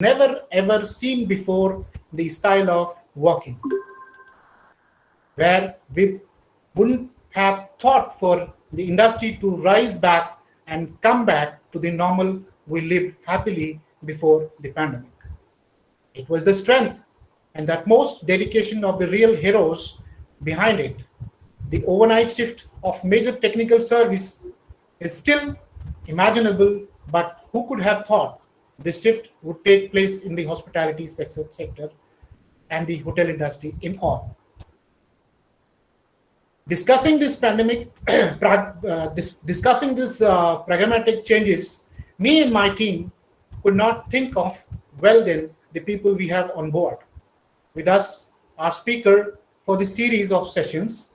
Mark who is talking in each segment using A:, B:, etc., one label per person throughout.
A: never ever seen before the style of working, where we wouldn't have thought for the industry to rise back and come back to the normal we lived happily before the pandemic. It was the strength and the utmost dedication of the real heroes behind it. The overnight shift of major technical service is still imaginable, but who could have thought this shift would take place in the hospitality sector and the hotel industry in all? Discussing this pandemic, discussing this pragmatic changes, me and my team could not think of well then the people we have on board. With us, our speaker for the series of sessions,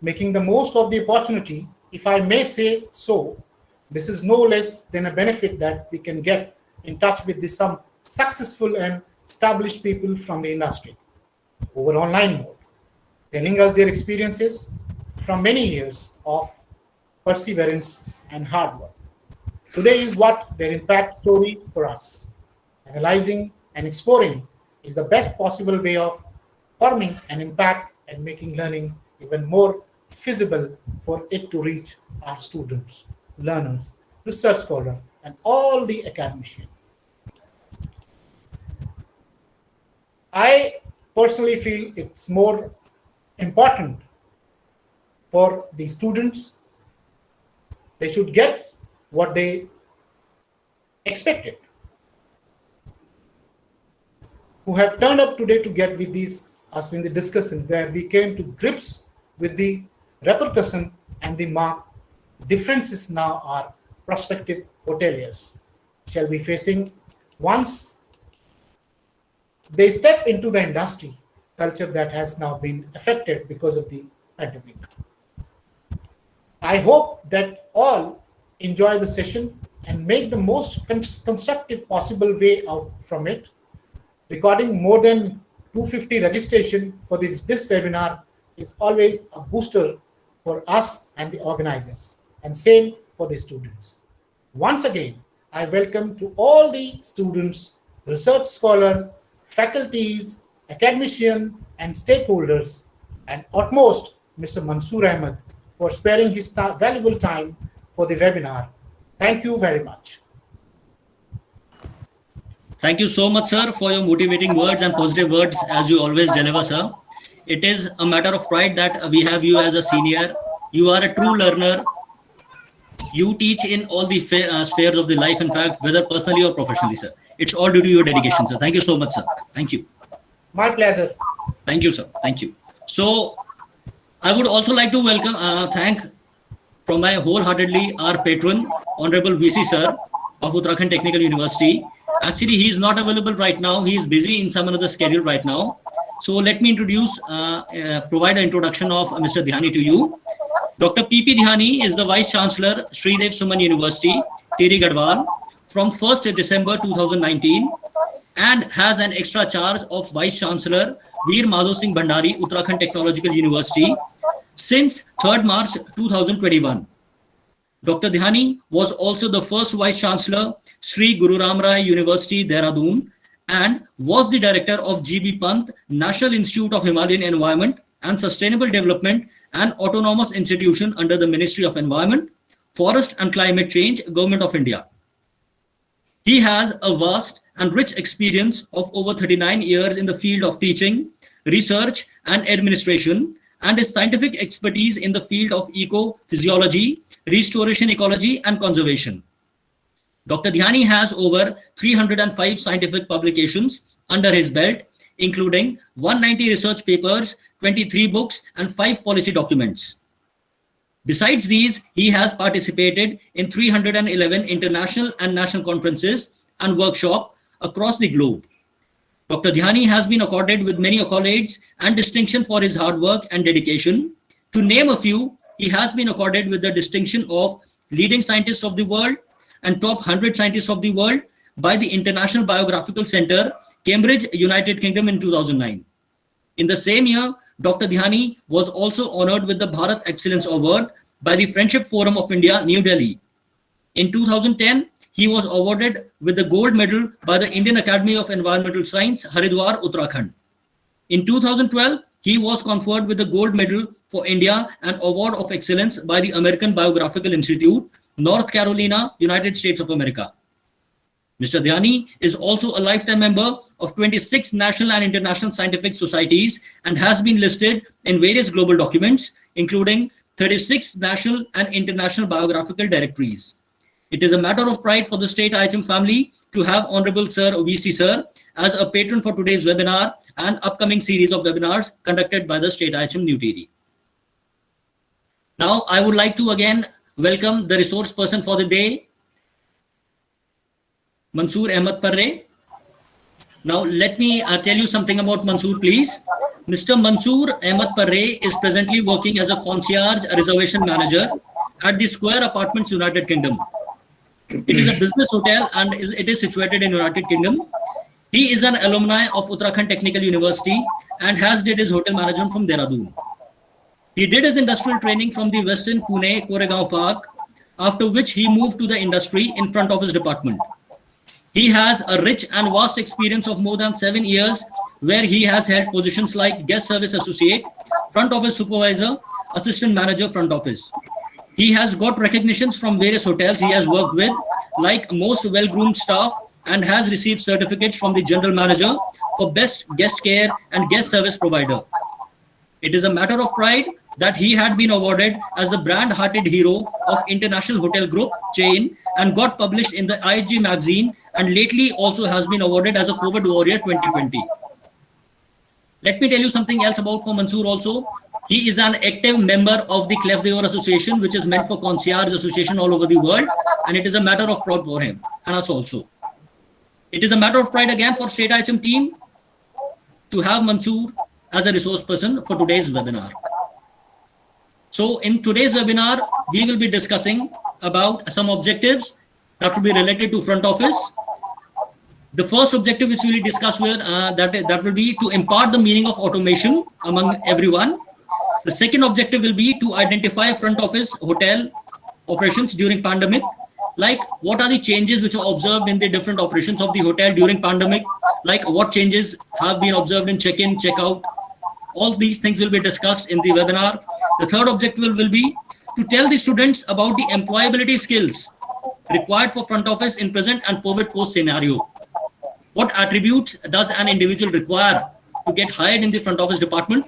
A: making the most of the opportunity, if I may say so. This is no less than a benefit that we can get in touch with some successful and established people from the industry over online mode, telling us their experiences from many years of perseverance and hard work. Today is what their impact story for us. Analyzing and exploring is the best possible way of forming an impact and making learning even more feasible for it to reach our students, learners, research scholars, and all the academicians. I personally feel it's more important for the students. They should get what they expected, who have turned up today to get with us in the discussion where we came to grips with the repercussion and the marked differences now our prospective hoteliers shall be facing once they step into the industry culture that has now been affected because of the pandemic. I hope that all enjoy the session and make the most constructive possible way out from it. Recording more than 250 registration for this webinar is always a booster for us and the organizers, and same for the students. Once again, I welcome to all the students, research scholar, faculties, academicians, and stakeholders, and utmost Mr. Mansoor Ahmed for sparing his valuable time for the webinar. Thank you very much.
B: Thank you so much, sir, for your motivating words and positive words as you always deliver, sir. It is a matter of pride that we have you as a senior. You are a true learner. You teach in all the spheres of the life, in fact, whether personally or professionally, sir. It's all due to your dedication, sir. Thank you so much, sir. Thank you.
A: My pleasure.
B: Thank you, sir. Thank you. So I would also like to thank from my wholeheartedly our patron, Honorable VC, sir, of Uttarakhand Technical University. Actually, he is not available right now. He is busy in some another schedule right now. So let me provide an introduction of Mr. Dhyani to you. Dr. P.P. Dhyani is the Vice Chancellor, Sridev Suman University, Tiri Garhwal, from 1st December 2019, and has an extra charge of Vice Chancellor, Veer Madhav Singh Bhandari, Uttarakhand Technological University, since 3rd March 2021. Dr. Dhyani was also the first Vice Chancellor, Sri Guru Ram Rai University, Dehradun, and was the director of GB Pant, National Institute of Himalayan Environment and Sustainable Development, an autonomous institution under the Ministry of Environment, Forest and Climate Change, Government of India. He has a vast and rich experience of over 39 years in the field of teaching, research, and administration, and his scientific expertise in the field of ecophysiology, restoration ecology, and conservation. Dr. Dhyani has over 305 scientific publications under his belt, including 190 research papers, 23 books, and 5 policy documents. Besides these, he has participated in 311 international and national conferences and workshops across the globe. Dr. Dhyani has been accorded with many accolades and distinction for his hard work and dedication. To name a few, he has been accorded with the distinction of Leading Scientist of the World and Top 100 Scientists of the World by the International Biographical Center, Cambridge, United Kingdom in 2009. In the same year, Dr. Dhyani was also honored with the Bharat Excellence Award by the Friendship Forum of India, New Delhi. In 2010, he was awarded with the gold medal by the Indian Academy of Environmental Science, Haridwar, Uttarakhand. In 2012, he was conferred with the gold medal for India and award of excellence by the American Biographical Institute, North Carolina, United States of America. Mr. Dhyani is also a lifetime member of 26 national and international scientific societies and has been listed in various global documents, including 36 national and international biographical directories. It is a matter of pride for the State IHM family to have Honorable Sir VC Sir as a patron for today's webinar and upcoming series of webinars conducted by the State IHM New Delhi. Now, I would like to again welcome the resource person for the day, Mansoor Ahmed Parre. Now, let me tell you something about Mansoor, please. Mr. Mansoor Ahmed Parre is presently working as a concierge reservation manager at the Square Apartments, United Kingdom. It is a business hotel and it is situated in United Kingdom. He is an alumni of Uttarakhand Technical University and has did his hotel management from Dehradun. He did his industrial training from the Western Pune Koregaon Park, after which he moved to the industry in front office department. He has a rich and vast experience of more than 7 years, where he has held positions like guest service associate, front office supervisor, assistant manager, front office. He has got recognitions from various hotels he has worked with, like most well-groomed staff, and has received certificates from the general manager for best guest care and guest service provider. It is a matter of pride that he had been awarded as the brand-hearted hero of International Hotel Group chain and got published in the IHG magazine, and lately also has been awarded as a COVID Warrior 2020. Let me tell you something else about for Mansoor also. He is an active member of the Clef d'Or Association, which is meant for concierge association all over the world, and it is a matter of pride for him and us also. It is a matter of pride again for State IHM team to have Mansoor as a resource person for today's webinar. So in today's webinar, we will be discussing about some objectives that will be related to front office. The first objective which we will discuss with that will be to impart the meaning of automation among everyone. The second objective will be to identify front office hotel operations during pandemic, like what are the changes which are observed in the different operations of the hotel during pandemic, like what changes have been observed in check-in, check-out. All these things will be discussed in the webinar. The third objective will be to tell the students about the employability skills required for front office in present and COVID post scenario. What attributes does an individual require to get hired in the front office department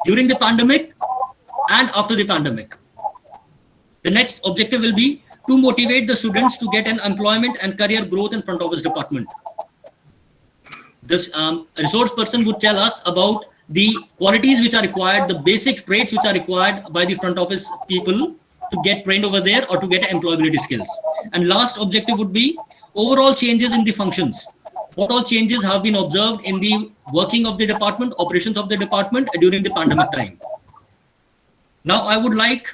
B: during the pandemic and after the pandemic? The next objective will be to motivate the students to get an employment and career growth in front office department. This resource person would tell us about the qualities which are required, the basic traits which are required by the front office people to get trained over there or to get employability skills. And last objective would be overall changes in the functions. What all changes have been observed in the working of the department, operations of the department during the pandemic time. Now I would like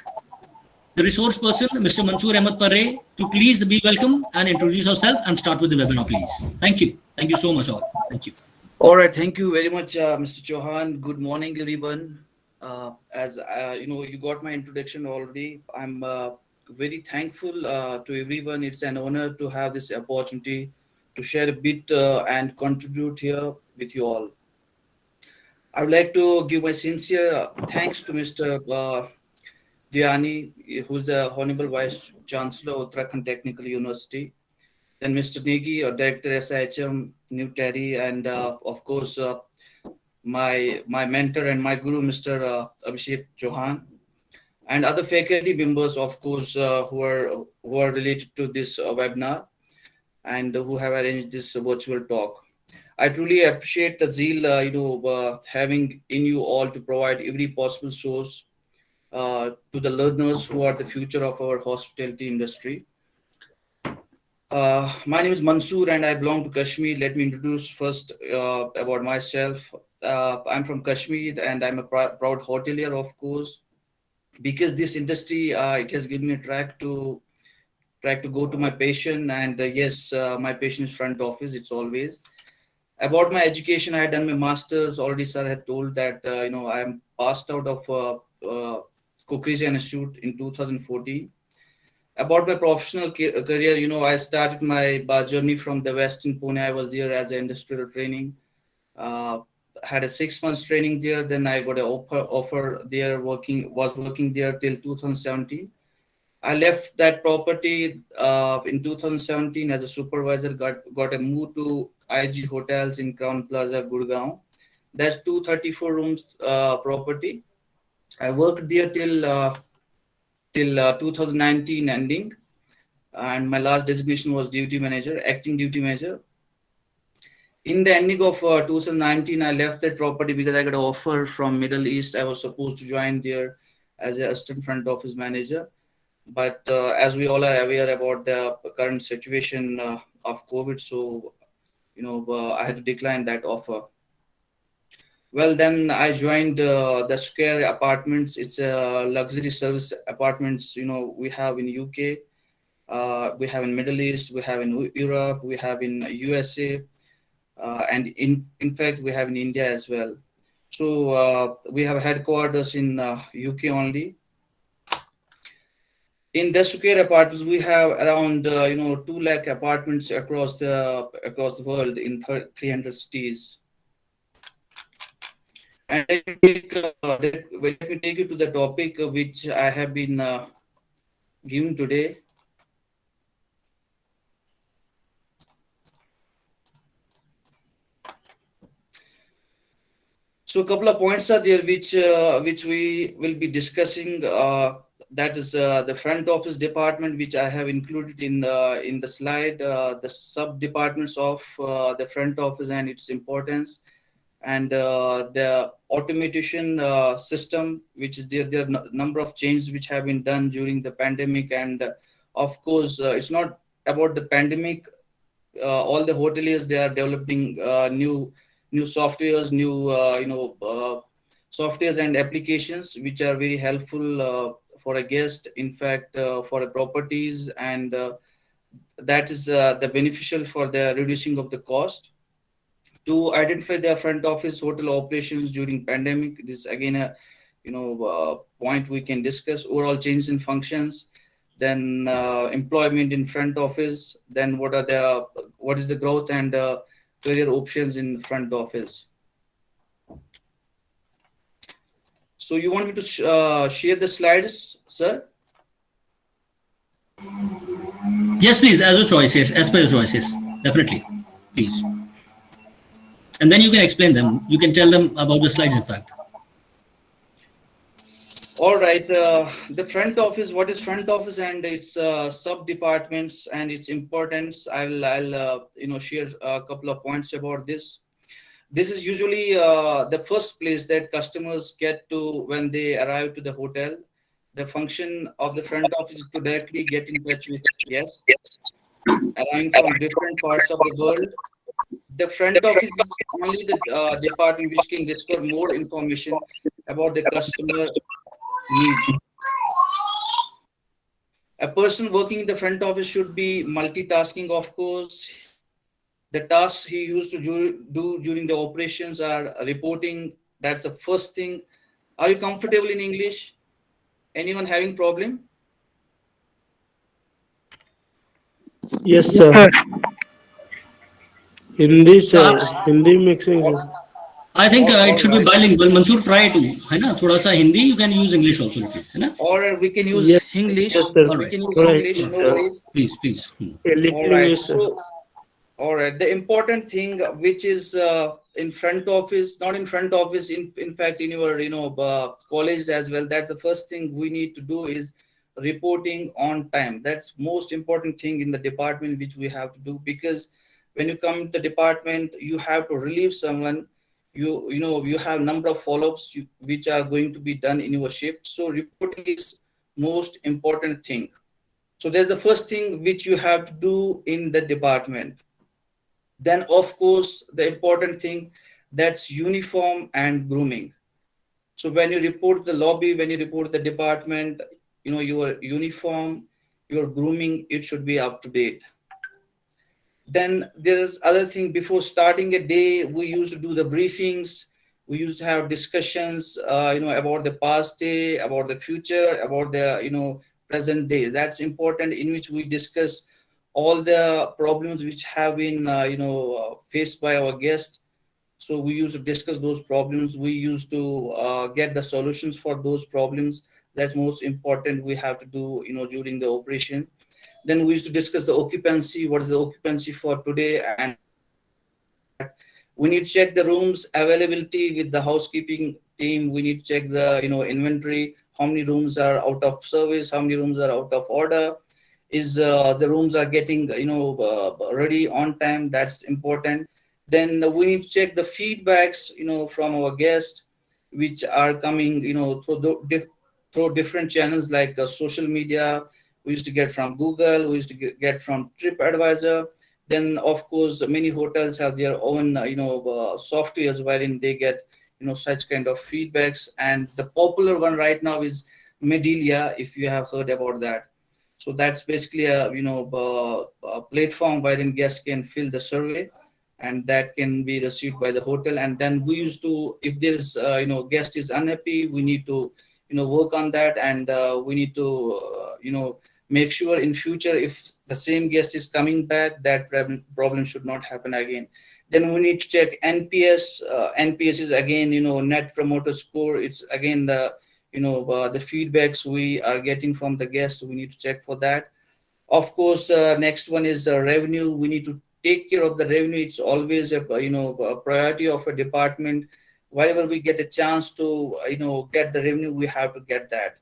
B: the resource person, Mr. Mansoor Ahmed Parre, to please be welcome and introduce yourself and start with the webinar, please. Thank you. Thank you so much all. Thank you.
C: All right, thank you very much, Mr. Chauhan. Good morning, everyone. You got my introduction already. I'm very thankful to everyone. It's an honor to have this opportunity to share a bit and contribute here with you all. I would like to give my sincere thanks to Mr. Dhyani, who's the Honorable Vice Chancellor of Uttarakhand Technical University. Then Mr. Negi, Director SIHM, New Delhi, and of course, my mentor and my guru, Mr. Abhishek Chauhan, and other faculty members, of course, who are related to this webinar and who have arranged this virtual talk. I truly appreciate the zeal, having in you all to provide every possible source to the learners who are the future of our hospitality industry. My name is Mansoor and I belong to Kashmir. Let me introduce first about myself. I'm from Kashmir and I'm a proud hotelier, of course, because this industry, it has given me a track to go to my passion. And yes, my passion is front office. It's always about my education. I had done my master's already. Sir had told that, I am passed out of Cochrane Institute in 2014. About my professional career, I started my journey from the west in Pune. I was there as an industrial training. Uh, had a 6 months training there. Then I got an offer there. Was working there till 2017. I left that property in 2017 as a supervisor. Got a move to IG Hotels in Crown Plaza, Gurgaon. That's 234 rooms property. I worked there till 2019 ending, and my last designation was duty manager, acting duty manager. In the ending of 2019, I left that property because I got an offer from Middle East. I was supposed to join there as an assistant front office manager, but as we all are aware about the current situation of COVID, so I had to decline that offer. Well, then I joined the Square Apartments. It's a luxury service apartments. We have in UK, we have in Middle East, we have in Europe, we have in USA, and in fact we have in India as well. So we have headquarters in UK only. In the Square Apartments, we have around 2 lakh apartments across the world in 300 cities. And let me take you to the topic which I have been given today. So a couple of points are there which we will be discussing. That is the front office department, which I have included in the slide. The sub departments of the front office and its importance, and the automation system, which is there are number of changes which have been done during the pandemic. And of course it's not about the pandemic. All the hoteliers, they are developing new softwares, new softwares and applications which are very helpful for a guest, in fact for a properties, and that is the beneficial for the reducing of the cost. To identify their front office hotel operations during pandemic, this is again a point we can discuss. Overall changes in functions, then employment in front office, then what is the growth and career options in front office. So you want me to share the slides, sir?
B: Yes, please, as your choice. Yes, as per your choice. Yes, definitely. Please. And then you can explain them. You can tell them about the slides, in fact.
C: All right. The front office. What is front office and its sub departments and its importance? I'll share a couple of points about this. This is usually the first place that customers get to when they arrive to the hotel. The function of the front office is to directly get in touch with guests arriving from different parts of the world. The front office is only the department which can discover more information about the customer needs. A person working in the front office should be multitasking, of course. The tasks he used to do during the operations are reporting. That's the first thing. Are you comfortable in English? Anyone having problem?
D: Yes, sir. Hindi,
B: So
D: sir. Hindi mixing.
B: I think it
C: All
B: should be
C: right.
B: bilingual. Mansoor, try to, है ना? थोड़ा सा Hindi. You can use English also, है ना?
C: Or we can use
D: Yes,
C: English.
D: yes, sir.
B: All
C: We
B: right.
C: can use
D: Thoda
C: English,
D: English,
C: no
D: sir.
C: worries.
B: Please, please.
D: A
C: All
D: little
C: right.
D: English, sir.
C: So, all right. The important thing which is in front office, not in front office, in fact, in your college as well. That's the first thing we need to do is reporting on time. That's most important thing in the department which we have to do, because when you come to the department, you have to relieve someone. You have number of follow-ups which are going to be done in your shift. So reporting is most important thing. So that's the first thing which you have to do in the department. Then, of course, the important thing, that's uniform and grooming. So when you report the lobby, when you report the department, your uniform, your grooming, it should be up to date. Then there's other thing. Before starting a day, we used to do the briefings. We used to have discussions, about the past day, about the future, about the present day. That's important, in which we discuss all the problems which have been faced by our guests. So we used to discuss those problems. We used to get the solutions for those problems. That's most important we have to do, during the operation. Then we used to discuss the occupancy. What is the occupancy for today, and what can we do about that? We need to check the rooms availability with the housekeeping team. We need to check the inventory. How many rooms are out of service? How many rooms are out of order? Is the rooms are getting ready on time? That's important. Then we need to check the feedbacks from our guests, which are coming through different channels like social media. We used to get from Google. We used to get from TripAdvisor. Then of course many hotels have their own softwares wherein they get such kind of feedbacks. And the popular one right now is Medilia, if you have heard about that. So that's basically a platform wherein guests can fill the survey, and that can be received by the hotel. And then we used to, if there's guest is unhappy, we need to work on that. And we need to make sure in future, if the same guest is coming back, that problem should not happen again. Then we need to check NPS. NPS is again net promoter score. It's again the feedbacks we are getting from the guests. We need to check for that. Of course, next one is revenue. We need to take care of the revenue. It's always a priority of a department. Whenever we get a chance to get the revenue, we have to get that.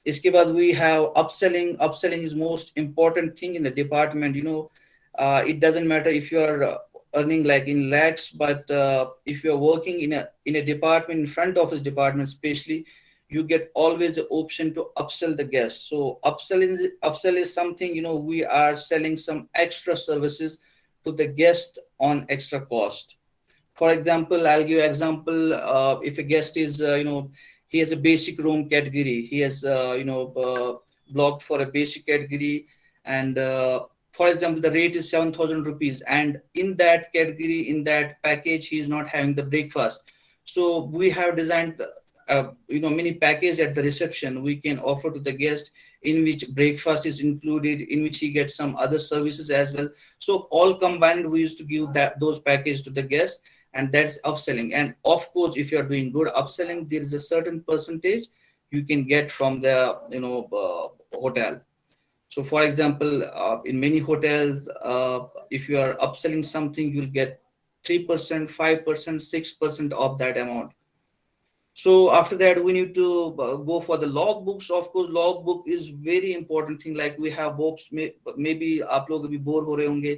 C: इसके बाद we have upselling. Upselling is most important thing in the department. It doesn't matter if you are earning like in lakhs, but if you are working in a department, in front office department especially, you get always the option to upsell the guests. So upsell is something, we are selling some extra services to the guest on extra cost. For example, I'll give you example. If a guest is he has a basic room category, he has blocked for a basic category, and for example the rate is 7,000 rupees, and in that category, in that package, he is not having the breakfast. So we have designed many packages at the reception we can offer to the guest, in which breakfast is included, in which he gets some other services as well. So all combined, we used to give those packages to the guest, and that's upselling. And of course, if you are doing good upselling, there is a certain percentage you can get from the hotel. So for example, in many hotels, if you are upselling something, you'll get 3%, 5%, 6% of that amount. So after that, we need to go for the logbooks. Of course, logbook is very important thing. Like we have books. Maybe आप लोग अभी bore हो रहे होंगे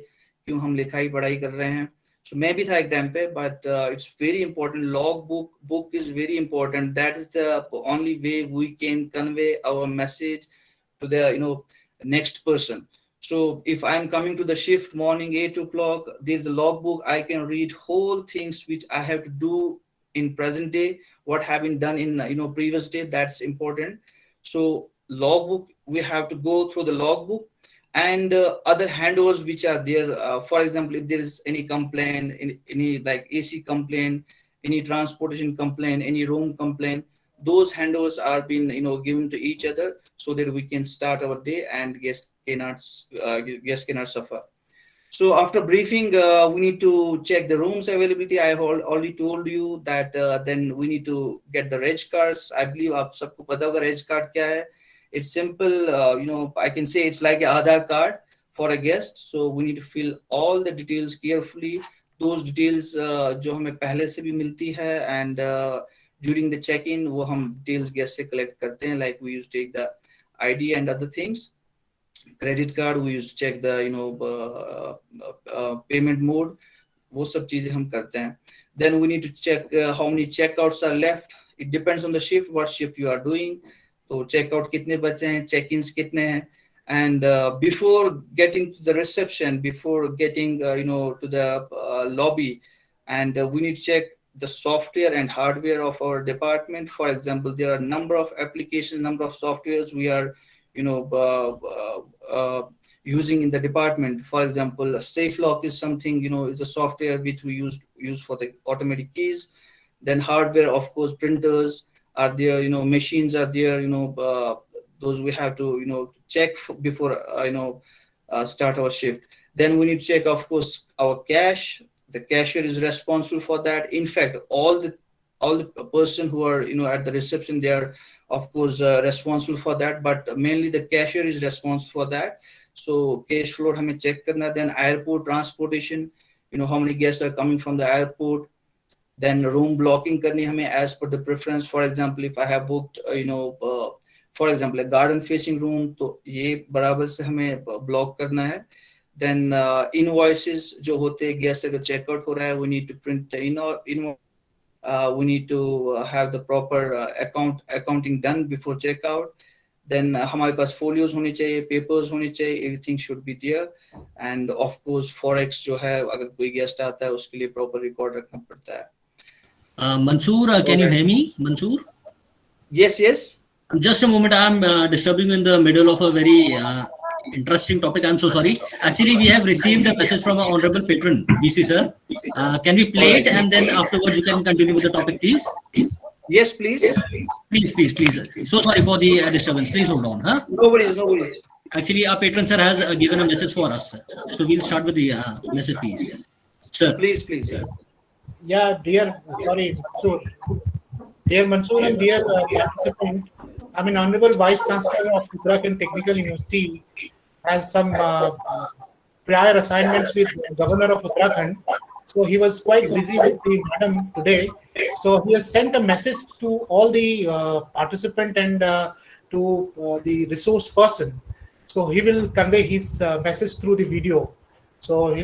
C: क्यों हम लिखाई पढ़ाई कर रहे हैं. So मैं भी था एक टाइम पे, but it's very important. Book is very important. That is the only way we can convey our message to the next person. So if I'm coming to the shift morning 8 o'clock, there's a logbook. I can read whole things which I have to do in present day, what have been done in previous day. That's important. So logbook, we have to go through the logbook, and other handovers which are there. For example, if there is any complaint, any like AC complaint, any transportation complaint, any room complaint, those handovers are being given to each other, so that we can start our day and guests cannot suffer. So after briefing, we need to check the rooms availability. I already told you that. Then we need to get the reg cards. I believe आप सबको पता होगा reg card क्या है. It's simple. I can say it's like an Aadhaar card for a guest. So we need to fill all the details carefully. Those details जो हमें पहले से भी मिलती है, and during the check-in वो हम details guest से collect करते हैं. Like we used to take the ID and other things. Credit card, we used to check the payment mode. वो सब चीजें हम करते हैं. Then we need to check how many checkouts are left. It depends on the shift, what shift you are doing. तो checkout कितने बचे हैं, check-ins कितने हैं. And before getting to the reception, before getting to the lobby, and we need to check the software and hardware of our department. For example, there are a number of applications, number of softwares we are using in the department. For example, Safe Lock is something, is a software which we use for the automatic keys. Then hardware, of course, printers are there, machines are there, those we have to check before start our shift. Then we need to check, of course, our cash. The cashier is responsible for that. In fact, all the person who are at the reception, they are of course responsible for that, but mainly the cashier is responsible for that. So cash flow हमें check करना. Then airport transportation, how many guests are coming from the airport. Then room blocking करनी हमें as per the preference. For example, if I have booked for example a garden facing room, तो ये बराबर से हमें block करना है. Then invoices जो होते हैं, guest अगर checkout हो रहा है, we need to print the invoice. We need to have the proper accounting done before checkout. Then हमारे पास folios होने चाहिए, papers होने चाहिए, everything should be there. And of course forex जो है, अगर कोई guest आता है उसके लिए proper record रखना पड़ता है.
B: Mansoor, can you hear me, Mansoor?
C: Yes.
B: Just a moment, I'm disturbing you in the middle of a very interesting topic. I'm so sorry. Actually, we have received a message from our honorable patron, BC sir. Can we play it, and then afterwards you can continue with the topic, please?
C: Yes, please.
B: Please. So sorry for the disturbance. Please hold on. Huh?
C: No worries.
B: Actually, our patron sir has given a message for us. So we'll start with the message, please. Sir.
C: Please.
A: Yeah, dear Mansoor and dear participant, Honorable Vice Chancellor of Uttarakhand Technical University has some prior assignments with the Governor of Uttarakhand. So he was quite busy with the madam today. So he has sent a message to all the participant and to the resource person. So he will convey his message through the video. So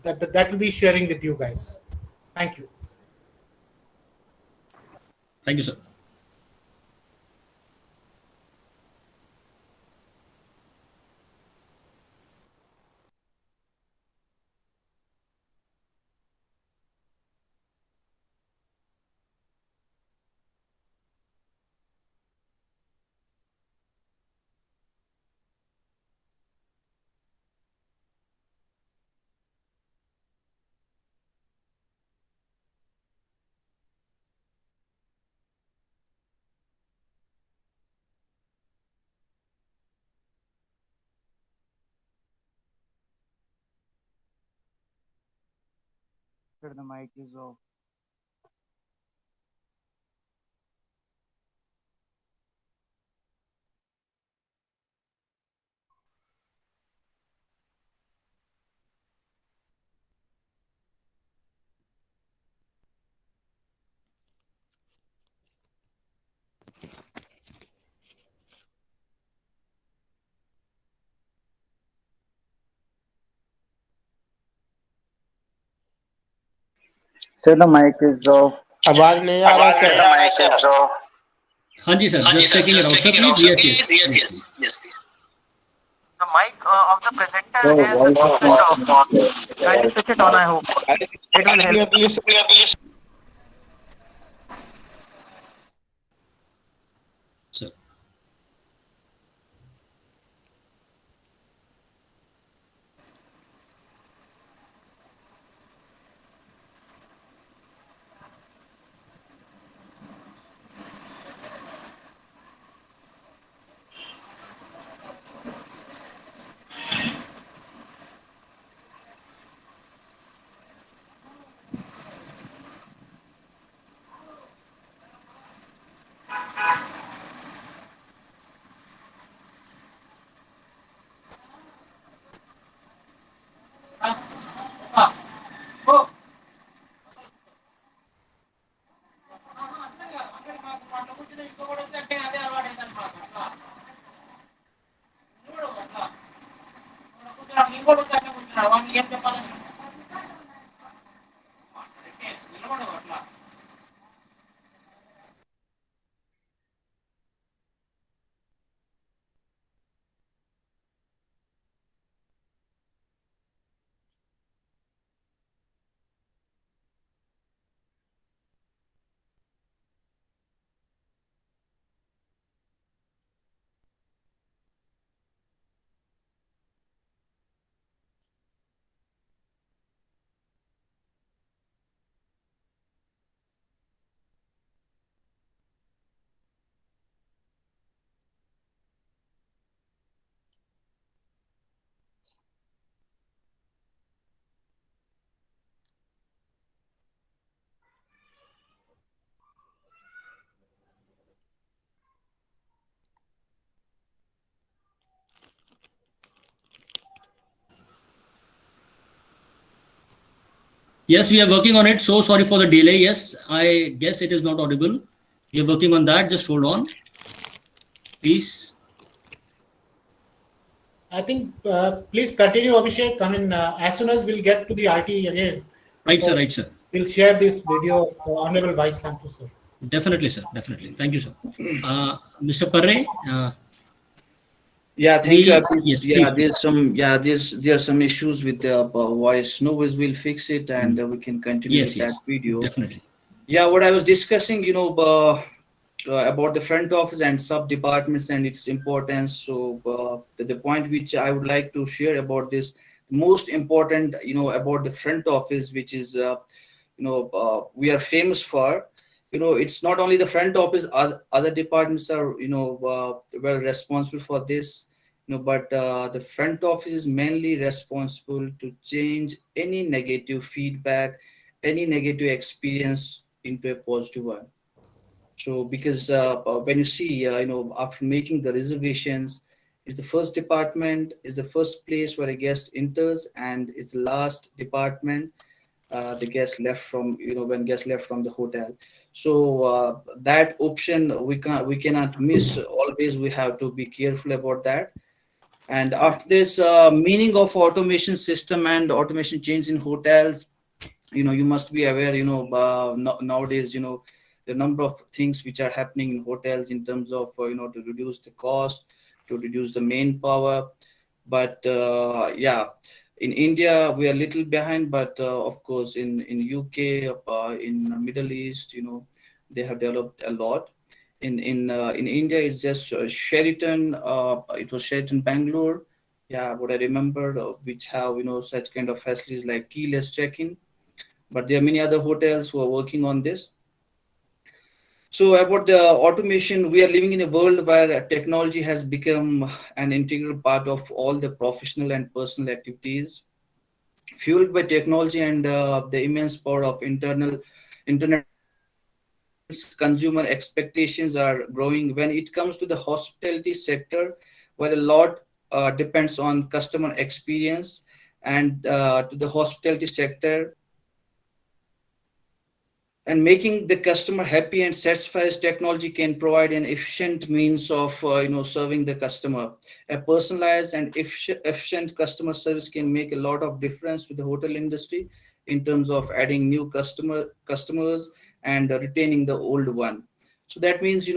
A: that will be sharing with you guys. Thank you.
B: Thank you, sir.
E: The mic is off. Sir, the mic is off.
D: आवाज नहीं आ रहा sir.
E: Mic is off.
B: हाँ जी sir, just checking it out, sir. Please, yes.
F: The mic of the presenter is switched off. Kindly switch it on, I hope. It will help.
B: Sir. Yes, we are working on it. So sorry for the delay. Yes, I guess it is not audible. We are working on that. Just hold on, please.
A: I think please continue, Abhishek. I mean, as soon as we'll get to the IT again,
B: Right, sir.
A: so
B: Right, sir.
A: we'll share this video of Honorable Vice Chancellor, sir.
B: Definitely, sir. Definitely. Thank you, sir. Mr. Parre,
C: Yeah, thank you.
B: please. Yes,
C: Yeah,
B: please.
C: there are some issues with the voice. No worries, we'll fix it, and we can continue
B: Yes,
C: with that
B: yes.
C: video.
B: Definitely.
C: Yeah, what I was discussing, about the front office and sub departments and its importance. So the point which I would like to share about this, most important, about the front office, which is we are famous for. It's not only the front office; other departments are well responsible for this. But the front office is mainly responsible to change any negative feedback, any negative experience into a positive one. So because when you see, after making the reservations, it's the first department, is the first place where a guest enters, and it's the last department the guest left from, when guest left from the hotel. So that option we cannot miss. Always we have to be careful about that. And after this, meaning of automation system and automation change in hotels, you must be aware, nowadays, the number of things which are happening in hotels in terms of to reduce the cost, to reduce the manpower. But yeah, in India we are little behind, but of course in UK, in Middle East, they have developed a lot. In India, it's just Sheraton. It was Sheraton Bangalore. Yeah, what I remember, which have such kind of facilities like keyless check-in. But there are many other hotels who are working on this. So about the automation, we are living in a world where technology has become an integral part of all the professional and personal activities. Fueled by technology and the immense power of internet demands, consumer expectations are growing. When it comes to the hospitality sector, where a lot depends on customer experience, and to the hospitality sector, and making the customer happy and satisfied, technology can provide an efficient means of serving the customer. A personalized and efficient customer service can make a lot of difference to the hotel industry in terms of adding new customers and retaining the old one. So that means, if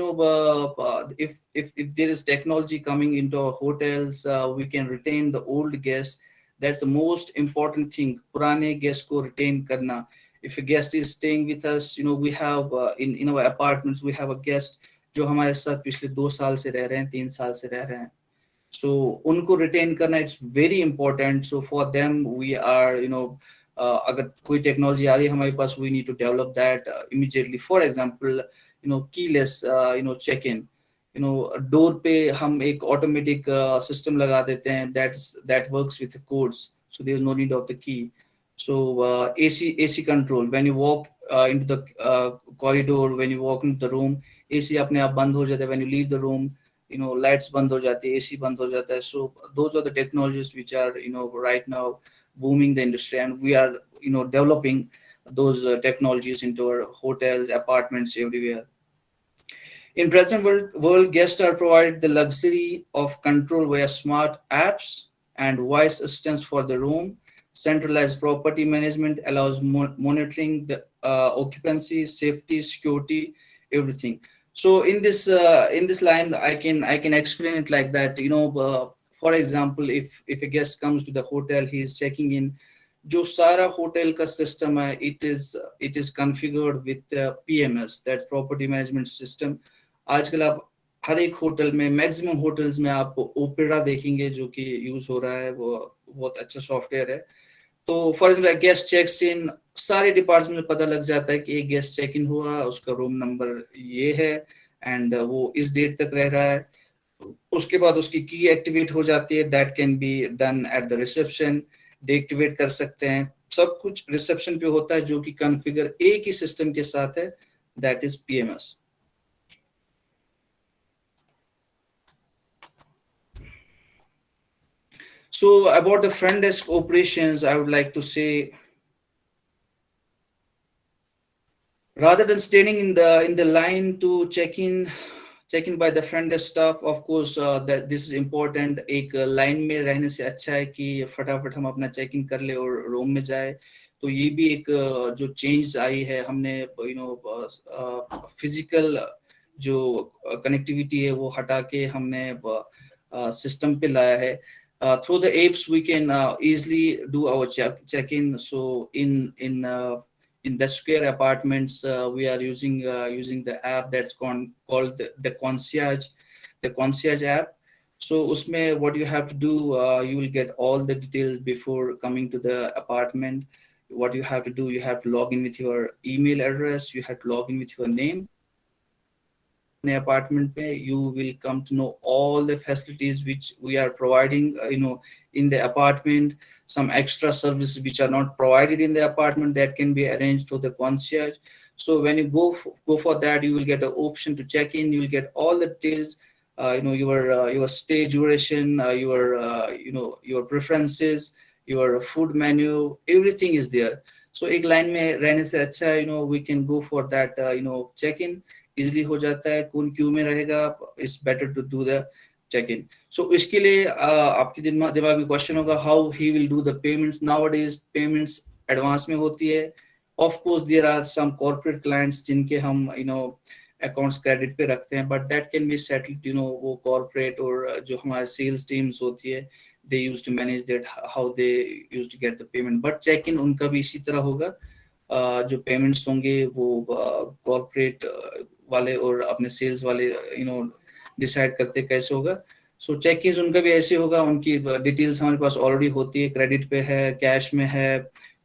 C: there is technology coming into our hotels, we can retain the old guests. That's the most important thing. Purane guests ko retain karna. If a guest is staying with us, we have in our apartments, we have a guest जो हमारे साथ पिछले 2 साल से रह रहे हैं, 3 साल से रह रहे हैं. So उनको retain करना, it's very important. So for them we are, अगर कोई technology आ रही है हमारे पास, we need to develop that immediately. For example, keyless check-in. Door पे हम एक ऑटोमेटिक सिस्टम लगा देते हैं that works with the codes, so there is no need of the key. So AC control, when you walk into the corridor, when you walk into the room, AC अपने आप बंद हो जाता है. When you leave the room, lights बंद हो जाती है, AC बंद हो जाता है. So those are the technologies which are right now booming the industry, and we are developing those technologies into our hotels, apartments, everywhere. In present world, guests are provided the luxury of control via smart apps and voice assistants for the room. Centralized property management allows monitoring the occupancy, safety, security, everything. So in this line, I can explain it like that. For example, if a guest comes to the hotel, he is checking in. जो सारा hotel का system है, it is configured with PMS, that's property management system. आजकल आप हर एक hotel में, maximum hotels में आप ओपेरा देखेंगे जो कि यूज हो रहा है. वो बहुत अच्छा सॉफ्टवेयर है. तो फॉर एग्जाम्पल गेस्ट चेक्स इन, सारे डिपार्टमेंट में पता लग जाता है कि एक गेस्ट चेक इन हुआ, उसका रूम नंबर ये है एंड वो इस डेट तक रह रहा है. उसके बाद उसकी की एक्टिवेट हो जाती है. That can be done at the reception. Deactivate कर सकते हैं. सब कुछ रिसेप्शन पे होता है जो कि कॉन्फ़िगर एक ही सिस्टम के साथ है. That is PMS. So about the front desk operations, I would like to say rather than standing in the line to check in by the front desk staff. Of course, that this is important. एक line में रहने से अच्छा है कि फटाफट हम अपना चेक इन कर ले और रूम में जाए. तो ये भी एक जो चेंज आई है, हमने फिजिकल जो कनेक्टिविटी है वो हटा के हमने सिस्टम पे लाया है. Through the apps we can easily do our check in. So in the Square Apartments, we are using the app that's called the concierge app. So usme what you have to do, you will get all the details before coming to the apartment. What you have to do, you have to log in with your email address, you have to log in with your name. In the apartment, you will come to know all the facilities which we are providing, in the apartment. Some extra services which are not provided in the apartment, that can be arranged through the concierge. So when you go for that, you will get an option to check in. You will get all the details, your stay duration, your preferences, your food menu, everything is there. So एक line में रहने से अच्छा है, we can go for that, check in. Easily हो जाता है. कौन क्यू में रहेगा, it's better to do the check in. So इसके लिए आपके दिमाग में क्वेश्चन होगा, how he will do the payments. Nowadays payments advance में होती है. Of course there are some corporate clients जिनके हम अकाउंट्स क्रेडिट पे रखते हैं, but that can be settled, वो कॉर्पोरेट और जो हमारे सेल्स टीम्स होती है, they used to manage that, how they used to get the payment. But check in उनका भी इसी तरह होगा. जो पेमेंट्स होंगे वो कॉर्पोरेट वाले और अपने सेल्स वाले डिसाइड करते कैसे होगा. सो चेक इन उनका भी ऐसे होगा. उनकी डिटेल्स हमारे पास ऑलरेडी होती है. क्रेडिट पे है, कैश में है,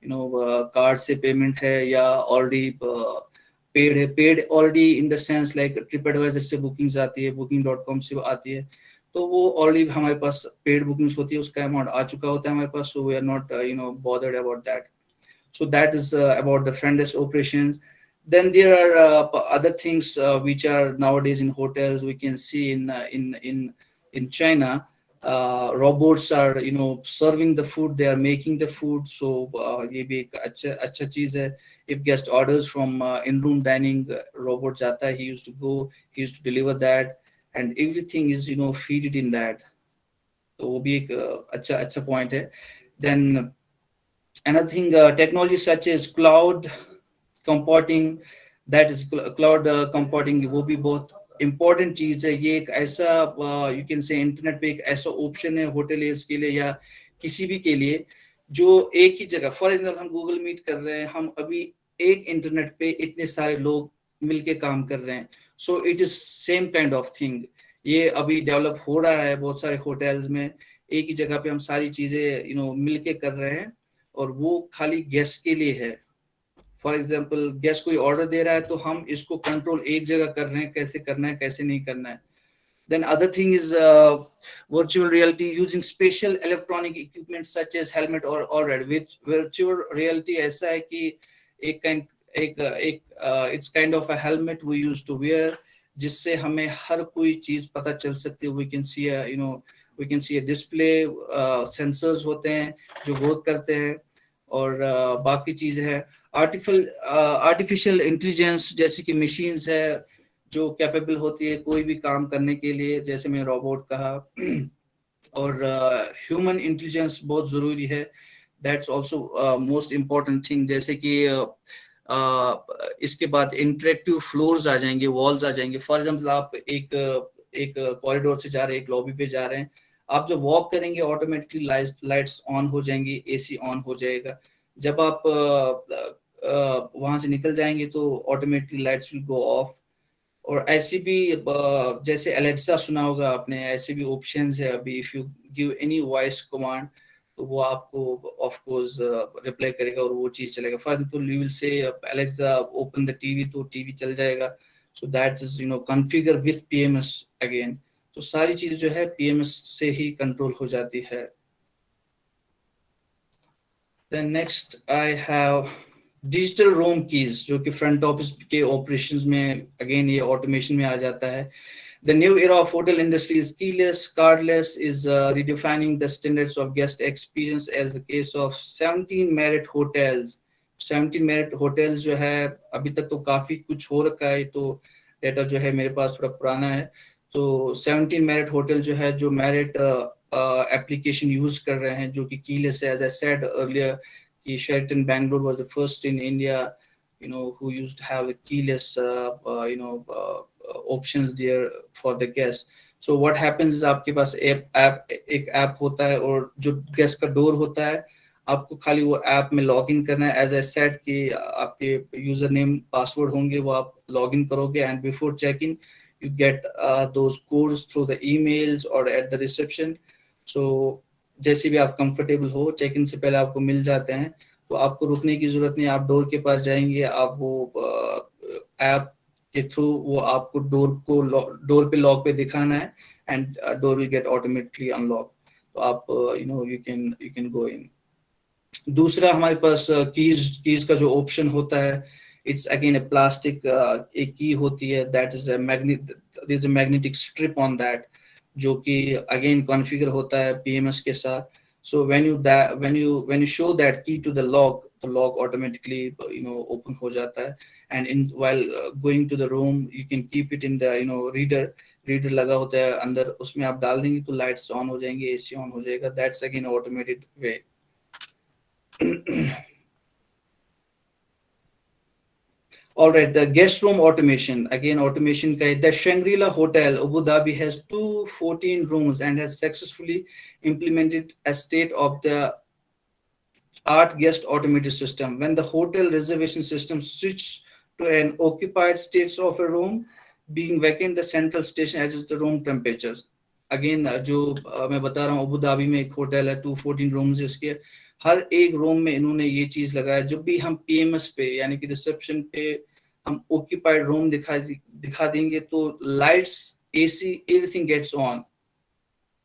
C: कार्ड से पेमेंट है, या ऑलरेडी पेड है. Paid already in the sense like TripAdvisor से बुकिंग्स आती है, booking.com से आती है, तो वो ऑलरेडी हमारे पास पेड बुकिंग्स होती है. उसका अमाउंट आ चुका होता है हमारे पास. So we are not bothered about that. So that is about the front desk operations. Then there are other things which are nowadays in hotels. We can see in China, robots are serving the food. They are making the food. So ये भी एक अच्छा चीज है. If guest orders from in-room dining, robot जाता है. He used to deliver that, and everything is feeded in that. तो वो भी एक अच्छा point है. Then another thing, technology such as cloud computing, that is cloud computing, वो भी बहुत important चीज है. ये एक ऐसा you can say इंटरनेट पे एक ऐसा ऑप्शन है होटलियर्स के लिए या किसी भी के लिए, जो एक ही जगह, फॉर एग्जाम्पल हम गूगल मीट कर रहे हैं, हम अभी एक इंटरनेट पे इतने सारे लोग मिलके काम कर रहे हैं. So it is same kind of thing. ये अभी डेवलप हो रहा है बहुत सारे होटल्स में. एक ही जगह पे हम सारी चीजें मिलके कर रहे हैं, और वो खाली गेस्ट के लिए है. फॉर एग्जाम्पल गेस्ट कोई ऑर्डर दे रहा है, तो हम इसको कंट्रोल एक जगह कर रहे हैं, कैसे करना है कैसे नहीं करना है. Then other thing is virtual reality using special electronic equipment such as helmet or already. With virtual reality ऐसा है कि it's kind of a helmet we used to wear, जिससे हमें हर कोई चीज पता चल सकती है. We can see a display, sensors होते हैं जो ग्रोथ करते हैं, और बाकी चीजें हैं. आर्टिफिशियल इंटेलिजेंस जैसे कि मशीन्स है जो कैपेबल होती है कोई भी काम करने के लिए, जैसे मैं रोबोट कहा. और ह्यूमन इंटेलिजेंस बहुत जरूरी है. That's also most important thing. जैसे कि इसके बाद इंटरेक्टिव फ्लोर्स आ जाएंगे, वॉल्स आ जाएंगे. फॉर एग्जांपल आप एक कॉरिडोर से जा रहे हैं, एक लॉबी पे जा रहे हैं, आप जब वॉक करेंगे ऑटोमेटिकली लाइट्स ऑन हो जाएंगी, एसी ऑन हो जाएगा. जब आप वहां से निकल जाएंगे तो automatically lights will go of. और ऐसी भी जैसे एलेक्सा सुना होगा आपने, ऐसे भी ऑप्शंस है अभी. If you give any voice command, तो वो आपको ऑफ कोर्स रिप्लाई करेगा और वो चीज चलेगा. For example you will say Alexa open the TV, तो टीवी चल जाएगा. So that is configure with PMS again. तो सारी चीज जो है पीएमएस से ही कंट्रोल हो जाती है. Then next I have digital room keys, जो कि फ्रंट ऑफिस के ऑपरेशंस में अगेन ये ऑटोमेशन में आ जाता है. The new era of hotel industry is keyless, cardless, is redefining the standards of guest experience, as the case of 17 Marriott hotels. 17 merit hotel जो है अभी तक तो काफी कुछ हो रखा है, तो डेटा जो है मेरे पास थोड़ा पुराना है। तो 17 मेरिट होटल जो है, जो मेरिट एप्लीकेशन यूज कर रहे हैं, जो कि कीलेस है, एज आई सेड अर्लियर कि Sheraton Bangalore was the first in India who used to have a keyless options there for the guests. So what happens is आपके पास एक ऐप होता है, और जो गेस्ट का डोर होता है आपको खाली वो ऐप में लॉग इन करना है। एज आई सेड कि आपके यूजर नेम पासवर्ड होंगे, वो आप लॉग इन करोगे, and before check in you get those codes through the emails or at the reception. So जैसे भी आप कंफर्टेबल हो, चेक इन से पहले आपको मिल जाते हैं, तो आपको रुकने की जरूरत नहीं, आप डोर के पास जाएंगे, आप वो ऐप के थ्रू वो आपको डोर पे लॉक पे दिखाना है, and door will get automatically unlock, तो आप यू कैन गो इन। दूसरा हमारे पास कीज का जो ऑप्शन होता है, इट्स अगेन ए प्लास्टिक, एक की होती है, that is a magnetic strip on that, जो कि अगेन कॉन्फ़िगर होता है पीएमएस के साथ। So when you show that key to the lock automatically open हो जाता है, and while going to the room you can keep it in the reader लगा होता है अंदर, उसमें आप डाल देंगे तो लाइट्स ऑन हो जाएंगे, एसी ऑन हो जाएगा, that's again automated way. All right, the guest room automation. Again, automation ka hai. The Shangri-La Hotel, Abu Dhabi has 214 rooms and has successfully implemented a state-of-the-art guest automated system. When the hotel reservation system switches to an occupied state of a room being vacant, the central station adjusts the room temperatures. Again, जो मैं बता रहा हूँ, Abu Dhabi में एक hotel है, 214 rooms है इसके, हर एक रूम में इन्होंने ये चीज लगाया, जब भी हम पीएमएस पे यानी कि रिसेप्शन पे हम ऑक्यूपाइड रूम दिखा देंगे तो lights, AC, everything gets on,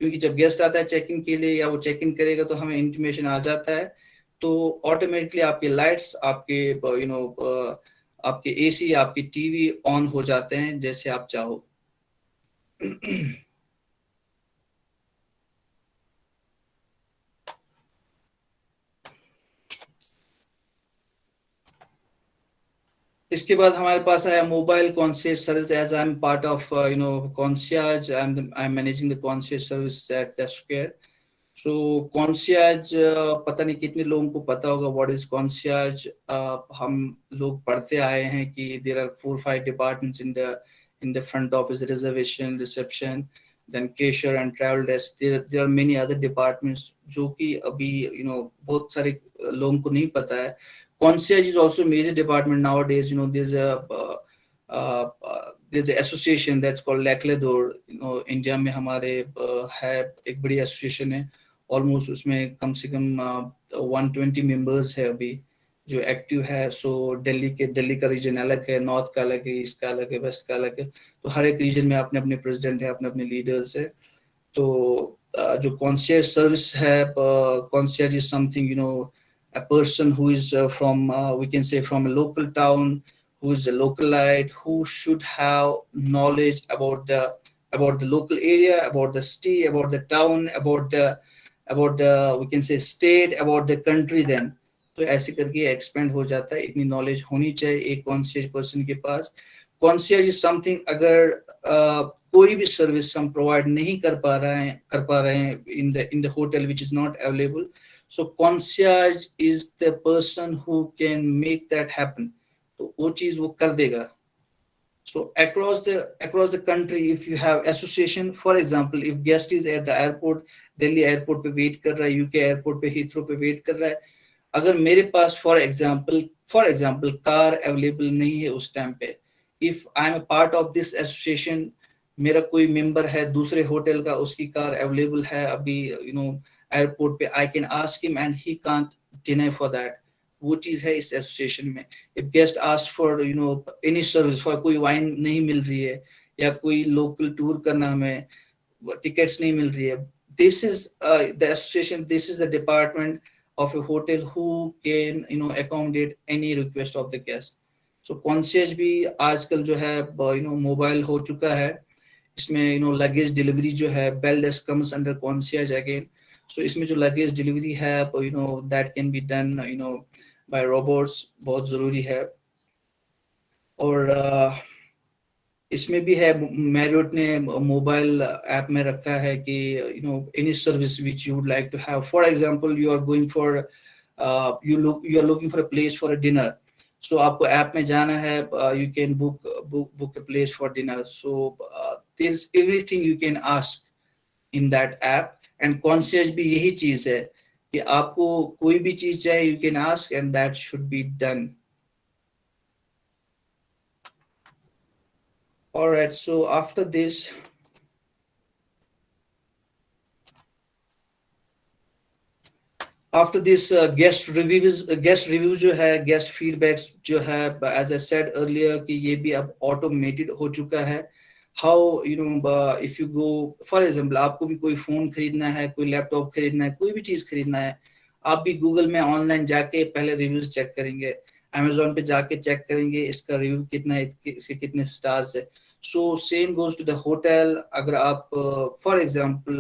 C: क्योंकि जब गेस्ट आता है चेक इन के लिए या वो चेक इन करेगा तो हमें इंटीमेशन आ जाता है, तो ऑटोमेटिकली आपके लाइट्स, आपके आपके एसी, आपके टीवी ऑन हो जाते हैं जैसे आप चाहो। इसके बाद हमारे पास आया mobile concierge service. As I am part of concierge, I am managing the concierge service at the square. So concierge, पता नहीं कितने लोगों को पता होगा व्हाट इज कॉन्शियज। हम लोग पढ़ते आए हैं कि there are 4-5 departments in the front office, reservation, reception, then cashier and travel desk. There are many other departments जो कि अभी बहुत सारे लोगों को नहीं पता है। Concierge is also a major department nowadays. There's a association that's called Lacledor. India में हमारे है एक बड़ी एसोसिएशन है, ऑलमोस्ट उसमें कम से कम 120 मेंबर्स है अभी जो एक्टिव है। सो दिल्ली का रीजन अलग है, नॉर्थ का अलग है, ईस्ट का अलग है, वेस्ट का अलग है, तो हर एक रीजन में अपने अपने प्रेसिडेंट है, अपने अपने लीडर्स है। तो जो कॉन्शियज सर्विस है, concierge is something a person who is from we can say from a local town, who is a localite, who should have knowledge about the local area, about the city, about the town, about the we can say state, about the country। then तो ऐसे करके expand हो जाता है, इतनी knowledge होनी चाहिए एक कॉन्शियज पर्सन के पास। कॉन्शियज इज समथिंग, अगर कोई भी सर्विस हम प्रोवाइड नहीं कर पा रहे हैं in the hotel which is not available, so concierge is the person who can make that happen, तो वो चीज वो कर देगा। so across the country, if you have association, for example, if guest is at the airport, Delhi airport पे wait कर रहा है, यूके एयरपोर्ट पे, हीथ्रो पे वेट कर रहा है, अगर मेरे पास फॉर एग्जांपल कार अवेलेबल नहीं है उस टाइम पे, if I am a part of this association, मेरा कोई मेंबर है दूसरे होटल का, उसकी कार अवेलेबल है अभी एयरपोर्ट पे, I can ask him and he can't deny for that. वो चीज है इस एसोसिएशन में। If guest ask for any service, for कोई वाइन नहीं मिल रही है या कोई लोकल टूर करना, हमें टिकट्स नहीं मिल रही है, this is the association, this is the department of a hotel who can accommodate any request of the guest. So concierge भी आजकल जो है मोबाइल हो चुका है, इसमें लगेज डिलीवरी जो है, bell desk comes under concierge again. So इसमें जो लगेज डिलीवरी है that can be done by robots बहुत ज़रूरी है। और इसमें भी है, मैरियट ने मोबाइल ऐप में रखा है कि any service which you would like to have, for example you are going for you are looking for a place for a dinner, so आपको ऐप में जाना है, you can book a place for dinner, so there is everything you can ask in that app. And concierge भी यही चीज है कि आपको कोई भी चीज चाहे you can ask and that should be done. All right, so after this guest reviews जो है, guest feedbacks जो है, as I said earlier कि ये भी अब automated हो चुका है। how if you go, for example आपको भी कोई फोन खरीदना है, कोई लैपटॉप खरीदना है, कोई भी चीज खरीदना है, आप भी गूगल में ऑनलाइन जाके पहले रिव्यूज चेक करेंगे, अमेजोन पे जाके चेक करेंगे इसका रिव्यू कितना है, इसके कितने स्टार्स है। So same goes to the hotel. अगर आप फॉर एग्जांपल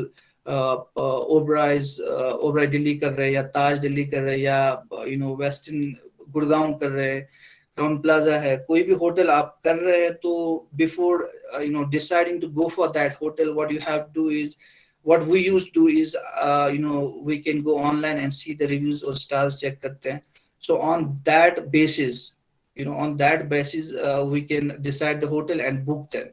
C: ओबराय दिल्ली कर रहे हैं, या ताज दिल्ली कर रहे हैं, या वेस्टर्न गुड़गांव कर रहे हैं, क्राउन प्लाजा है, कोई भी होटल आप कर रहे हैं, तो before deciding to go for that hotel, what you have to do is, what we used to do is, we can go online and see the reviews or stars check करते हैं। So on that basis, we can decide the hotel and book them।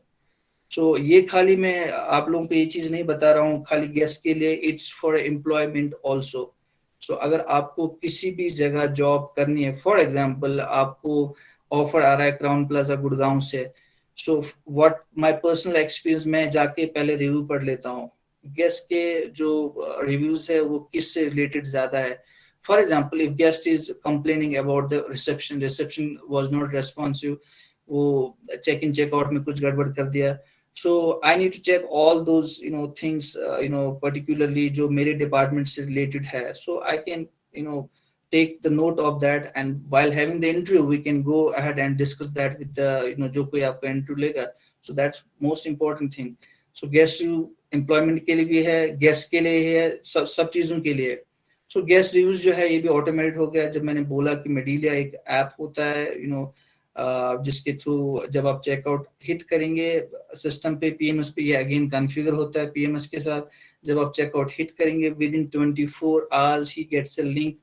C: सो ये खाली मैं आप लोगों को ये चीज नहीं बता रहा हूँ खाली गेस्ट के लिए, इट्स फॉर एम्प्लॉयमेंट ऑल्सो। सो अगर आपको किसी भी जगह जॉब करनी है, फॉर एग्जाम्पल आपको ऑफर आ रहा है क्राउन प्लाजा गुड़गांव से, so what my personal experience, मैं जाके पहले रिव्यू पढ़ लेता हूँ गेस्ट के जो रिव्यूज है वो किससे रिलेटेड ज्यादा है। For example if guest is complaining about the reception was not responsive, वो चेक इन चेक आउट में कुछ गड़बड़ कर दिया, so I need to check all those things, particularly जो मेरे department से related है, so I can take the note of that, and while having the interview we can go ahead and discuss that with the जो कोई आपका interview लेगा। so that's most important thing। so guest review employment के लिए भी है, guest के लिए है, सब चीजों के लिए। so guest reviews जो है ये भी automated हो गया। जब मैंने बोला कि मेडिलिया एक ऐप होता है जिसके थ्रू जब आप चेकआउट हिट करेंगे सिस्टम पे, पीएमएस पे ये अगेन कॉन्फ़िगर होता है पीएमएस के साथ, जब आप चेकआउट हिट करेंगे within 24 hours he gets a link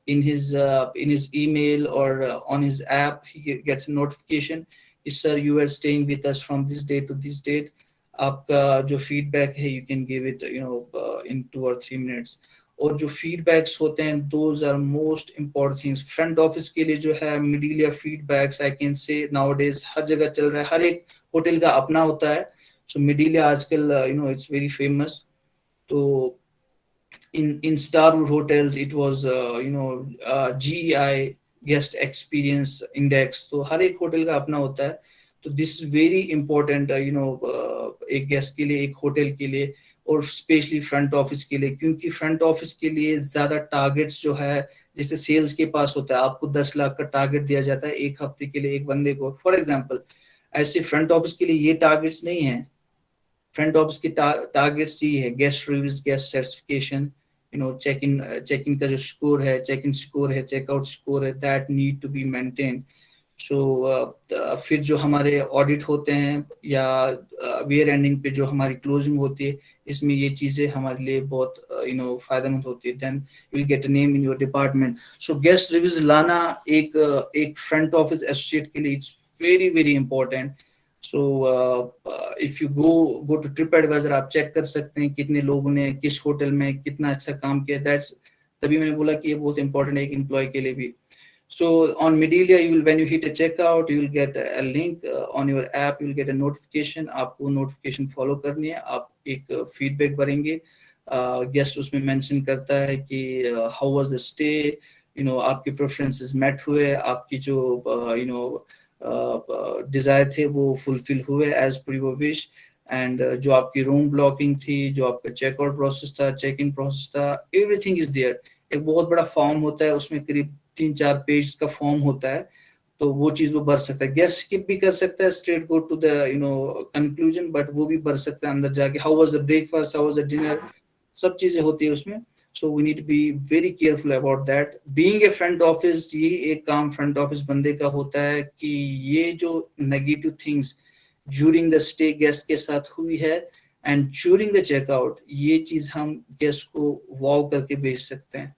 C: in his email or on his app, he gets a notification, sir you are staying with us from this date to this date, आपका जो feedback है you can give it in 2 or 3 minutes। और जो feedbacks होते हैं those are most important things। Front office के लिए जो है media feedbacks I can say nowadays हर जगह चल रहा है, हर एक होटल का अपना होता है। सो मीडिया आजकल इट्स वेरी फेमस। तो in Starwood hotels it was GEI guest experience index, तो हर एक होटल का अपना होता है। तो दिस वेरी इंपॉर्टेंट एक गेस्ट के लिए, एक होटल के लिए, और स्पेशली फ्रंट ऑफिस के लिए, क्योंकि फ्रंट ऑफिस के लिए ज्यादा टारगेट्स जो है जैसे सेल्स के पास होता है, आपको 10 लाख का टारगेट दिया जाता है एक हफ्ते के लिए एक बंदे को, फॉर एग्जांपल। ऐसे फ्रंट ऑफिस के लिए ये टारगेट्स नहीं है। फ्रंट ऑफिस की टारगेट्स ये है guest reviews, guest certification, check in का जो स्कोर है, चेक इन स्कोर है, चेकआउट स्कोर है, that need to be maintain. So फिर जो हमारे ऑडिट होते हैं या ईयर एंडिंग पे जो हमारी क्लोजिंग होती है, इसमें ये चीजें हमारे लिए बहुत फायदेमंद होती है। Then you will get a name in your department. So guest reviews लाना एक फ्रंट ऑफिस एसोसिएट के लिए it's very very important. So if you go to TripAdvisor, आप चेक कर सकते हैं कितने लोगों ने किस होटल में कितना अच्छा काम किया। दैट्स तभी मैंने बोला कि ये बहुत इंपॉर्टेंट है एक एम्प्लॉय के लिए भी। So on Medilia, when you hit a checkout, you will get a link on your app. You will get a notification. आपको notification follow करनी है। आप एक feedback भरेंगे। Guest उसमें mention करता है कि how was the stay, आपके preferences met हुए, आपकी जो desire थे वो fulfill हुए as per your wish, and जो आपकी room blocking थी, जो आपका checkout process था, check-in process था, everything is there। एक बहुत बड़ा फॉर्म होता है, उसमें करीब 3-4 पेज का फॉर्म होता है, तो वो चीज वो भर सकता है। गेस्ट स्किप भी कर सकता है, straight go to the conclusion, but वो भी भर सकता है अंदर जाके how was the breakfast, how was the dinner, सब चीजें होती है उसमें। So we need to be very careful about that. Being a front office, ये एक काम front office बंदे का होता है कि ये जो negative things during the stay guest के साथ हुई है and during the checkout, ये चीज हम guest को wow करके भेज सकते हैं.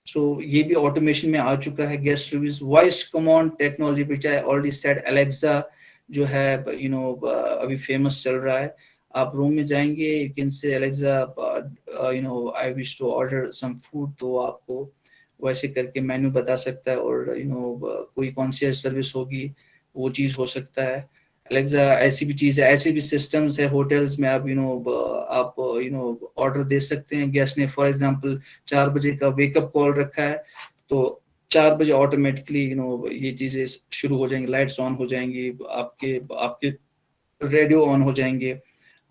C: So ये भी automation में आ चुका है. Guest reviews, voice command technology, which I already said, Alexa जो है अभी famous चल रहा है. आप रूम में जाएंगे, you can say Alexa I wish to order some food, तो आपको वैसे करके मेन्यू बता सकता है. और कोई कॉन्शियस सर्विस होगी, वो चीज़ हो सकता है. एलेक्सा ऐसी भी चीज़ है, ऐसे भी सिस्टम्स है होटल्स में. आप ऑर्डर दे सकते हैं. गेस्ट ने फॉर एग्जांपल 4 बजे का वेकअप कॉल रखा है, तो 4 बजे ऑटोमेटिकली ये चीज़ें शुरू हो जाएंगी, लाइट्स ऑन हो जाएंगी, आपके रेडियो ऑन हो जाएंगे,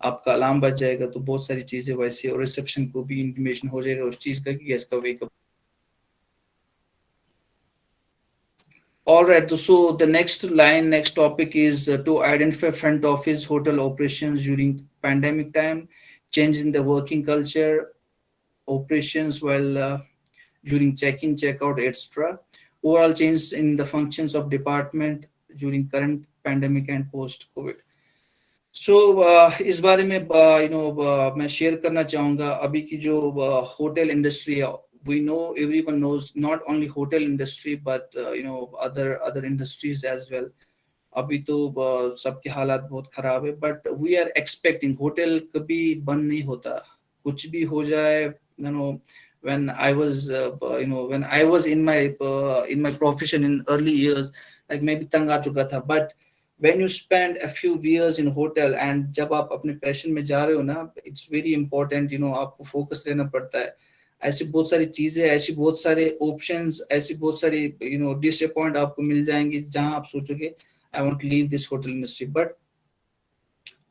C: आपका अलार्म बज जाएगा. तो बहुत सारी चीजें वैसे, और रिसेप्शन को भी इंफॉर्मेशन हो जाएगा उस चीज का कि गेस्ट का wake up. All right, so the next topic is to identify front office hotel operations during pandemic time, change in the working culture, operations while during check-in, check-out, etc. Overall change in the functions of department during current pandemic and post-COVID. सो इस बारे में मैं share करना चाहूँगा अभी की जो hotel industry है. We know, everyone knows, not only hotel industry but other industries as well. अभी तो सबके हालात बहुत खराब है, but we are expecting hotel कभी बंद नहीं होता, कुछ भी हो जाए. when I was in my profession in early years, like मैं भी तंग आ चुका था. But when you spend a few years in hotel and जब आप अपने पैशन में जा रहे हो ना, it's very important, आपको फोकस रहना पड़ता है. ऐसी बहुत सारी चीजें, ऐसी बहुत सारे ऑप्शंस, ऐसी बहुत सारी डिसअपॉइंट आपको मिल जाएंगी जहां आप सोचोगे I want to leave this hotel industry. But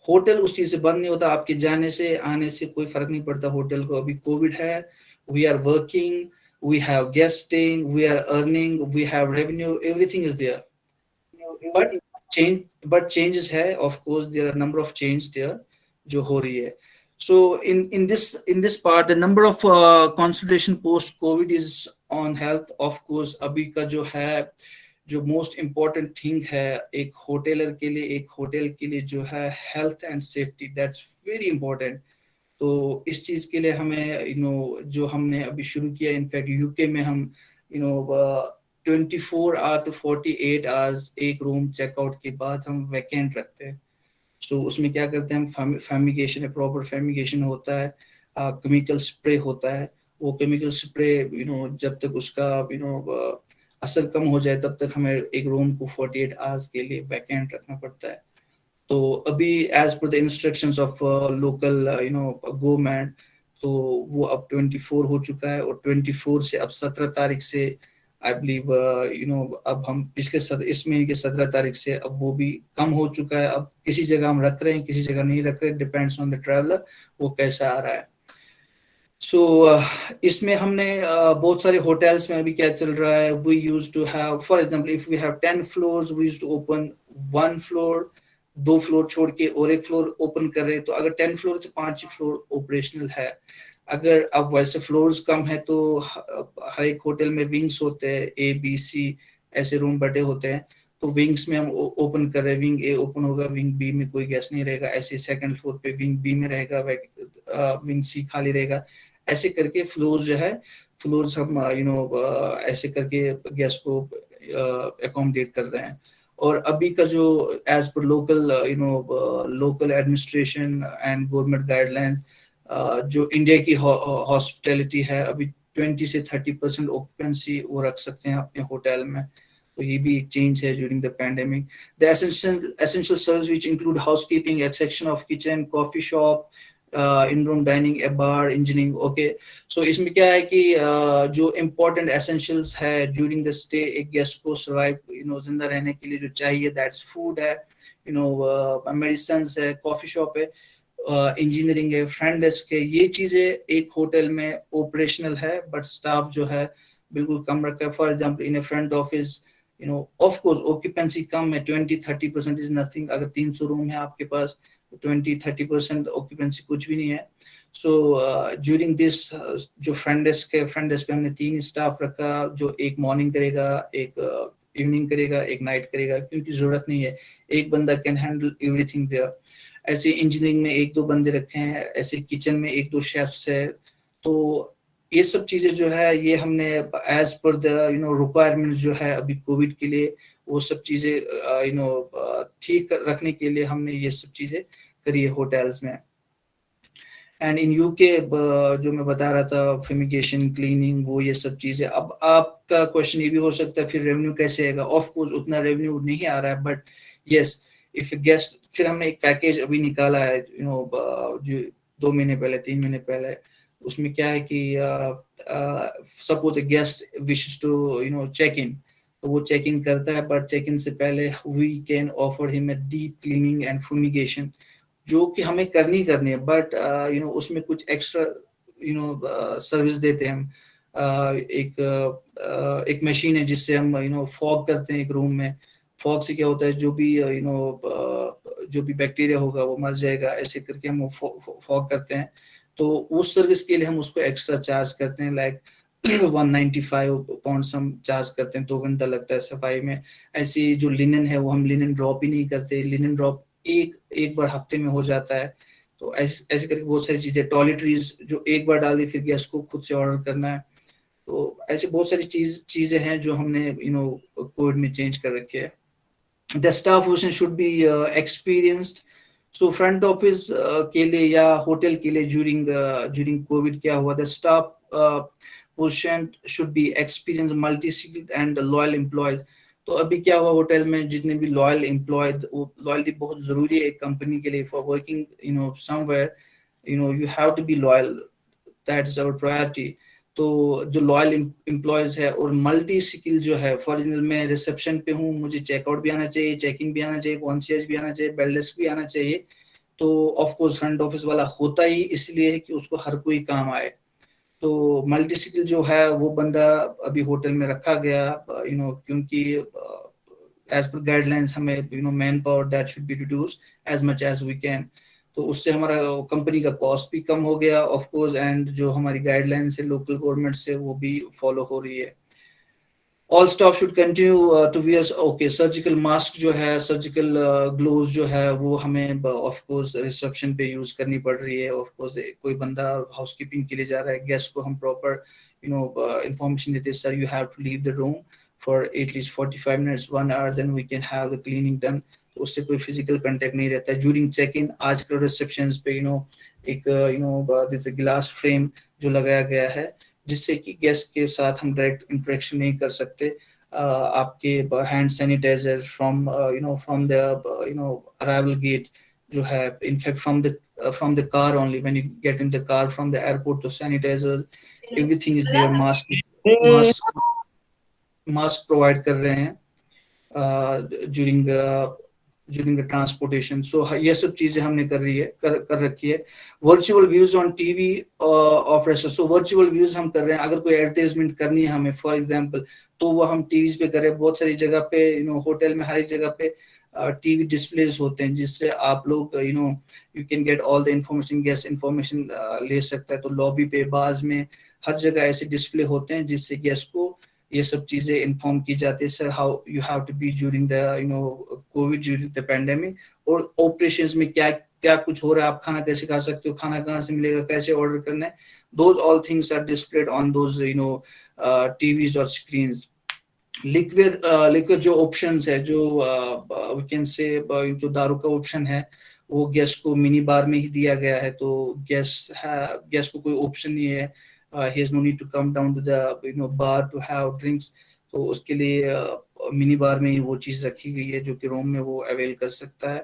C: hotel उस चीज से बंद नहीं होता. आपके जाने से आने से कोई फर्क नहीं पड़ता होटल को. अभी कोविड है, we are working, we have guest staying, we are earning, we have revenue, everything is there. But changes है, of course there are number of change there जो हो रही है. So in this part, the number of consideration post COVID is on health. Of course, अभी का जो है, जो मोस्ट इम्पोर्टेंट थिंग है एक होटेलर के लिए, एक होटल के लिए, जो है health and safety. That's very important. तो इस चीज के लिए हमें जो हमने अभी शुरू किया, इनफैक्ट यूके में हम 24 आवर to 48 आवर्स एक रूम चेकआउट के बाद हम वैकेंट रखते हैं. सो उसमें क्या करते हैं हम, फैमिगेशन है, प्रॉपर फैमिगेशन होता है, केमिकल स्प्रे होता है. वो केमिकल स्प्रे जब तक उसका असर कम हो जाए तब तक हमें एक रूम को 48 आवर्स के लिए वैकेंट रखना पड़ता है. तो अभी as per the instructions of local government, तो वो अब 24 हो चुका है. और 24 से अब 17 तारीख से आई बिलीव अब हम इस महीने के 17 तारीख से अब वो भी कम हो चुका है. अब किसी जगह हम रख रहे हैं, किसी जगह नहीं रख रहे, डिपेंड्स ऑन द ट्रैवलर, वो कैसा आ रहा है. सो इसमें हमने बहुत सारे होटल्स में अभी क्या चल रहा है, we used to have, for example if we have 10 floors, we used to open 1 floor, 2 floor छोड़ के और एक फ्लोर ओपन कर रहे हैं. तो अगर 10 फ्लोर तो 5 फ्लोर ऑपरेशनल है. अगर अब वैसे फ्लोर्स कम है तो हर एक होटल में विंग्स होते हैं, ए बी सी ऐसे रूम बटे होते हैं. तो विंग्स में हम ओपन कर रहे हैं, विंग ए ओपन होगा, विंग बी में कोई गेस्ट नहीं रहेगा. ऐसे सेकंड फ्लोर पे विंग बी में रहेगा, विंग सी खाली रहेगा. ऐसे करके फ्लोर्स जो है, फ्लोर्स हम ऐसे करके गेस्ट को अकोमोडेट कर रहे हैं. और अभी का जो as per local administration and government guidelines, जो इंडिया की हॉस्पिटैलिटी है, अभी 20 से 30% ऑक्यूपेंसी वो रख सकते हैं अपने होटल में. तो ये भी एक चेंज है during the pandemic. The essential service which include housekeeping, execution of kitchen, coffee shop, in room dining, a bar, engineering. Okay, so इसमें क्या है कि जो इम्पोर्टेंट एसेंशियल्स है ड्यूरिंग द स्टे, एक गेस्ट को सर्वाइव जिंदा रहने के लिए जो चाहिए, दैट्स फूड है, मेडिसिन है, कॉफी शॉप है, इंजीनियरिंग है, फ्रंट डेस्क है. ये चीजें एक होटल में ऑपरेशनल है, बट स्टाफ जो है बिल्कुल कम रखा है. For example in a front office, of course occupancy कम है, 20-30% इज नथिंग. अगर 300 रूम है आपके पास, 20-30% ऑक्यूपेंसी कुछ भी नहीं है. सो ड्यूरिंग दिस जो फ्रंट डेस्क पे हमने 3 स्टाफ रखा, जो एक मॉर्निंग करेगा, एक इवनिंग करेगा, एक नाइट करेगा, क्योंकि जरूरत नहीं है एक बंदा कैन हैंडल एवरीथिंग देयर। ऐसे इंजीनियरिंग में 1-2 बंदे रखे हैं, ऐसे किचन में 1-2 शेफ्स है। तो ये सब चीजें जो है ये हमने एज पर द रिक्वायरमेंट जो है अभी कोविड के लिए, वो सब चीजें ठीक रखने के लिए हमने ये सब चीजें करी है होटल्स में। एंड इन यूके जो मैं बता रहा था, फ्यूमिगेशन, क्लीनिंग, वो ये सब चीजें। अब आपका क्वेश्चन ये भी हो सकता है फिर रेवेन्यू कैसे आएगा? ऑफ कोर्स उतना रेवेन्यू नहीं आ रहा है, बट यस इफ गेस्ट, फिर हमने एक पैकेज अभी निकाला है जो 2 महीने पहले, 3 महीने पहले। उसमें क्या है कि suppose a guest wishes to check in, तो वो चेक इन करता है, बट चेक इन से पहले we can offer him a deep cleaning and fumigation, जो कि हमें करनी है, बट उसमें कुछ एक्स्ट्रा सर्विस देते हैं हम। एक मशीन है जिससे हम फॉग करते हैं एक रूम में। फॉग से क्या होता है, जो भी बैक्टीरिया होगा वो मर जाएगा, ऐसे करके हम फॉग करते हैं। तो उस सर्विस के लिए हम उसको एक्स्ट्रा चार्ज करते हैं, लाइक 195 पाउंड हम चार्ज करते हैं, 2 घंटा लगता है सफाई में। ऐसी जो लिनन है वो हम लिनन ड्रॉप ही नहीं करते, लिनन ड्रॉप एक बार हफ्ते में हो जाता है। तो ऐसे करके बहुत सारी चीजें, टॉयलेटरीज जो एक बार डाल दी फिर गेस्ट को खुद से ऑर्डर करना है। तो ऐसे बहुत सारी चीजें हैं जो हमने कोविड में चेंज कर रखी है। The staff person should be experienced. So front office के लिए या होटल के लिए ड्यूरिंग कोविड क्या हुआ, the staff person should be experience, multi skilled and loyal employees. तो अभी क्या हुआ, होटल में जितने भी लॉयल एम्प्लॉयड, लॉयल्टी बहुत जरूरी है एक कंपनी के लिए। For working somewhere you have to be loyal, that is our priority. तो जो लॉयल एम्प्लॉयज है और मल्टी स्किल जो है, फॉर एग्जाम्पल मैं रिसेप्शन पे हूँ, मुझे चेकआउट भी आना चाहिए, चेक इन भी आना चाहिए, कॉन्शियस भी आना चाहिए, बेल डेस्क भी आना चाहिए। तो ऑफ कोर्स फ्रंट ऑफिस वाला होता ही इसलिए है कि उसको हर कोई काम आए। तो मल्टी स्किल जो है वो बंदा अभी होटल में रखा गया, क्योंकि एज पर गाइडलाइंस हमें man power that should be reduced as much as we can. तो उससे हमारा कंपनी का कॉस्ट भी कम हो गया ऑफ कोर्स, एंड जो हमारी गाइडलाइंस है लोकल गवर्नमेंट से वो भी फॉलो हो रही है। All staff should continue to wear okay surgical mask जो है, सर्जिकल ग्लोव्स जो है वो हमें ऑफ कोर्स रिसेप्शन पे यूज करनी पड़ रही है। ऑफ कोर्स कोई बंदा हाउसकीपिंग के लिए जा रहा है, गेस्ट को हम प्रॉपर इंफॉर्मेशन देते हैं, sir you have to leave the room for at least 45 minutes 1 hour, then we can have the cleaning done. तो उससे कोई फिजिकल कांटेक्ट नहीं रहता है। ड्यूरिंग चेक इन आजकल रिसेप्शंस पे एक दिस गिलास फ्रेम जो लगाया गया है, जिससे कि गेस्ट के साथ हम डायरेक्ट इंटरेक्शन नहीं कर सकते। आपके hand sanitizer from the arrival gate जो है, in fact from the car only, when you get in the car from the airport, तो sanitizer everything is there. Mask provide कर रहे हैं ड्यूरिंग द ट्रांसपोर्टेशन। सो ये सब चीजें हमने कर रखी है। Virtual views on TV off restaurant, so virtual views हम कर रहे हैं। अगर कोई एडवर्टाइजमेंट करनी है हमें फॉर एग्जांपल, तो वो हम टीवी पे करें। बहुत सारी जगह पे होटल में हर एक जगह पे टीवी डिस्प्लेस होते हैं, जिससे आप लोग you can get all the information, guest information ले सकता है। तो लॉबी पे, बाज में, हर जगह ऐसे डिस्प्ले होते हैं जिससे गेस्ट को ये सब चीजें इन्फॉर्म की जाती है, sir how you have to be during the COVID, during the pandemic, और ऑपरेशंस में क्या क्या कुछ हो रहा है, आप खाना कैसे खा सकते हो, खाना कहाँ से मिलेगा, कैसे ऑर्डर करना है। Those all things are displayed on those TVs और स्क्रीन्स। लिक्विड जो ऑप्शंस है, जो वी कैन से जो दारू का ऑप्शन है, वो गेस्ट को मिनी बार में ही दिया गया है। तो गेस्ट को कोई ऑप्शन नहीं है, he has no need to come down to the bar to have drinks। तो उसके लिए मिनी बार में ही वो चीज रखी गई है जो कि रूम में वो अवेल कर सकता है।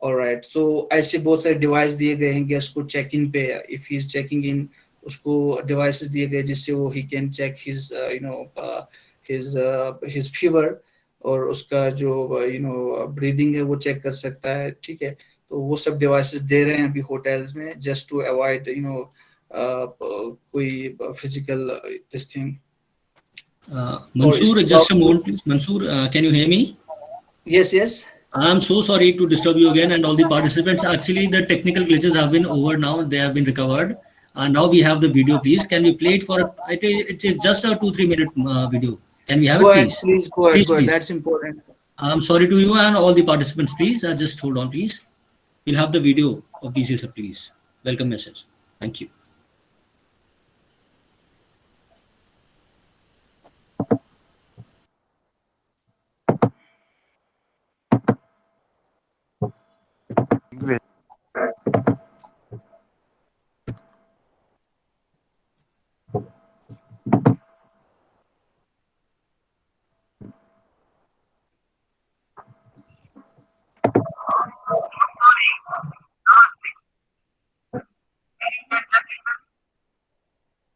C: ऑलराइट, सो ऐसे बहुत सारे डिवाइस दिए गए हैं गेस्ट को चेक इन पे। If he is checking in, उसको डिवाइसेस दिए गए जिससे वो he can check his fever, और उसका जो ब्रीदिंग है वो चेक कर सकता है। ठीक है, तो वो सब डिवाइसेस दे रहे हैं अभी होटल्स में, जस्ट टू अवॉइड कोई physical this thing.
B: Mansoor, just a moment, please. Mansoor, can you hear me?
C: Yes.
B: I'm so sorry to disturb you again and all the participants. Actually, the technical glitches have been over now. They have been recovered. Now we have the video, please. Can we play it for, it is just a 2-3 minute video. Can we have
C: Go
B: it,
C: ahead,
B: please?
C: please. Go ahead.
B: Please,
C: Go ahead.
B: please.
C: That's important.
B: I'm sorry to you and all the participants, please. Just hold on, please. We'll have the video of VC, sir, please. Welcome message. Thank you.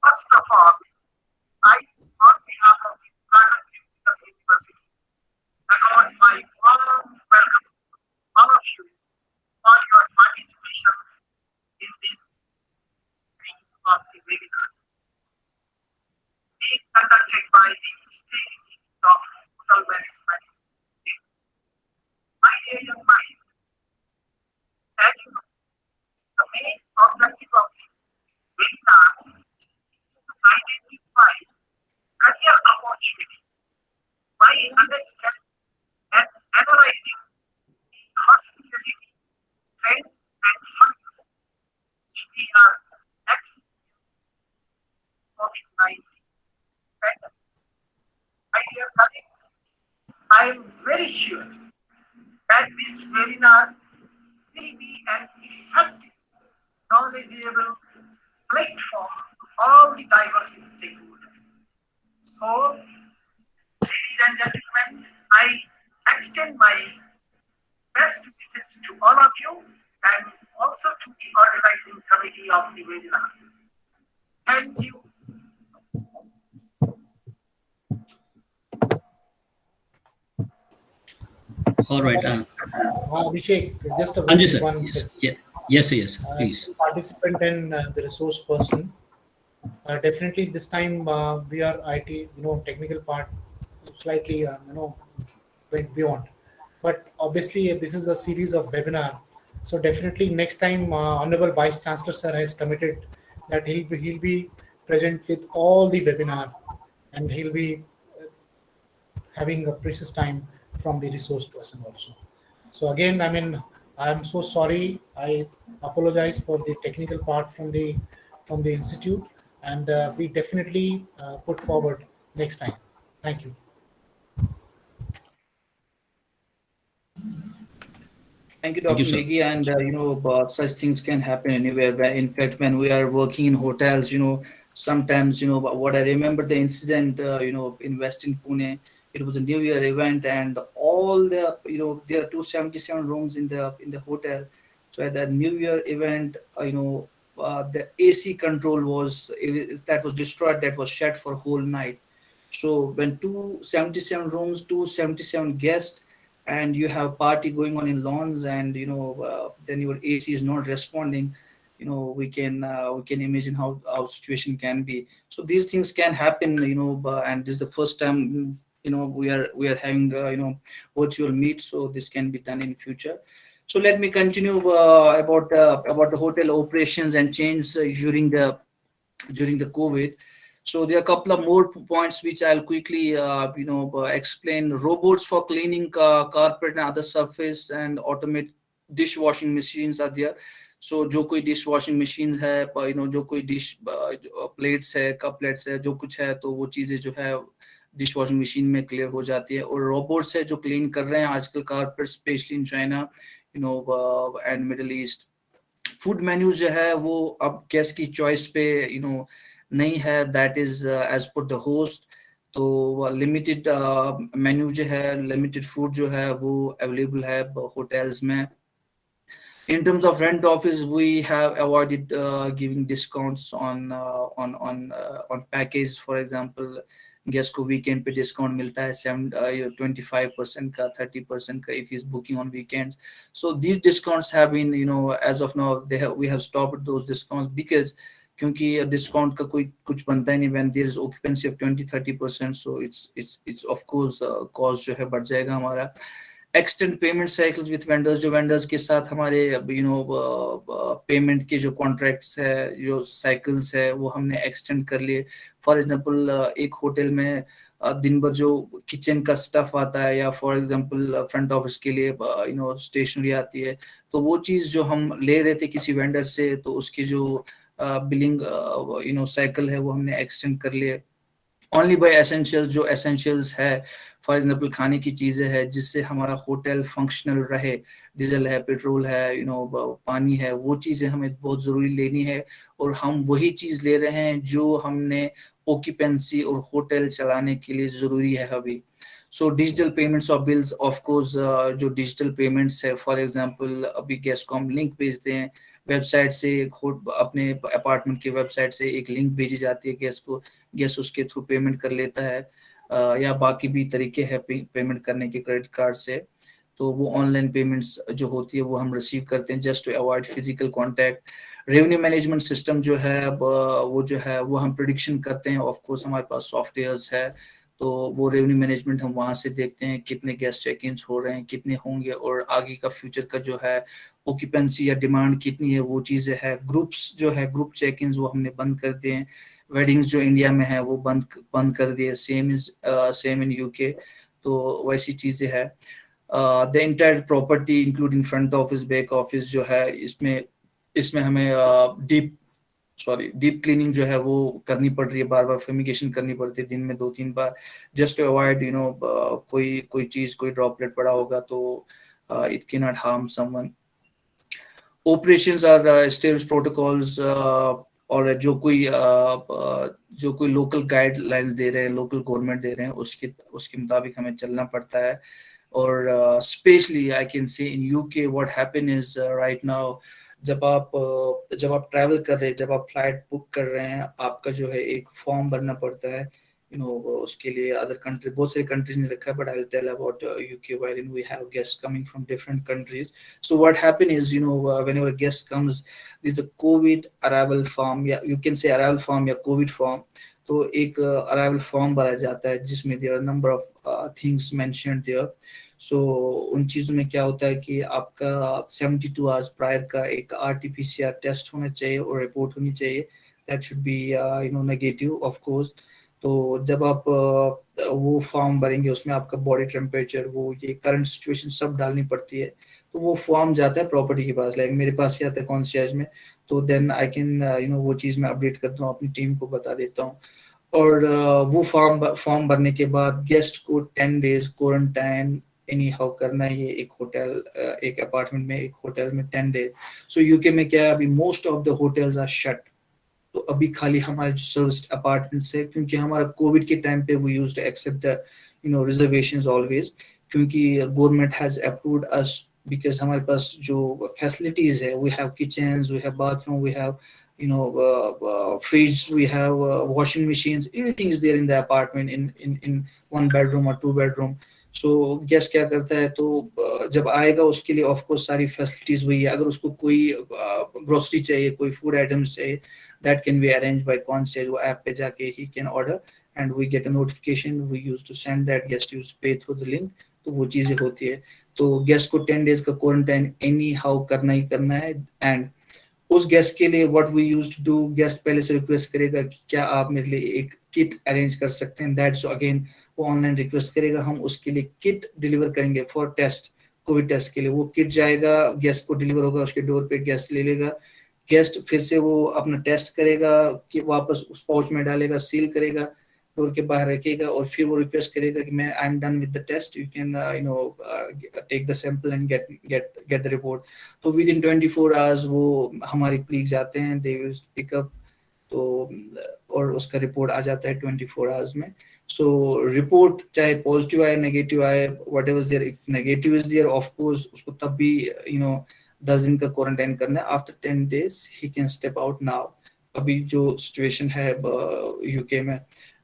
G: First of all, I, on behalf of the Private Technical University, accord my warm welcome to all of you for your participation in this series of the webinar being conducted by the State Institute of Hotel Management. My dear young mind, as you know, the main objective of this webinar is to identify career opportunity by understanding and analyzing the hospitality trends and functions which we are experiencing COVID-19 pandemic. My dear colleagues, I am very sure that this webinar will be an effective, knowledgeable platform to all the diverse stakeholders. So, ladies and gentlemen, I extend my best wishes to all of you and also to the organizing committee of the webinar. Thank you.
B: All right.
A: Abhishek, just a
B: Anji, sir.
A: one
B: Yes. Yeah. Yes, yes, please.
A: participant and the resource person. Definitely, this time we are IT, technical part slightly, went beyond. But obviously, this is a series of webinar. So definitely, next time, Honorable Vice Chancellor Sir has committed that he'll be present with all the webinar, and he'll be having a precious time from the resource person also. So again, I'm so sorry. I apologize for the technical part from the institute, and we definitely put forward next time. Thank you.
C: Thank you,
B: Thank you,
C: Dr.
B: sir.
C: Negi. And such things can happen anywhere. In fact, when we are working in hotels, sometimes, what I remember the incident, in Western Pune, it was a New Year event, and all the, there are 277 rooms in the hotel. So at that New Year event, the AC control that was destroyed. That was shut for whole night. So when 277 rooms, 277 guests, and you have party going on in lawns, and then your AC is not responding, we can imagine how situation can be. So these things can happen, and this is the first time we are having virtual meet, so this can be done in future. So let me continue about the hotel operations and change during the COVID. So there are a couple of more points which I'll quickly, explain. Robots for cleaning carpet and other surface, and automate dishwashing machines are there. So जो कोई dishwashing machines है, जो कोई dish plates है, cuplettes है, जो कुछ है, तो वो चीजें जो है डिश वॉशिंग मशीन में क्लियर हो जाती है. और रोबोट्स है जो क्लीन कर रहे हैं आजकल carpet, specially in China and middle east. Food menu जो है वो अब गेस्ट की चॉइस पे नहीं है, that is as per the host. तो लिमिटेड मेन्यू जो है, लिमिटेड फूड जो है वो अवेलेबल है होटल्स में. In terms of rent office, we have avoided giving discounts on package. For example, guest को weekend पे discount मिलता है 25% का, 30% का if he's booking on weekends. So these discounts have been, as of now, we have stopped those discounts because क्योंकि discount का कोई कुछ बनता ही नहीं when there is occupancy of 20-30%. So it's of course cost जो है बढ़ जाएगा हमारा. Extend payment cycles with vendors, जो वेंडर्स के साथ हमारे पेमेंट के जो कॉन्ट्रैक्ट्स है, जो साइकिल्स है, वो हमने एक्सटेंड कर लिए। फॉर एग्जांपल एक होटल में दिन भर जो किचन का स्टफ आता है, या फॉर एग्जांपल फ्रंट ऑफिस के लिए स्टेशनरी आती है, तो वो चीज जो हम ले रहे थे किसी वेंडर से, तो उसकी जो बिलिंग साइकिल है वो हमने एक्सटेंड कर लिए। ओनली बाय एसेंशियल्स, जो एसेंशियल्स है, फॉर एग्जांपल खाने की चीजें है जिससे हमारा होटल फंक्शनल रहे, डीजल है, पेट्रोल है, पानी है, वो चीजें हमें बहुत जरूरी लेनी है, और हम वही चीज ले रहे हैं जो हमने ऑक्यूपेंसी और होटल चलाने के लिए जरूरी है अभी। So digital payments of bills, of course जो डिजिटल पेमेंट्स है, फॉर एग्जांपल अभी गेस्ट को हम लिंक भेजते हैं वेबसाइट से, अपने अपार्टमेंट की वेबसाइट से एक लिंक भेजी जाती है गेस्ट को, गेस्ट उसके थ्रू पेमेंट कर लेता है, या बाकी भी तरीके हैं पेमेंट करने के क्रेडिट कार्ड से। तो वो ऑनलाइन पेमेंट्स जो होती है वो हम रिसीव करते हैं just to avoid physical contact. Revenue management system जो है वो जो है वो हम प्रिडिक्शन करते हैं, ऑफ कोर्स हमारे पास सॉफ्टवेयर्स है, तो वो रेवेन्यू मैनेजमेंट हम वहां से देखते हैं कितने गेस्ट चेक इन हो रहे हैं, कितने होंगे, और आगे का फ्यूचर का जो है ऑक्यूपेंसी या डिमांड कितनी है, वो चीजें है। ग्रुप्स जो है, ग्रुप चेक इन वो हमने बंद कर दिए हैं। वेडिंग्स जो इंडिया में है वो बंद कर दिए, सेम इन यूके, तो वैसी चीजें है। The entire property including front office, back office जो है, इसमें इसमें हमें डीप क्लीनिंग जो है वो करनी पड़ रही है, बार बार फ्यूमिगेशन करनी पड़ती है दिन में 2-3 बार, जस्ट टू अवॉइड कोई चीज, कोई ड्रॉपलेट पड़ा होगा तो it can not harm someone. operations are established protocols, और जो कोई लोकल गाइडलाइंस दे रहे हैं, लोकल गवर्नमेंट दे रहे हैं, उसके मुताबिक हमें चलना पड़ता है। और स्पेशली आई कैन से इन UK what happen is right now, जब आप ट्रैवल कर रहे हैं, जब आप फ्लाइट बुक कर रहे हैं, आपका जो है एक फॉर्म भरना पड़ता है, उसके लिए अदर कंट्री, बहुत सारी कंट्रीज ने रखा है, but I will tell about UK wherein we have guests coming from different countries. So what happen is, whenever a guest comes, there's a COVID arrival form, या you can say arrival form या COVID form, तो एक arrival form भरा जाता है जिसमें there are number of things mentioned there. So उन चीज़ों में क्या होता है कि आपका 72 आवर्स प्रायर का एक RT-PCR टेस्ट होना चाहिए और रिपोर्ट होनी चाहिए, that should B negative of course. तो जब आप वो फॉर्म भरेंगे, उसमें आपका बॉडी टेम्परेचर, वो ये करंट सिचुएशन सब डालनी पड़ती है, तो वो फॉर्म जाता है प्रॉपर्टी के पास, लाइक मेरे पास ही आता है कॉन्सियर्ज में, तो देन आई कैन वो चीज़ मैं अपडेट करता हूँ, अपनी टीम को बता देता हूँ। और वो फॉर्म भरने के बाद गेस्ट को 10 डेज क्वारंटाइन एनी हाउ करना है, ये एक होटल, एक अपार्टमेंट में, एक होटल में 10 डेज। सो यूके में क्या है, अभी most of the hotels are shut, तो अभी खाली हमारे जो सर्विस अपार्टमेंट्स है, क्योंकि हमारा कोविड के टाइम पे we used to accept the reservations always, क्योंकि government has approved us, because हमारे पास जो फैसिलिटीज है, we have kitchens, we have bathroom, we have fridge, we have washing machines, everything is there in the apartment, in 1 bedroom or 2 bedroom. So guest क्या करता है, तो जब आएगा उसके लिए ऑफ कोर्स सारी फैसिलिटीज वही है। अगर उसको कोई ग्रोसरी चाहिए, कोई फूड आइटम्स चाहिए, that can be arrange by concierge, वो ऐप पे जाके he can order and we get a notification, we use to send that, guest use to pay through the link, तो वो चीजें होती है। तो गेस्ट को 10 डेज का क्वारंटाइन एनी हाउ करना ही करना है। एंड उस गेस्ट के लिए what we use to do, guest पहले से रिक्वेस्ट करेगा कि क्या आप मेरे लिए एक किट अरेंज कर सकते हैं, दैट्स अगेन वो ऑनलाइन रिक्वेस्ट करेगा, हम उसके लिए किट डिलीवर करेंगे फॉर टेस्ट, कोविड टेस्ट के लिए। वो किट जाएगा, गेस्ट को डिलीवर होगा, उसके डोर पे गेस्ट ले लेगा, गेस्ट फिर से वो अपना टेस्ट करेगा कि वापस उस पाउच में डालेगा, सील करेगा, डोर के बाहर रखेगा, और फिर वो रिक्वेस्ट करेगा कि मैं I am done with the test, you can take the sample and get the report. तो विद इन 24 आवर्स वो हमारे क्लिक जाते हैं, दे विल पिक अप, तो और उसका रिपोर्ट आ जाता है 24 आवर्स में। सो रिपोर्ट चाहे पॉजिटिव आए, नेगेटिव आए, whatever there, if negative is there, of course उसको तब भी 10 दिन का क्वारंटाइन करना है। After 10 days he can step out now, अभी जो सिचुएशन है यूके में।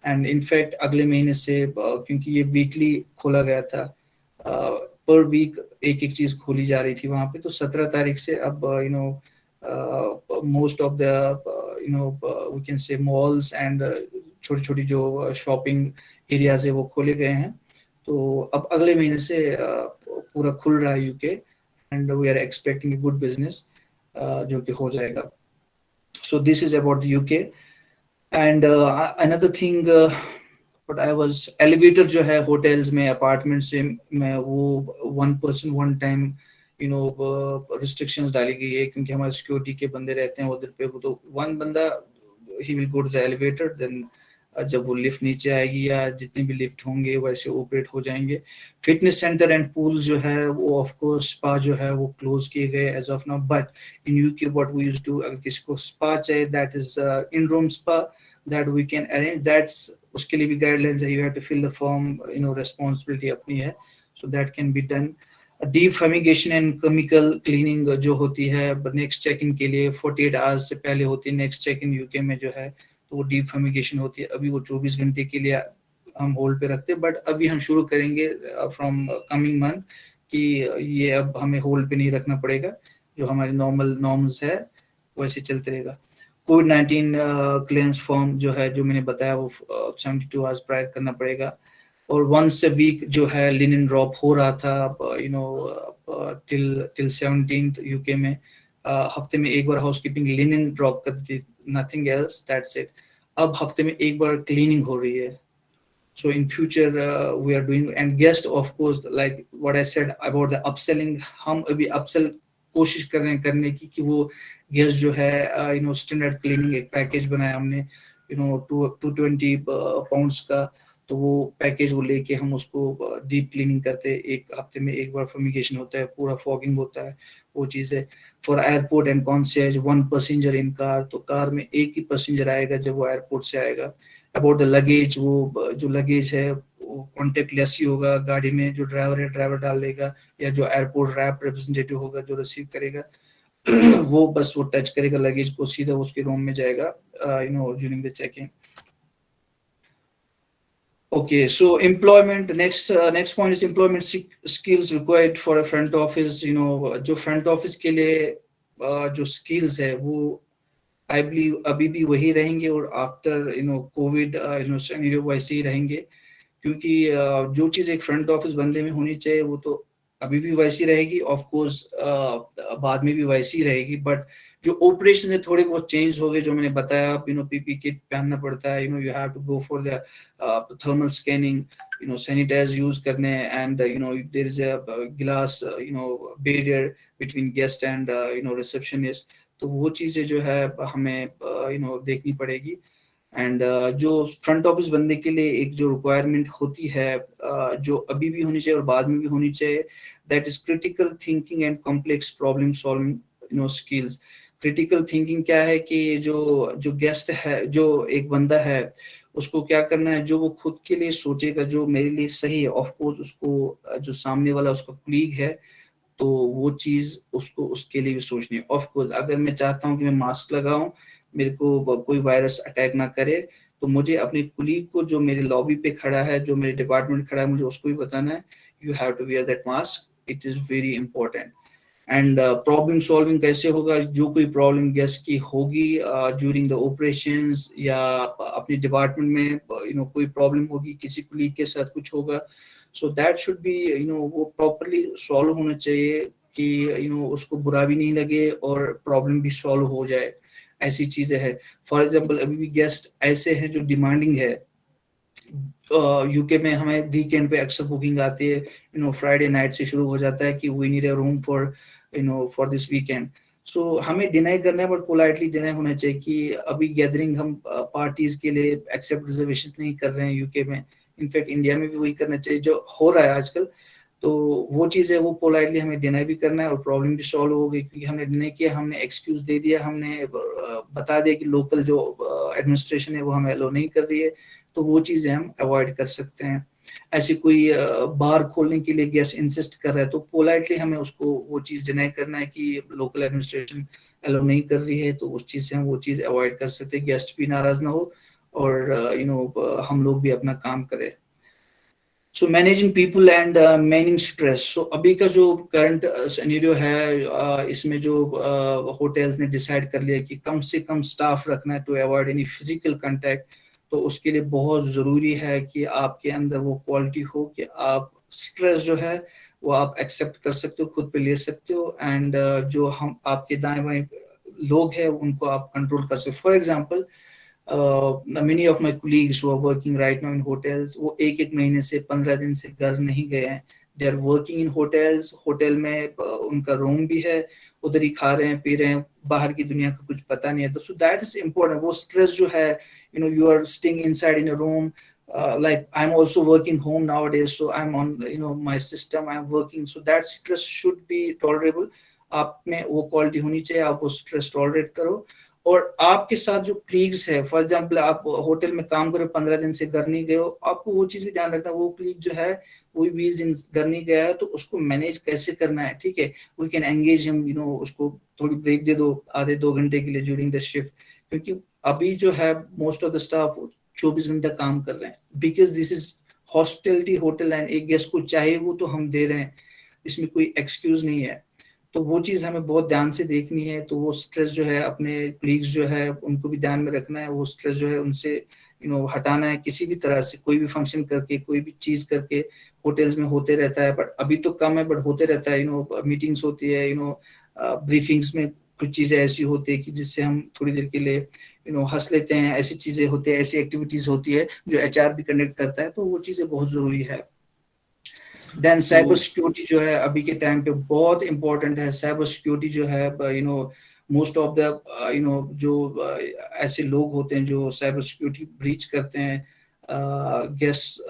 C: एंड इनफैक्ट अगले महीने से, क्योंकि ये वीकली खोला गया था, पर वीक एक एक चीज खोली जा रही थी वहां पे, तो 17 तारीख से अब most of the we can say malls and छोटी छोटी जो शॉपिंग एरियाज है वो खोले गए हैं। तो अब अगले महीने से पूरा खुल रहा है UK, and we are expecting a good business जो कि हो जाएगा. So this is about the UK. And another thing, what I was elevator जो है hotels में, apartments में, वो 1 person 1 time restrictions डाली गई है, क्योंकि हमारे सिक्योरिटी के बंदे रहते हैं उधर पे. वो तो 1 बंदा he will go to the elevator, then जब वो लिफ्ट नीचे आएगी या जितने भी लिफ्ट होंगे वैसे ऑपरेट हो जाएंगे. फिटनेस सेंटर एंड पूल जो है वो ऑफ कोर्स, स्पा जो है वो क्लोज किए गए as of now. But in UK what we used to, अगर किसी को स्पा चाहिए, that is in room spa, that we can arrange. That's, उसके लिए भी गाइडलाइंस है, you have to fill the form, responsibility अपनी है, so that can be done. Deep fumigation and chemical cleaning जो होती है नेक्स्ट चेक इन के लिए 48 आवर्स से पहले होती है नेक्स्ट चेक इन यूके में जो है, तो वो डीप फमिगेशन होती है. अभी वो 24 घंटे के लिए हम होल्ड पे रखते हैं, बट अभी हम शुरू करेंगे फ्रॉम कमिंग मंथ कि ये अब हमें होल्ड पे नहीं रखना पड़ेगा, जो हमारे नॉर्मल नॉर्म्स है वैसे चलते रहेगा. कोविड-19 क्लेंस फॉर्म जो है, जो मैंने बताया, वो 72 आवर्स प्रायर करना पड़ेगा. और वंस अ वीक जो है लिनन ड्रॉप हो रहा था, टिल 17th यूके में हफ्ते में एक बार हाउसकीपिंग लिनन ड्रॉप करती थी, नथिंग एल्स, दैट्स इट. अब हफ्ते में एक बार क्लीनिंग हो रही है. So in future we are doing, and guest of course, like what I said about the upselling, हम अभी upsell कोशिश कर रहे हैं करने की, कि वो गेस्ट जो है स्टैंडर्ड क्लीनिंग एक पैकेज बनाया हमने 220 पाउंड्स का, तो वो पैकेज वो लेके हम उसको डीप क्लीनिंग करते हैं. एक हफ्ते में एक बार फर्मिगेशन होता है, पूरा फॉगिंग होता है, वो चीज़ है. For airport and concierge 1 passenger in car, तो कार में एक ही पैसेंजर आएगा जब वो एयरपोर्ट से आएगा. अबाउट द लगेज, वो जो लगेज है वो कॉन्टेक्ट लेस ही होगा गाड़ी में, जो ड्राइवर है ड्राइवर डाल देगा, या जो एयरपोर्ट रैप रिप्रेजेंटेटिव होगा जो रिसीव करेगा वो बस वो टच करेगा लगेज को, सीधा उसके रूम में जाएगा during the checking. Okay, so employment, next point is employment skills required for a front office. जो front office के लिए जो skills है वो I believe अभी भी वही रहेंगे, और after COVID scenario वैसे ही रहेंगे, क्योंकि जो चीज़ एक फ्रंट ऑफिस बंदे में होनी चाहिए वो तो अभी भी वैसी रहेगी, ऑफ कोर्स बाद में भी वैसी रहेगी. बट जो ऑपरेशन है थोड़े बहुत चेंज हो गए, जो मैंने बताया, पीपी किट पहनना पड़ता है, you have to go for the thermal scanning, sanitize use करने, and there is a glass barrier between guest and receptionist. तो वो चीज़ें जो है हमें देखनी पड़ेगी. एंड जो फ्रंट ऑफिस बंदे के लिए एक जो रिक्वायरमेंट होती है, जो अभी भी होनी चाहिए और बाद में भी होनी चाहिए, that is critical thinking and complex problem solving skills. Critical thinking क्या है कि जो गेस्ट है, जो एक बंदा है, उसको क्या करना है, जो वो खुद के लिए सोचेगा जो मेरे लिए सही है, ऑफ कोर्स उसको जो सामने वाला उसका कुलीग है, तो वो चीज उसको उसके लिए भी सोचनी है. ऑफ कोर्स अगर मैं चाहता हूँ कि मैं मास्क लगाऊं, मेरे को कोई वायरस अटैक ना करे, तो मुझे अपने कुलीग को जो मेरे लॉबी पे खड़ा है, जो मेरे डिपार्टमेंट खड़ा है, मुझे उसको भी बताना है, you have to wear that mask, it is very important. And problem solving कैसे होगा, जो कोई प्रॉब्लम गेस्ट की होगी ड्यूरिंग द ऑपरेशंस, या अपने डिपार्टमेंट में कोई प्रॉब्लम होगी, किसी कुलीग के साथ कुछ होगा, सो दैट शुड बी वो प्रॉपरली सॉल्व होना चाहिए, कि उसको बुरा भी नहीं लगे और प्रॉब्लम भी सॉल्व हो जाए. ऐसी चीजें हैं. फॉर एग्जांपल अभी भी गेस्ट ऐसे हैं जो डिमांडिंग है. यूके में हमें वीकेंड पे अक्सर बुकिंग आती है, फ्राइडे नाइट से शुरू हो जाता है कि we need a room for this weekend. So हमें डिनाई करना है, बट पोलाइटली डिनाई होना चाहिए कि अभी गैदरिंग हम पार्टीज के लिए एक्सेप्ट रिजर्वेशन नहीं कर रहे हैं यूके में. इनफैक्ट इंडिया में भी वही करना चाहिए जो हो रहा है आजकल. तो वो चीज़ है, वो पोलाइटली हमें डिनाई भी करना है, और प्रॉब्लम भी सॉल्व हो गई, क्योंकि हमने डिनाई किया, हमने एक्सक्यूज दे दिया, हमने बता दिया कि लोकल जो एडमिनिस्ट्रेशन है वो हमें अलो नहीं कर रही है. तो वो चीज़ें हम अवॉइड कर सकते हैं. ऐसी कोई बार खोलने के लिए गेस्ट इंसिस्ट कर रहा है, तो पोलाइटली हमें उसको वो चीज़ डिनाई करना है कि लोकल एडमिनिस्ट्रेशन अलो नहीं कर रही है, तो उस चीज़ से हम वो चीज़ अवॉइड कर सकते हैं, गेस्ट भी नाराज ना हो, और हम लोग भी अपना काम करें. So managing people and managing stress. So अभी का जो करंट सिनेरियो है, इसमें जो होटल्स ने डिसाइड कर लिया कि कम से कम स्टाफ रखना है to avoid any physical contact. तो उसके लिए बहुत ज़रूरी है कि आपके अंदर वो क्वालिटी हो कि आप स्ट्रेस जो है वो आप एक्सेप्ट कर सकते हो, खुद पे ले सकते हो, एंड जो हम आपके दाएं बाएं लोग हैं उनको आप कंट्रोल कर सकते हो. For example, many of my colleagues who are working right now in hotels, वो एक महीने से 15 दिन से घर नहीं गए हैं. They are working in hotels. Hotel में उनका रूम भी है, उधर ही खा रहे हैं, पी रहे हैं, बाहर की दुनिया का कुछ पता नहीं है. तो so that is important. वो स्ट्रेस जो है, you are staying inside in a room. Like I'm also working home nowadays, so I'm on my system. I'm working, so that stress should be tolerable. आप में वो quality होनी चाहिए, आप वो स्ट्रेस टॉलरेट करो. और आपके साथ जो क्लीग्स है, फॉर एग्जांपल आप होटल में काम करो, 15 दिन से घर नहीं गए हो, आपको वो चीज भी ध्यान रखना है, वो क्लीग जो है वो 20 दिन घर नहीं गया है, तो उसको मैनेज कैसे करना है. ठीक है, वी कैन एंगेज हिम, उसको थोड़ी ब्रेक दे दो, आधे 2 घंटे के लिए ड्यूरिंग द शिफ्ट. क्योंकि अभी जो है मोस्ट ऑफ द स्टाफ 24 घंटा काम कर रहे हैं, because this is hospitality hotel, and एक गेस्ट को चाहिए वो तो हम दे रहे हैं, इसमें कोई एक्सक्यूज नहीं है. तो वो चीज़ हमें बहुत ध्यान से देखनी है. तो वो स्ट्रेस जो है अपने कलीग्स जो है उनको भी ध्यान में रखना है, वो स्ट्रेस जो है उनसे हटाना है किसी भी तरह से, कोई भी फंक्शन करके, कोई भी चीज़ करके. होटल्स में होते रहता है, बट अभी तो कम है, बट होते रहता है. मीटिंग्स होती है, ब्रीफिंग्स में कुछ चीज़ें ऐसी होती है कि जिससे हम थोड़ी देर के लिए हंस लेते हैं. ऐसी चीज़ें होती है, ऐसी एक्टिविटीज़ होती है जो एचआर भी कंडक्ट करता है, तो वो चीज़ें बहुत ज़रूरी है. देन साइबर सिक्योरिटी जो है अभी के टाइम पे बहुत इंपॉर्टेंट है. साइबर सिक्योरिटी जो है, मोस्ट ऑफ द जो ऐसे लोग होते हैं जो साइबर सिक्योरिटी ब्रीच करते हैं, गेस्ट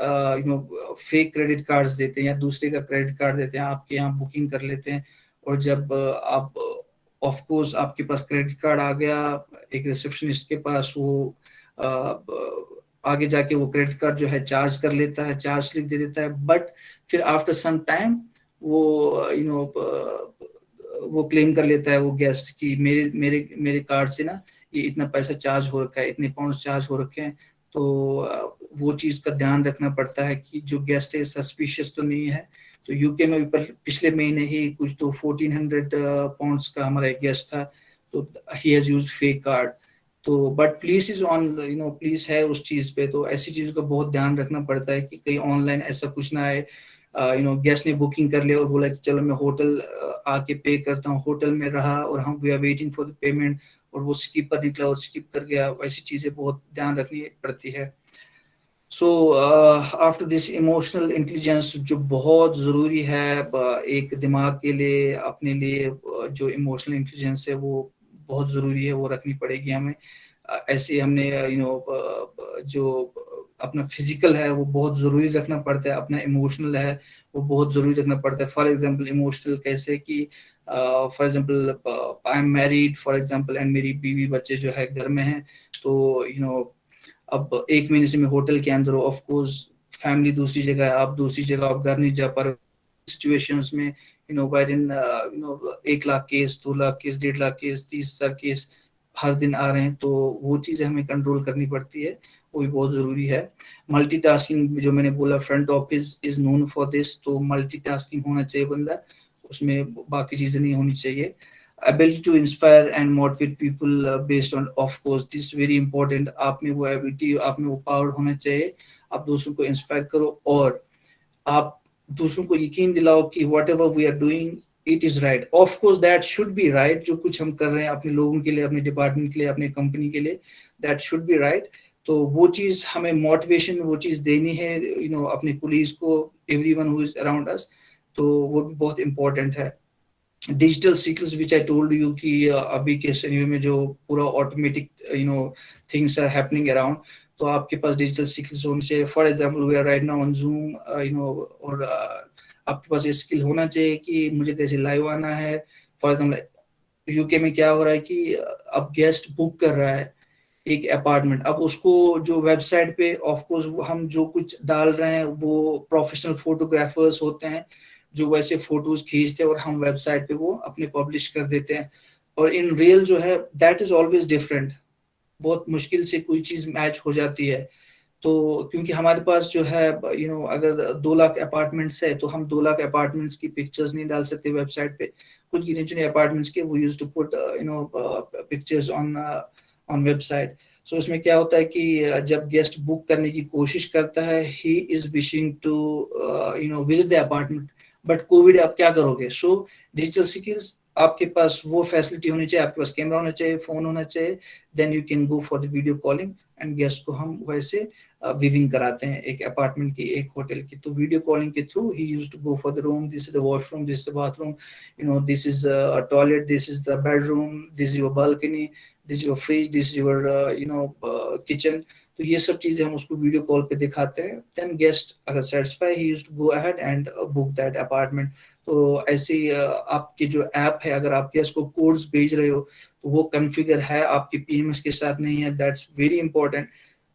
C: फेक क्रेडिट कार्ड्स देते हैं या दूसरे का क्रेडिट कार्ड देते हैं, आपके यहाँ बुकिंग कर लेते हैं, और जब आप ऑफ कोर्स आपके पास क्रेडिट कार्ड आ गया एक रिसेप्शनिस्ट के पास, वो आगे जाके वो क्रेडिट कार्ड जो है चार्ज कर लेता है, चार्ज स्लिप दे देता है, बट फिर आफ्टर सम टाइम वो वो क्लेम कर लेता है वो गेस्ट कि मेरे मेरे मेरे कार्ड से ना ये इतना पैसा चार्ज हो रखा है, इतने पाउंड चार्ज हो रखे हैं. तो वो चीज का ध्यान रखना पड़ता है कि जो गेस्ट है सस्पिशियस तो नहीं है. तो यूके में भी पिछले महीने ही कुछ तो 1400 पाउंड्स का हमारा एक गेस्ट था, तो he has used fake card. तो but police is on, police है उस चीज पे. तो ऐसी चीजों का बहुत ध्यान रखना पड़ता है कि कहीं ऑनलाइन ऐसा कुछ ना आए. गेस्ट ने बुकिंग कर लिया और बोला कि चलो मैं होटल आके पे करता हूँ, होटल में रहा और हम we are waiting for the payment, और वो स्किप पर निकला और स्किप कर गया. ऐसी चीजें बहुत ध्यान रखनी पड़ती है. So after this emotional intelligence जो बहुत ज़रूरी है एक दिमाग के लिए, अपने लिए जो इमोशनल इंटेलिजेंस है वो बहुत ज़रूरी है, वो रखनी पड़ेगी हमें. ऐसे हमने जो अपना फिजिकल है वो बहुत ज़रूरी रखना पड़ता है, अपना इमोशनल है वो बहुत ज़रूरी रखना पड़ता है. फॉर एग्जांपल इमोशनल कैसे कि for example I am married for example, and मेरी बीवी बच्चे जो है घर में हैं, तो अब एक महीने से मैं होटल के अंदर हूँ. ऑफ कोर्स फैमिली दूसरी जगह है, आप दूसरी जगह, आप घर नहीं जा पा रहे. सिचुएशंस में where in 1 lakh case, 2 lakh case, 1.5 lakh case, 30,000 case हर दिन आ रहे हैं, तो वो चीज़ें हमें कंट्रोल करनी पड़ती है, वो भी बहुत ज़रूरी है. मल्टीटास्किंग जो मैंने बोला, front office is known for this, तो मल्टीटास्किंग होना चाहिए बंदा, उसमें बाकी चीज़ें नहीं होनी चाहिए. ability to inspire and motivate people based on, of course this is very important. आप में वो ability, आप में वो power होना चाहिए, आप दूसरों को इंस्पायर करो और आप दूसरों को यकीन दिलाओ कि whatever we are doing it is right. Of course that should be right. जो कुछ हम कर रहे हैं अपने लोगों के लिए, अपने डिपार्टमेंट के लिए, अपने कंपनी के लिए, that should be right. तो वो चीज़ हमें मोटिवेशन वो चीज़ देनी है अपने कुलीग्स को, everyone who is around us, तो वो भी बहुत इंपॉर्टेंट है. Digital skills which I told you कि अभी के सिनेरियो में जो पूरा automatic things are happening around, तो आपके पास डिजिटल सिकल्स होने चाहिए. For example we are right now on Zoom, और आपके पास ये स्किल होना चाहिए कि मुझे कैसे लाइव आना है. फॉर एग्जांपल यूके में क्या हो रहा है कि अब गेस्ट बुक कर रहा है एक अपार्टमेंट, अब उसको जो वेबसाइट पे ऑफ कोर्स हम जो कुछ डाल रहे हैं वो प्रोफेशनल फोटोग्राफर्स होते हैं जो वैसे फोटोज खींचते हैं और हम वेबसाइट पे वो अपने पब्लिश कर देते हैं, और इन रियल जो है दैट इज ऑलवेज डिफरेंट. बहुत मुश्किल से कोई चीज मैच हो जाती है. तो क्योंकि हमारे पास जो है अगर 2 लाख अपार्टमेंट्स है तो हम 2 लाख अपार्टमेंट्स की पिक्चर्स नहीं डाल सकते वेबसाइट पे. कुछ गिने चुने अपार्टमेंट्स के वो used to put pictures on website. So उसमें क्या होता है कि जब गेस्ट बुक करने की कोशिश करता है, he is wishing to visit the apartment, but covid आप क्या करोगे? सो डिजिटल स्किल्स, आपके पास वो फैसिलिटी होनी चाहिए, आपके पास कैमरा होना चाहिए, फोन होना चाहिए, then you can go for the video calling and guest को हम वैसे विविंग कराते हैं एक अपार्टमेंट की, एक होटल की। तो वीडियो कॉलिंग के थ्रू ही used to go for the room, this is the washroom, this is the bathroom, you know, this is a toilet, this is the bedroom, this is your balcony, this is your fridge, this is your you know kitchen. तो ये सब चीजें हम उसको video call पे दिखाते हैं। Then guest अगर satisfy, he used to go ahead and book that apartment. तो ऐसे ही आपके जो ऐप है, अगर आप गेस्ट को कोड्स भेज रहे हो तो वो कॉन्फ़िगर है, आपके पीएमएस के साथ नहीं है, दैट्स वेरी इंपॉर्टेंट।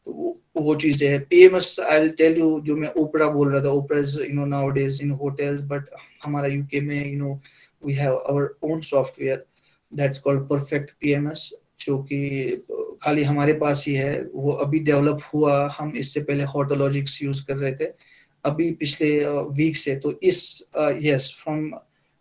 C: तो वो चीजें है PMS. I will tell you, जो मैं ओपरा बोल रहा था, Opera is you know nowadays in hotels, but हमारा यूके में you know we have our own software that's called perfect PMS, जो कि खाली हमारे पास ही है। वो अभी डेवलप हुआ, हम इससे पहले होटोलॉजिक्स यूज कर रहे थे अभी पिछले वीक से। तो इस yes, from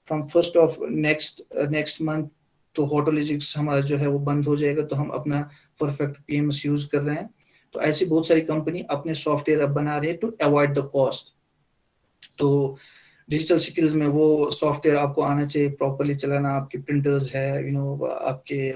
C: from first of next next month तो होटोलॉजिक्स हमारा जो है वो बंद हो जाएगा, तो हम अपना परफेक्ट पीएमएस यूज कर रहे हैं। तो ऐसी बहुत सारी कंपनी अपने सॉफ्टवेयर अब बना रही है टू अवॉइड द कॉस्ट। तो डिजिटल स्किल्स में वो सॉफ्टवेयर आपको आना चाहिए प्रॉपरली चलाना, आपके प्रिंटर्स है, यू नो, आपके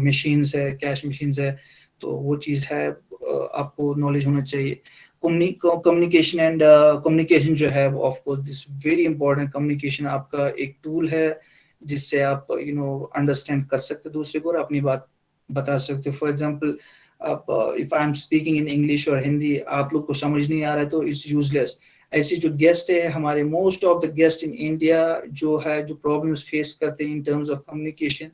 C: मशीन्स है, कैश मशीन्स है, तो वो चीज़ है, आपको नॉलेज होना चाहिए। कम्युनिकेशन एंड कम्युनिकेशन जो है of course this very important. Communication आपका एक टूल है जिससे आप यू नो अंडरस्टैंड कर सकते दूसरे को और अपनी बात बता सकते हो। फॉर एग्जांपल, आप if I am speaking in English और हिंदी, आप लोग को समझ नहीं आ रहा है तो इट्स यूजलेस। ऐसी जो गेस्ट है हमारे, most of the guest in India जो है, जो प्रॉब्लम्स फेस करते हैं in terms of communication,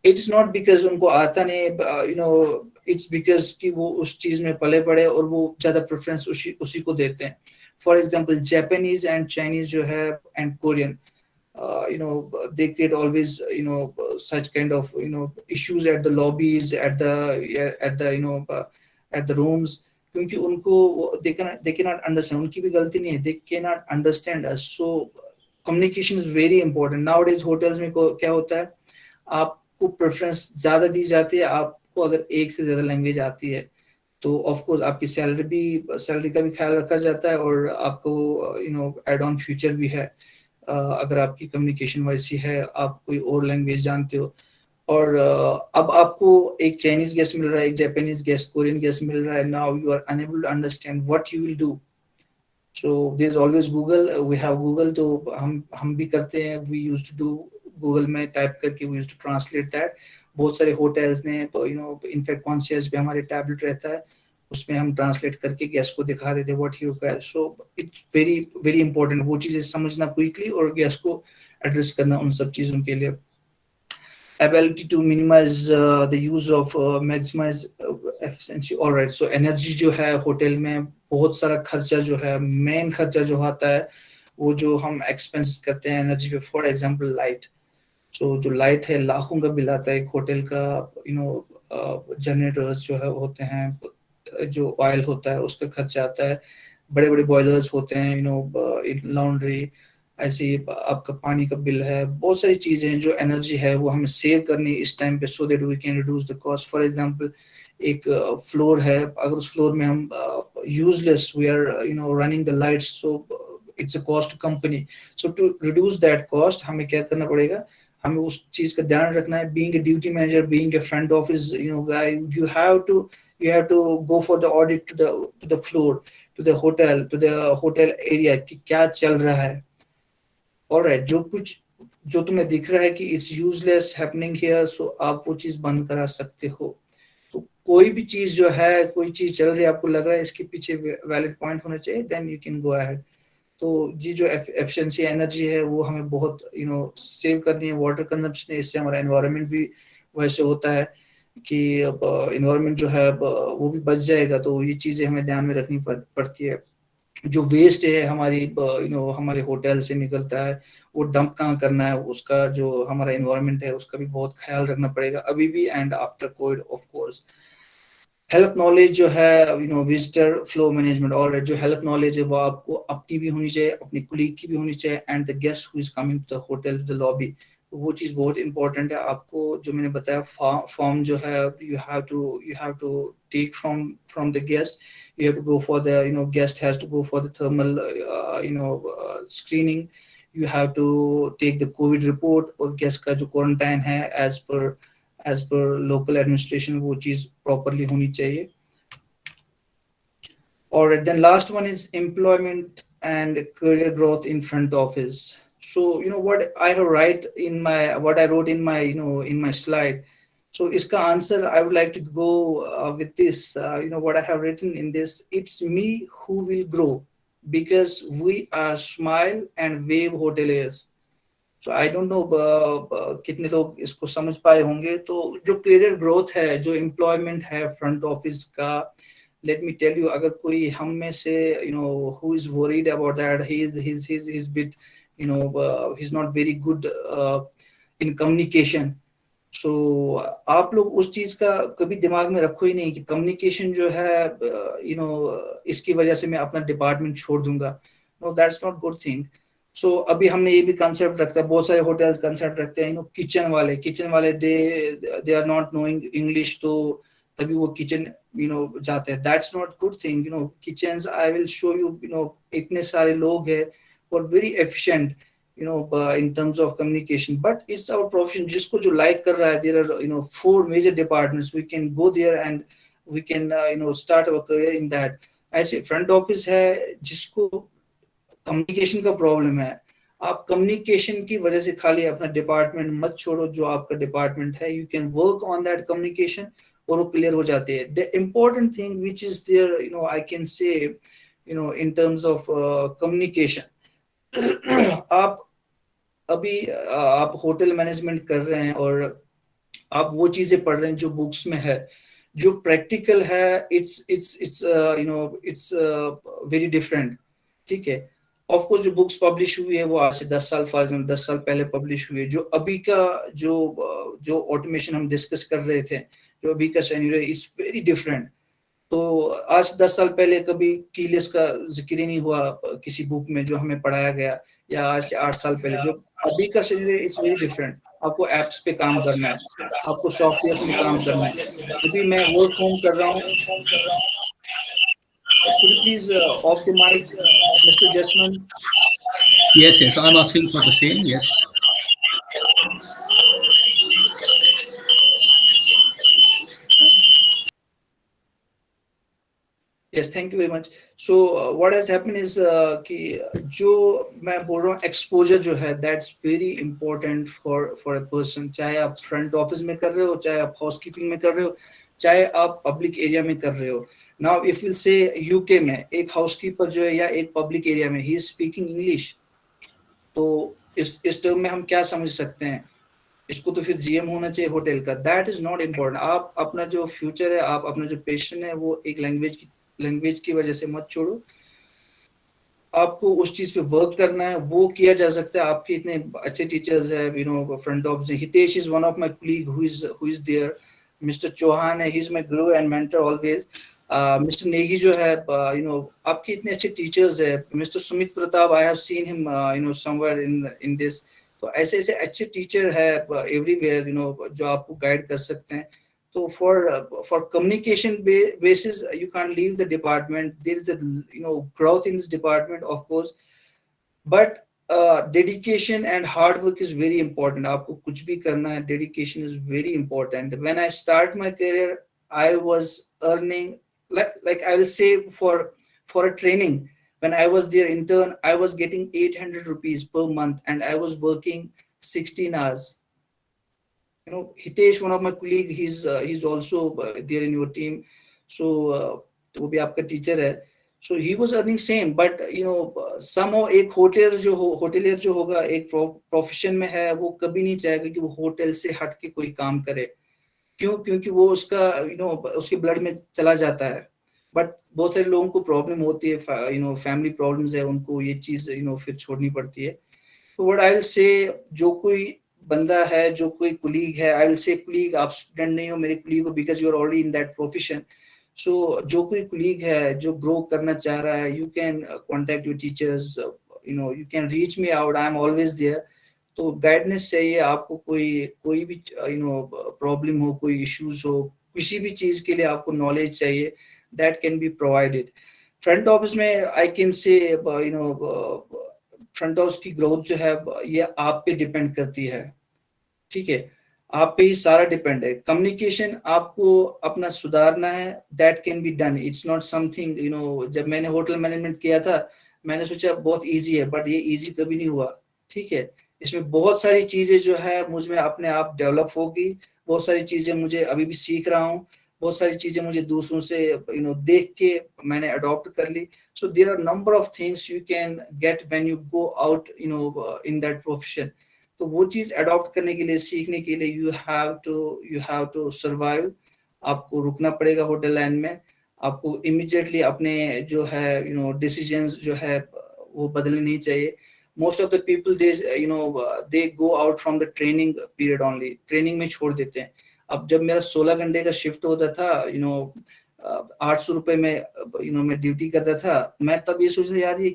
C: it is not because उनको आता नहीं, यू नो, इट्स बिकॉज कि वो उस चीज में पले पड़े और वो ज्यादा प्रेफरेंस उसी उसी को देते हैं। For example Japanese and Chinese जो है and Korean, you know, they create always, you know, such kind of, you know, issues at the lobbies, at the you know, at the rooms, क्योंकि उनको they cannot understand, उनकी भी गलती नहीं है, they cannot understand us। so communication is very important nowadays। hotels में क्या होता है, आपको प्रेफरेंस ज्यादा दी जाती है आपको अगर एक से ज्यादा लैंग्वेज आती है, तो ऑफ कोर्स आपकी सैलरी का भी ख्याल रखा जाता है और आपको you know add on future भी है। अगर आपकी कम्युनिकेशन वैसी है, आप कोई और लैंग्वेज जानते हो, और अब आपको एक चाइनीज गेस्ट मिल रहा है, एक जापानीज गेस्ट, कोरियन गेस्ट मिल रहा है, now you are unable to understand what you will do. So there is always Google, we have Google, तो हम भी करते हैं, we used to do Google में टाइप करके we used to translate that. बहुत सारे होटल्स ने यू नो इनफैक्ट कॉन्शियस पे हमारे टैबलेट रहता है, उसमें हम ट्रांसलेट करके गेस्ट को दिखा देते हैं what he require. So it's very very important वो चीजें समझना क्विकली और गेस्ट को एड्रेस करना उन सब चीजों के लिए। ability to minimize the use of maximize efficiency। all right, so energy जो है होटल में बहुत सारा खर्चा जो है, मेन खर्चा जो आता है वो जो हम एक्सपेंस करते हैं एनर्जी पे। फॉर एग्जांपल लाइट, सो जो लाइट है लाखों का बिल आता है एक होटल का, यू नो, जनरेटर्स जो है होते हैं, जो ऑयल होता है उसका खर्चा आता है, बड़े बड़े बॉयलर्स होते हैं, यू नो, लॉन्ड्री, ऐसे ही आपका पानी का बिल है, बहुत सारी चीजें हैं जो एनर्जी है वो हमें सेव करनी इस टाइम पे, so that we can reduce the cost. For example, एक फ्लोर है, अगर उस फ्लोर में हम useless we are you know running the lights, so it's a cost company. So to reduce that cost हमें क्या करना पड़ेगा, हमें उस चीज का ध्यान रखना है। Being a duty manager, being a front office you know guy, you have to go for the audit to the floor, to the hotel area कि क्या चल रहा है। ऑलराइट, जो कुछ जो तुम्हें दिख रहा है कि इट्स यूजलेस हैपनिंग हियर, सो आप वो चीज बंद करा सकते हो। तो कोई भी चीज जो है, कोई चीज चल रही है, आपको लग रहा है इसके पीछे वैलिड पॉइंट होना चाहिए, then you can go ahead. तो जी जो एफिशिएंसी एनर्जी है वो हमें बहुत यू नो सेव करनी है। वाटर कंजम्पशन है, इससे हमारा एनवायरनमेंट भी वैसे होता है कि एनवायरनमेंट जो है वो भी बच जाएगा। तो ये चीजें हमें ध्यान में रखनी पड़ती है। जो वेस्ट है हमारी यू नो हमारे होटल से निकलता है, वो डंप कहाँ करना है, उसका जो हमारा एनवायरनमेंट है उसका भी बहुत ख्याल रखना पड़ेगा अभी भी and after Covid of course. Health knowledge जो है, you know, visitor flow management, और जो हेल्थ नॉलेज है वो आपको अपनी भी होनी चाहिए, अपनी कुलीग की भी होनी चाहिए, and the guest who is coming to the hotel to the lobby. तो वो चीज़ बहुत इंपॉर्टेंट है। आपको जो मैंने बताया फॉर्म जो है, you have to take from the guest, you have to go for the, you know, guest has to go for the thermal you know screening, you have to take the COVID report, और guest का जो quarantine है as per local administration वो चीज properly होनी चाहिए. All right, then last one is employment and career growth in front office. So what I write in my what I wrote in my in my slide. So iska answer I would like to go with this. What I have written in this. It's me who will grow because we are smile and wave hoteliers. So I don't know कितने लोग इसको समझ पाए होंगे. तो जो career growth है, जो employment है front office का, let me tell you, अगर कोई हम में से who is worried about that, he's bit he's not very good in communication. So आप लोग उस चीज का कभी दिमाग में रखो ही नहीं कि कम्युनिकेशन जो है इसकी वजह से मैं अपना डिपार्टमेंट छोड़ दूंगा. No, that's not good thing. So अभी हमने ये भी कंसेप्ट रखता है, बहुत सारे होटल्स कंसेप्ट रखते हैं किचन वाले they are not knowing English, तो तभी वो किचन जाते हैं. That's not good thing. Kitchens I will show you इतने सारे लोग हैं और very efficient in terms of communication, but it's our profession. जिसको जो like कर रहा है, there are 4 major departments. We can go there and we can start our career in that. ऐसे front office है जिसको communication का problem है, आप communication की वजह से खाली अपना डिपार्टमेंट मत छोड़ो. जो आपका डिपार्टमेंट है, you can work on that communication और वो क्लियर हो जाते हैं. The important thing which is there, I can say, in terms of communication. आप अभी आप होटल मैनेजमेंट कर रहे हैं और आप वो चीजें पढ़ रहे हैं जो बुक्स में है. जो प्रैक्टिकल है, इट्स वेरी डिफरेंट. ठीक है, ऑफ कोर्स जो बुक्स पब्लिश हुई है वो आज से 10 साल, फॉर एग्जाम्पल 10 साल पहले पब्लिश हुई है. जो अभी का जो ऑटोमेशन हम डिस्कस कर रहे थे, जो अभी का सिनेरियो, इट्स वेरी डिफरेंट. तो आज 10 साल पहले कभी कीलेस का जिक्र ही नहीं हुआ किसी बुक में जो हमें पढ़ाया गया, या आज से 8 साल पहले. जो अभी का सिनेरियो इट्स वेरी डिफरेंट. आपको एप्स पे काम करना है, आपको सॉफ्टवेयर में काम करना है. अभी मैं वर्क होम कर रहा हूँ. Could you please off the mic, Mr. Jasmine?
B: Yes, I'm asking for the same. Yes.
C: Yes, thank you very much. So what has happened is कि जो मैं बोल रहा हूँ, एक्सपोजर जो है, that's very important for a person. चाहे आप फ्रंट ऑफिस में कर रहे हो, चाहे आप हाउसकीपिंग में कर रहे हो, चाहे आप पब्लिक एरिया में कर रहे हो. Now if we'll say UK में एक हाउसकीपर जो है या एक पब्लिक एरिया में he is speaking English, तो इस टर्म में हम क्या समझ सकते हैं, इसको तो फिर जीएम होना चाहिए होटल का. That is not important. आप अपना जो फ्यूचर है, आप अपना जो पैशन है, वो एक लैंग्वेज की वजह से मत छोड़ो. आपको उस चीज पे वर्क करना है, वो किया जा सकता है. आपके इतने अच्छे टीचर्स है front of. Hitesh is one of my colleague who is there. Mister Chauhan है, he is my guru and mentor always. Mister Negi जो है, आपके इतने अच्छे टीचर्स है. Mister Sumit Pratap, I have seen him somewhere in this. तो ऐसे अच्छे टीचर है एवरीवेयर जो आपको गाइड कर सकते हैं. तो for communication basis, you can't leave the department. There is a growth in this department, of course, but dedication and hard work is very important. आपको कुछ भी करना है, dedication is very important. When I start my career, I was earning like I will say for a training. When I was their intern, I was getting 800 rupees per month and I was working 16 hours. Hitesh, one of my colleague, he's also there in your team. So वो भी आपका teacher है. So he was earning same, but somehow एक hotelier जो होगा, एक profession में है, वो कभी नहीं चाहेगा कि वो होटल से हट के कोई काम करे. क्यों? क्योंकि वो उसका उसके ब्लड में चला जाता है. बट बहुत सारे लोगों को प्रॉब्लम होती है, फैमिली प्रॉब्लम्स है, उनको ये चीज फिर छोड़नी पड़ती है. तो व्हाट आई विल से, जो कोई बंदा है, जो कोई कुलीग है, आई विल से कुलीग, आप स्टूडेंट नहीं हो, मेरे कुलीग हो, because you are already in that profession. So जो कोई कुलीग है जो ग्रो करना चाह रहा है, you can contact your teachers, you can reach me out, I am always there. तो गाइडेंस चाहिए आपको, कोई भी प्रॉब्लम हो, कोई इश्यूज हो, किसी भी चीज के लिए आपको नॉलेज चाहिए, that can be provided. Front office में I can say front house की ग्रोथ जो है ये आप पे डिपेंड करती है, ठीक है, आप पे ही सारा डिपेंड है। कम्युनिकेशन आपको अपना सुधारना है, that can be done, it's not something जब मैंने होटल मैनेजमेंट किया था मैंने सोचा बहुत इजी है, बट ये इजी कभी नहीं हुआ, ठीक है। इसमें बहुत सारी चीजें जो है मुझ में अपने आप डेवलप होगी, बहुत सारी चीजें मुझे अभी भी सीख रहा हूँ, बहुत सारी चीजें मुझे दूसरों से देख के मैंने अडॉप्ट कर ली। So there are number of things you can get when you go out in that profession. तो वो चीज अडॉप्ट करने के लिए, सीखने के लिए यू हैव टू सर्वाइव। आपको रुकना पड़ेगा होटल लाइन में, आपको इमीडिएटली अपने जो है डिसीजंस जो है वो बदलने नहीं चाहिए। Most of the people they go out from the training period only, training में छोड़ देते हैं। अब जब मेरा 16 घंटे का शिफ्ट होता था 800 रुपए में मैं ड्यूटी करता था, मैं तब ये सोचता यार ये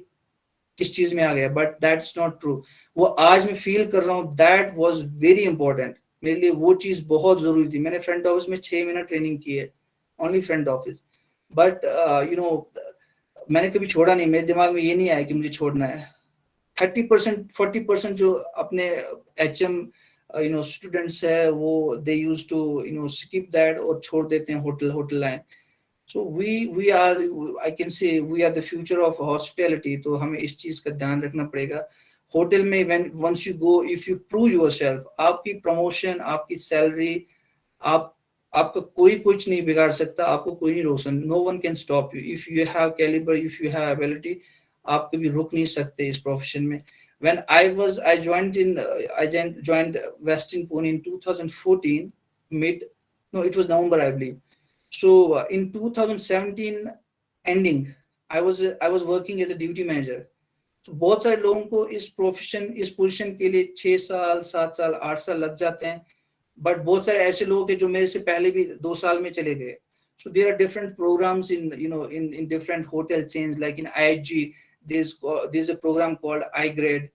C: किस चीज में आ गया, बट दैट्स नॉट ट्रू। वो आज मैं फील कर रहा हूँ दैट वाज वेरी इंपॉर्टेंट, मेरे लिए वो चीज बहुत जरूरी थी। मैंने फ्रंट ऑफिस में 6 महीना ट्रेनिंग की है, ओनली फ्रंट ऑफिस, बट मैंने कभी छोड़ा नहीं, मेरे दिमाग में ये नहीं आया कि मुझे छोड़ना है। 30% 40% जो अपने HM स्टूडेंट्स है वो दे यूज टू स्किप दैट और छोड़ देते हैं hotel line. So we are, I can say we are the future of hospitality, तो हमें इस चीज का ध्यान रखना पड़ेगा। होटल में when once you go, if you prove yourself, आपकी प्रमोशन, आपकी सैलरी, आप आपका कोई कुछ नहीं बिगाड़ सकता, आपको कोई नहीं रोक सकता, no one can stop you if you have calibre, if you have ability, आप कभी रुक नहीं सकते इस प्रोफेशन में। when I joined Westin Pune in 2014 mid, no it was November I believe. So in 2017 ending, I was working as a duty manager. So बहुत सारे लोगों को इस पोजीशन के लिए 6 साल 7 साल 8 साल लग जाते हैं, बट बहुत सारे ऐसे लोग हैं जो मेरे से पहले भी 2 साल में चले गए। So there are different programs in different hotel chains, like in IHG there's a program called iGrade।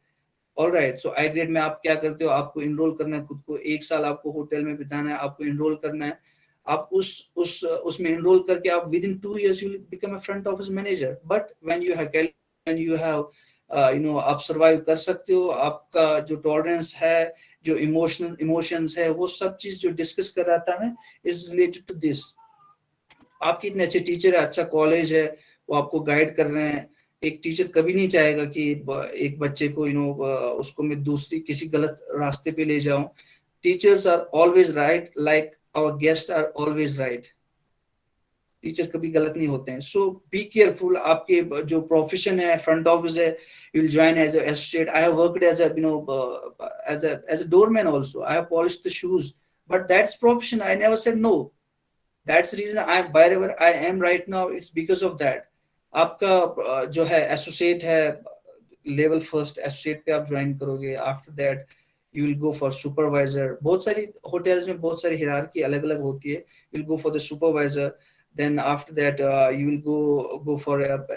C: All right, so I grade में आप क्या करते हो, आपको इनरोल करना है खुद को, 1 साल आपको होटल में बिताना है, आपको इनरोल करना है। आप उसमें इनरोल करके आप with in 2 years you become a front office manager. But when you have आप सर्वाइव कर सकते हो, आपका जो टॉलरेंस है, जो इमोशंस है, वो सब चीज जो डिस्कस कर रहा था मैं इज रिलेटेड टू दिस। आपके इतने अच्छे टीचर है, अच्छा कॉलेज है, वो आपको गाइड कर रहे हैं। एक टीचर कभी नहीं चाहेगा कि एक बच्चे को उसको मैं दूसरी किसी गलत रास्ते पे ले जाऊं। Teachers are always right, like our guest are always right. Teacher कभी गलत नहीं होते हैं। सो बी केयरफुल, आपके जो प्रोफेशन है फ्रंट ऑफिस है, you will join as associate. I have worked as a doorman also, I have polished the shoes, but that's profession, I never said no. That's the reason wherever I am right now, it's because of that। आपका जो है associate है, level first associate पे आप join करोगे, after that you will go for supervisor. बहुत सारी hotels में बहुत सारी हिरार्की अलग अलग होती है, you will go for the supervisor, then after that you will go for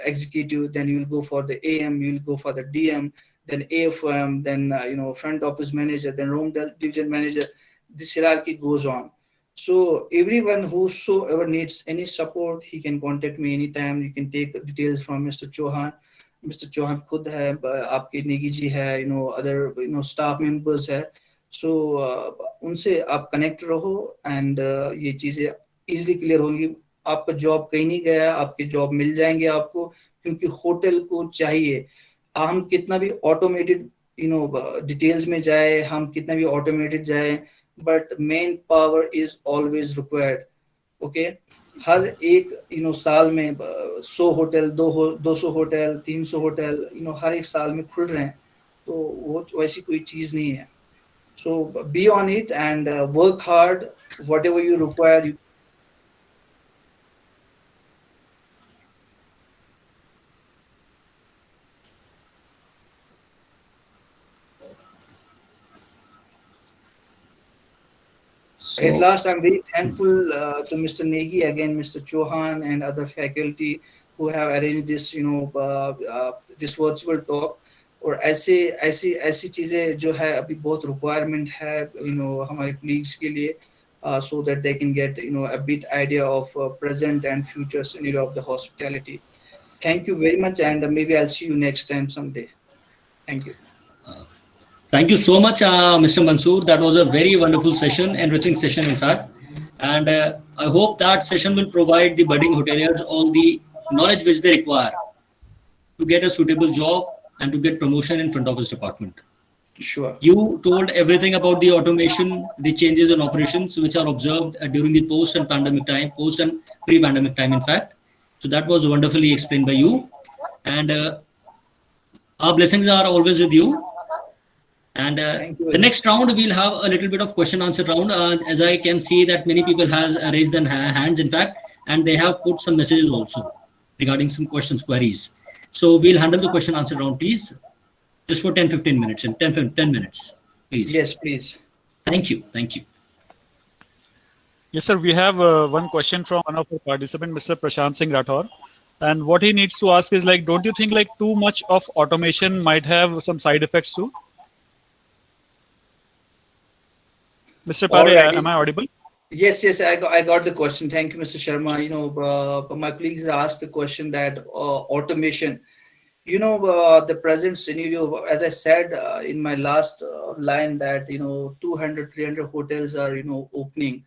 C: executive, then you will go for the AM, you will go for the DM, then AFM, then front office manager, then room division manager. This hierarchy goes on। So everyone whosoever needs any support, he can contact me anytime। You can take details from Mr. Chauhan। Mr. Chauhan खुद है, आपके नेगी जी है, other staff members है। So उनसे आप connect रहो and ये चीजें इजिली क्लियर होंगी। आपका जॉब कहीं नहीं गया, आपके जॉब मिल जाएंगे आपको, क्योंकि होटल को चाहिए। हम कितना भी ऑटोमेटेड डिटेल्स में जाए, हम कितना भी ऑटोमेटेड जाए, but manpower is always required. Okay, हर एक साल में 100 होटल, 200 होटल, 300 होटल हर एक साल में खुल रहे हैं, तो वो वैसी कोई चीज नहीं है। So be on it and work hard, whatever you require. At last, I'm very thankful to Mr. Negi, again, Mr. Chauhan, and other faculty who have arranged this, this virtual talk। और ऐसे ऐसी ऐसी चीजें जो है अभी बहुत requirement है हमारे colleagues के लिए, so that they can get a bit idea of present and future scenario of the hospitality। Thank you very much, and maybe I'll see you next time someday। Thank you.
B: Thank you so much, Mr. Mansoor. That was a very wonderful session, enriching session, in fact. And I hope that session will provide the budding hoteliers all the knowledge which they require to get a suitable job and to get promotion in front office department.
C: Sure.
B: You told everything about the automation, the changes in operations which are observed during the post and pandemic time, post and pre-pandemic time, in fact. So that was wonderfully explained by you. And our blessings are always with you. And
C: Thank you
B: the
C: very
B: next round, we'll have a little bit of question answer round. As I can see that many people has raised their hands, in fact, and they have put some messages also regarding some questions, queries. So we'll handle the question answer round, please. Just for 10-15 minutes, in 10 minutes, please.
C: Yes, please.
B: Thank you. Thank you.
H: Yes, sir. We have one question from one of our participants, Mr. Prashant Singh Rathor. And what he needs to ask is like, don't you think like too much of automation might have some side effects too? Mr.
C: All
H: Pare,
C: right.
H: am I audible?
C: Yes, I got the question. Thank you, Mr. Sharma. My colleagues asked the question that automation, the present scenario, as I said in my last line, that 200 300 hotels are opening,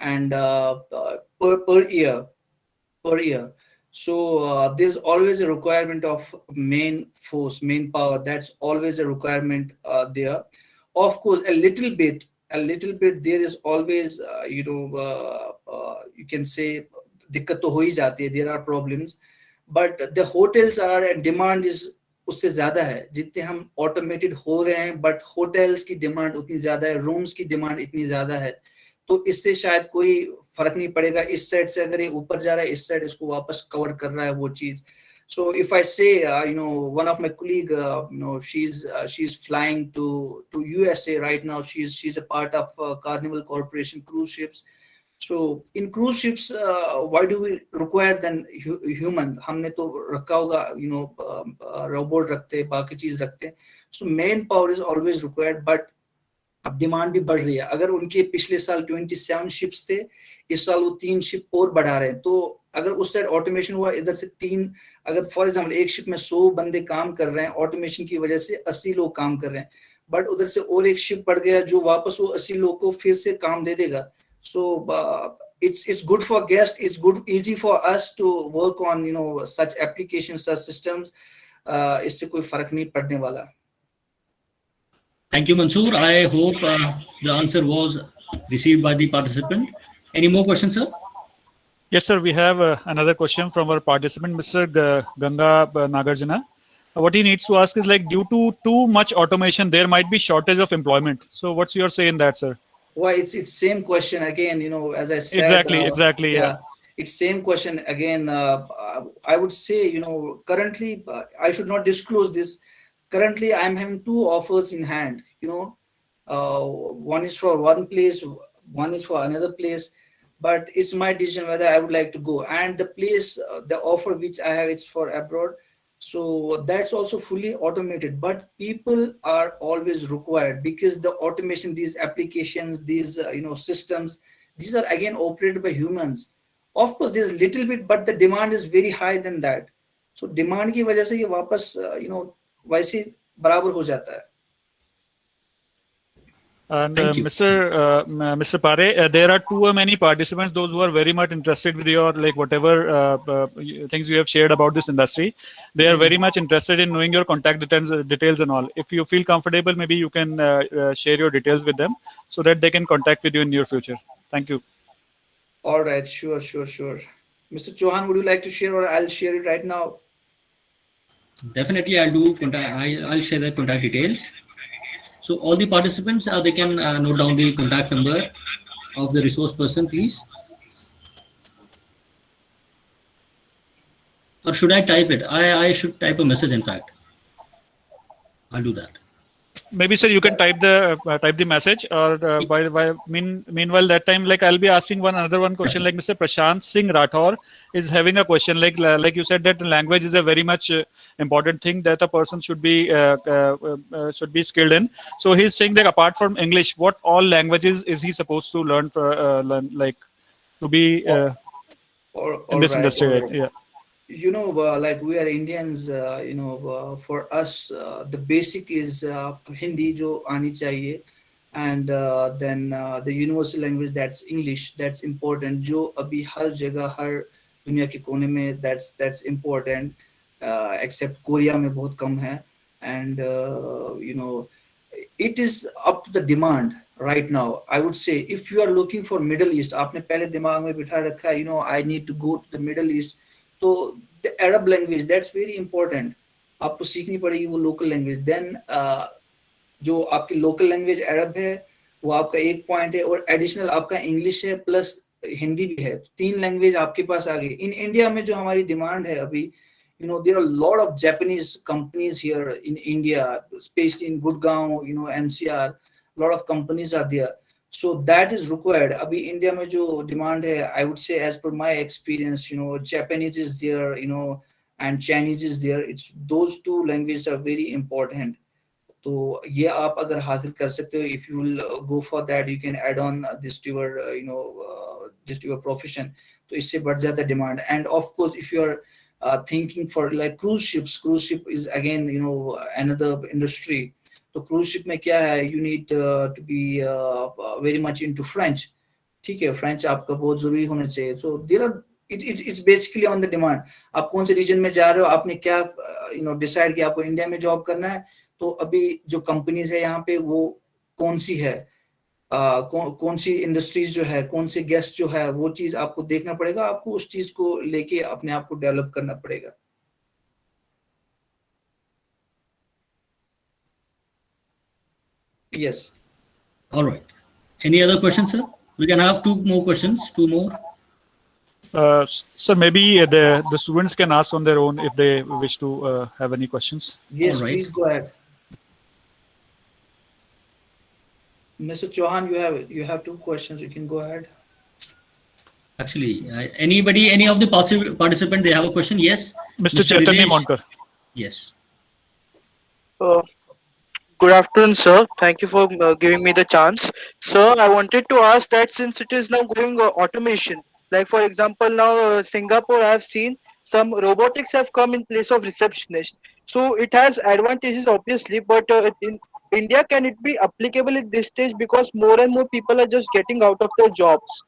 C: and per year. So there's always a requirement of main force, main power. That's always a requirement there. Of course, a little bit. There is always, you can say, दिक्कत तो हो ही जाती है. There are problems, but the hotels are, and demand is उससे ज्यादा है. जितने हम automated हो रहे हैं, but hotels की demand उतनी ज्यादा है, rooms की demand इतनी ज्यादा है. तो इससे शायद कोई फर्क नहीं पड़ेगा. इस साइड से अगर ये ऊपर जा रहा है, इस साइड इसको वापस कवर कर रहा है वो चीज. So if I say, one of my colleague, she's flying to USA right now. She's a part of Carnival Corporation cruise ships. So in cruise ships, why do we require then human? हमने तो रखा होगा, robot रखते, बाकी चीज रखते. So main power is always required, but अब demand भी बढ़ रही है. अगर उनके पिछले साल 27 शिप्स थे, इस साल वो 3 शिप और बढ़ा रहे हैं. तो अगर उस साइड ऑटोमेशन हुआ, इधर से 3, अगर फॉर एग्जांपल एक शिप में 100 बंदे काम कर रहे हैं, ऑटोमेशन की वजह से 80 लोग काम कर रहे हैं, बट उधर से और एक शिप बढ़ गया जो वापस वो 80 लोग को फिर से काम दे देगा. सो it's good for guests, it's good, easy for us to work on such applications, such systems. इससे कोई फर्क नहीं पड़ने वाला.
B: Thank you, Mansoor. I hope the answer was received by the participant. Any more questions, sir?
H: Yes, sir. We have another question from our participant, Mr. Ganga Nagarjuna. What he needs to ask is like, due to too much automation, there might be shortage of employment. So what's your say in that, sir?
C: Well, it's same question again, as I said.
H: Exactly. Yeah.
C: It's same question again. I would say, currently, I should not disclose this. Currently, I'm having 2 offers in hand. One is for one place, one is for another place. But it's my decision whether I would like to go. And the place, the offer which I have, it's for abroad. So that's also fully automated. But people are always required, because the automation, these applications, these systems, these are again operated by humans. Of course, there's a little bit, but the demand is very high than that. So demand की वजह से ये वापस वैसे बराबर हो जाता है.
H: And Mr. Pare, there are too many participants, those who are very much interested with your, like, whatever things you have shared about this industry. They are very much interested in knowing your contact details and all. If you feel comfortable, maybe you can share your details with them so that they can contact with you in near future. Thank you.
C: All right, sure. Mr. Chauhan, would you like to share, or I'll share it right now?
B: Definitely, I'll do contact. I'll share the contact details. So all the participants, they can note down the contact number of the resource person, please. Or should I type it? I should type a message, in fact. I'll do that.
H: Maybe, sir, you can type the message, or meanwhile that time, like, I'll be asking another question. Like Mr. Prashant Singh Rathor is having a question. Like you said that language is a very much important thing that a person should be skilled in. So he's saying that apart from English, what all languages is he supposed to learn, like, to be in this industry? Right? Yeah.
C: like we are Indians, for us, the basic is Hindi, jo aani chahiye, and then the universal language, that's English, that's important. Jo abhi har jagah, har दुनिया के कोने में that's important, except Korea में बहुत कम है, and it is up to the demand right now. I would say if you are looking for Middle East, आपने पहले दिमाग में बिठा रखा है, I need to go to the Middle East, तो the Arab language, that's very important. आपको सीखनी पड़ेगी वो local language. Then जो आपकी लोकल लैंग्वेज अरब है वो आपका एक पॉइंट है, और एडिशनल आपका इंग्लिश है प्लस हिंदी भी है, 3 लैंग्वेज आपके पास आ गई. इन इंडिया में जो हमारी डिमांड है अभी, there are a lot of Japanese companies here in India, especially in Gurgaon, NCR, a lot of companies are there. So that is required. अभी इंडिया में जो डिमांड है, I would say as per my experience, Japanese is there, and Chinese is there. It's those 2 languages are very important. तो ये आप अगर हासिल कर सकते हो, if you will go for that, you can add on this to your just your profession, तो इससे बढ़ जाता है demand. And of course if you are thinking for like cruise ship is again another industry. तो cruise ship में क्या है, you need to be very much into French. ठीक है, French आपका बहुत जरूरी होना चाहिए. So there are it's basically on the demand. आप कौन से रीजन में जा रहे हो, आपने क्या डिसाइड किया आपको इंडिया में जॉब करना है, तो अभी जो कंपनीज है यहाँ पे वो कौन सी है, कौन सी इंडस्ट्रीज जो है, कौन से गेस्ट जो है, वो चीज आपको देखना पड़ेगा. आपको उस चीज को लेके अपने आप को डेवलप करना पड़ेगा. Yes.
B: All right. Any other questions, sir? We can have 2 more questions. 2 more.
H: So maybe the students can ask on their own if they wish to have any questions.
C: Yes,
B: right.
C: Please go ahead. Mr. Chauhan, you have 2 questions. You can go ahead.
B: Actually, any of the participant, they have a question? Yes.
H: Mr. Chaitanya
B: Rinesh?
H: Monkar.
B: Yes.
I: Good afternoon, sir. Thank you for giving me the chance. Sir, I wanted to ask that since it is now going automation, like for example, now Singapore, I have seen some robotics have come in place of receptionist. So it has advantages, obviously, but in India, can it be applicable at this stage because more and more people are just getting out of their jobs?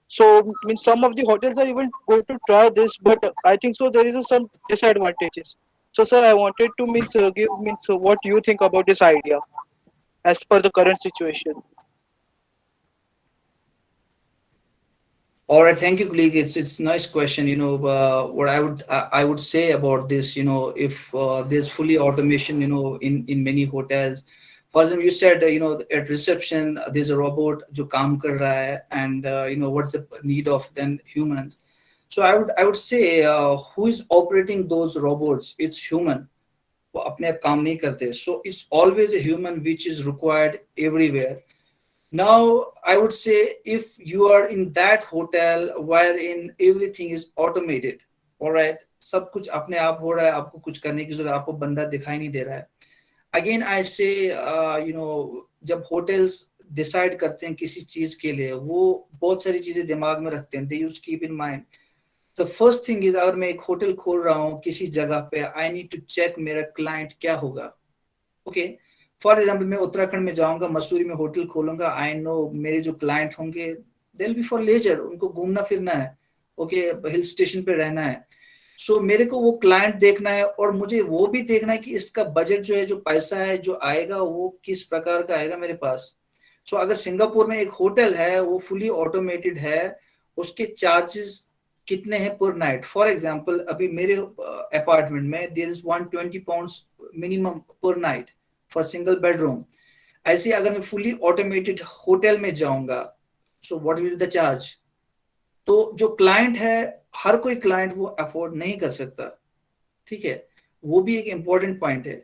I: So, some of the hotels are even going to try this, but I think so there is some disadvantages. So, sir, I wanted to give what you think about this idea as per the current situation.
C: All right, thank you, colleague. It's a nice question. What I would say about this, if there's fully automation, in many hotels. For example, you said, at reception there's a robot जो काम कर रहा है, and what's the need of then humans. So I would say who is operating those robots? It's human. वो अपने आप काम नहीं करते. So it's always a human which is required everywhere. Now, I would say if you are in that hotel wherein everything is automated, all right, सब कुछ अपने आप हो रहा है, आपको कुछ करने की जरूरत, आपको बंदा दिखाई नहीं दे रहा है. Again, I say, जब hotels decide करते हैं किसी चीज के लिए, वो बहुत सारी चीजें दिमाग में रखते हैं. They used to keep in mind. The first thing is, अगर मैं एक होटल खोल रहा हूँ किसी जगह पे, I need to check मेरा क्लाइंट क्या होगा. Okay. फॉर एग्जाम्पल मैं उत्तराखंड में जाऊंगा, मसूरी में होटल खोलूंगा, आई नो मेरे जो क्लाइंट होंगे they will be for leisure, उनको घूमना फिरना है, ओके, हिल स्टेशन पे रहना है. सो मेरे को वो क्लाइंट देखना है, और मुझे वो भी देखना है कि इसका बजट जो है, जो पैसा है जो आएगा, वो किस प्रकार का आएगा मेरे पास. सो अगर सिंगापुर में एक होटल है, वो फुली ऑटोमेटेड है, उसके चार्जेस कितने हैं पर नाइट. फॉर एग्जाम्पल अभी मेरे अपार्टमेंट में देयर इज 120 पाउंड्स मिनिमम पर नाइट फॉर सिंगल बेडरूम. ऐसे अगर मैं फुली ऑटोमेटेड होटल में जाऊंगा, so what will the charge. तो जो क्लाइंट है, हर कोई क्लाइंट वो अफोर्ड नहीं कर सकता, ठीक है, वो भी एक इंपॉर्टेंट पॉइंट है.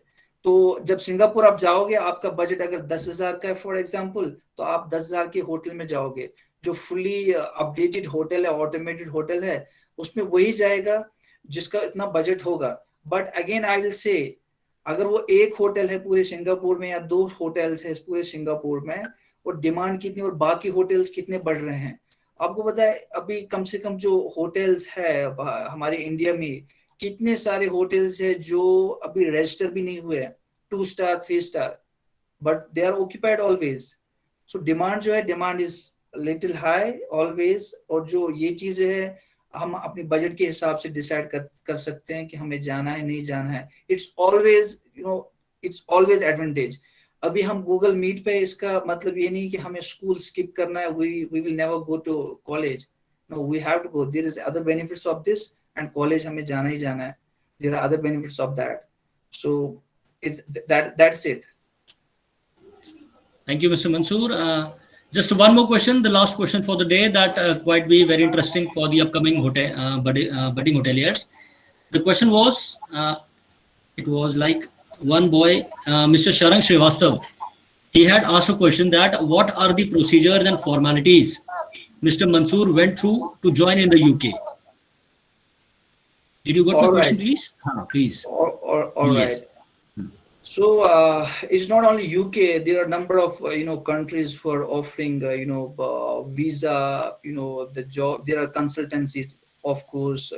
C: तो जब सिंगापुर आप जाओगे, आपका बजट अगर 10,000 का है फॉर एग्जांपल, तो आप 10,000 के होटल में जाओगे. जो फुली अपडेटेड होटल है, ऑटोमेटेड होटल है, उसमें वही जाएगा जिसका इतना बजट होगा. बट अगेन आई विल से, अगर वो एक होटल है पूरे सिंगापुर में, या 2 होटल्स है पूरे सिंगापुर में, और डिमांड कितनी और बाकी होटल्स कितने बढ़ रहे हैं. आपको पता है अभी कम से कम जो होटल्स है हमारे इंडिया में, कितने सारे होटल्स है जो अभी रजिस्टर भी नहीं हुए, 2 star 3 star, but they are occupied always. So demand जो है, demand is little high always. और जो ये चीजें है, हम अपने बजट के हिसाब से डिसाइड कर सकते हैं कि हमें जाना है नहीं जाना है. It's always it's always advantage. अभी हम गूगल मीट पे, इसका मतलब ये नहीं कि हमें स्कूल स्किप करना है, we will never go to college. No, we have to go. There is other benefits of this, and college हमें जाना ही जाना है. There are other benefits of that. So it's that's it.
B: Thank you, Mr. Mansoor. Just one more question, the last question for the day, that quite be very interesting for the upcoming budding hoteliers. The question was, it was like one boy, Mr. Sharang Srivastav. He had asked a question that what are the procedures and formalities Mr. Mansoor went through to join in the UK? Did you got my question, please? Please.
C: All right.
B: Yes.
C: So it's not only UK. There are a number of countries who are offering visa. The job. There are consultancies, of course.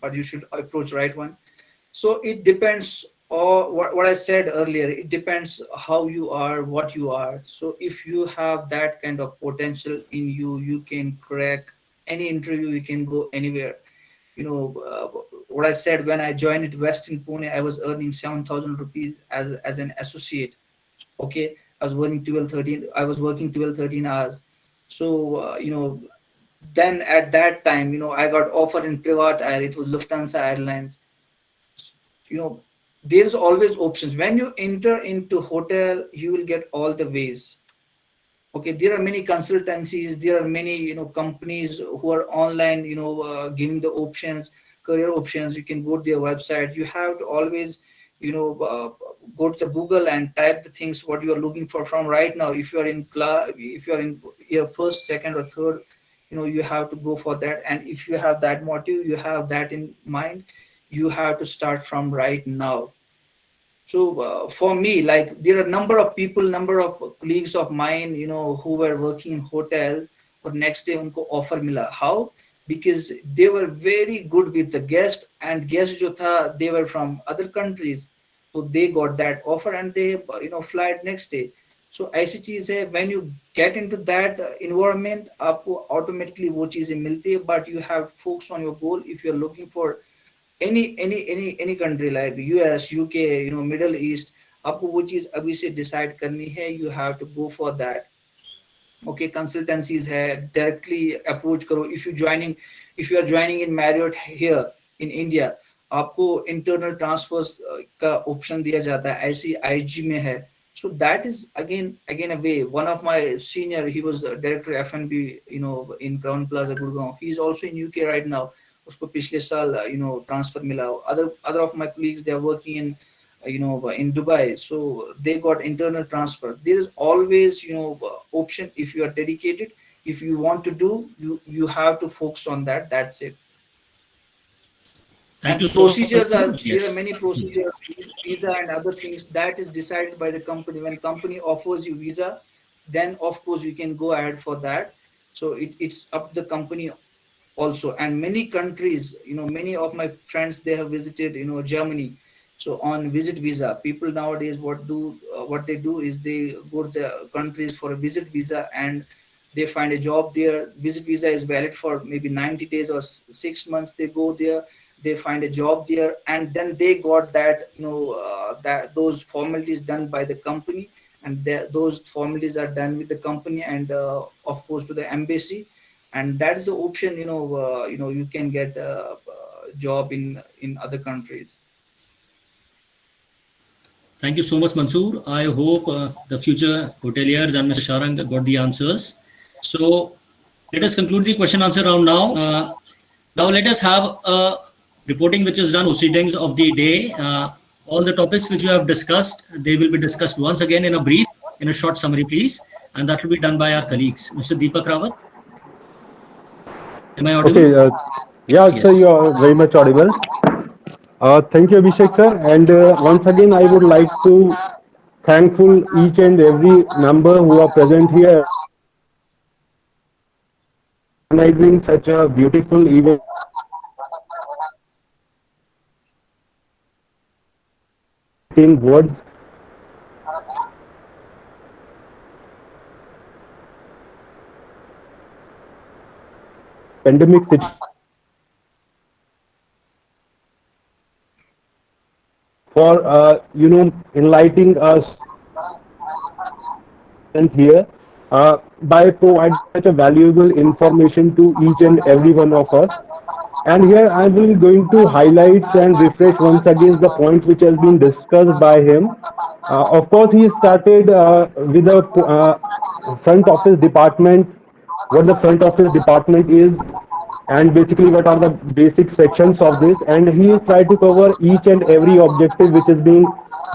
C: But you should approach right one. So it depends. Or what I said earlier, it depends how you are, what you are. So if you have that kind of potential in you, you can crack any interview. You can go anywhere. What I said, when I joined at Western Pune, I was earning 7,000 rupees as an associate. Okay, I was working 12, 13. I was working 12, 13 hours. So then at that time, I got offered in Privat Air. It was Lufthansa Airlines. There's always options. When you enter into hotel, you will get all the ways. Okay, there are many consultancies, there are many companies who are online, giving the options, career options. You can go to their website. You have to always go to the Google and type the things what you are looking for from right now. If you are in class, if you are in your first, second or third, you have to go for that. And if you have that motive, you have that in mind, you have to start from right now. So for me, like, there are a number of people, number of colleagues of mine, who were working in hotels, or next day unko offer mila. How? Because they were very good with the guest, and guest jo tha, they were from other countries. So they got that offer and they flight next day. So ऐसी चीज है, when you get into that environment, आपको automatically वो चीजें मिलती है. But you have to focus on your goal. If you're looking for any country like US, UK, Middle East, आपको वो चीज अभी से decide करनी है. You have to go for that. Okay, consultancies है, directly approach करो. If you are joining in Marriott here in India, आपको internal transfers का option दिया जाता है. ऐसी IG में है. So that is again a way. One of my senior, he was director F&B, in Crown Plaza, Gurgaon. He's also in UK right now. उसको पिछले साल transfer मिला. Other of my colleagues, they are working in Dubai, so they got internal transfer. There is always option. If you are dedicated, if you want to do, you have to focus on that. That's it.
B: Thank
C: And
B: you so much.
C: procedures are, there
B: Yes.
C: are many procedures, visa and other things, that is decided by the company. When company offers you visa, then of course you can go ahead for that. So it's up to the company also. And many countries, many of my friends, they have visited Germany. So on visit visa, people nowadays what they do is they go to the countries for a visit visa, and they find a job there. Visit visa is valid for maybe 90 days or 6 months. They go there, they find a job there, and then they got that that those formalities done by the company, and those formalities are done with the company, and of course to the embassy. And that's the option. You can get a job in other countries.
B: Thank you so much, Mansoor. I hope the future hoteliers and Mr. Sharang got the answers. So let us conclude the question answer round now. Now let us have a reporting which is done, proceedings of the day. All the topics which you have discussed, they will be discussed once again in a brief, in a short summary, please. And that will be done by our colleagues. Mr. Deepak Rawat. Am I audible?
J: Okay, yeah, sir, you are very much audible. Thank you, Abhishek, sir. And once again, I would like to thankful each and every member who are present here, organizing such a beautiful event. in words. Pandemic situation for enlightening us here by providing such a valuable information to each and every one of us. And here I will going to highlight and refresh once again the points which has been discussed by him. Of course, he started with the front office department, what the front office department is, and basically what are the basic sections of this. And he is trying to cover each and every objective which is being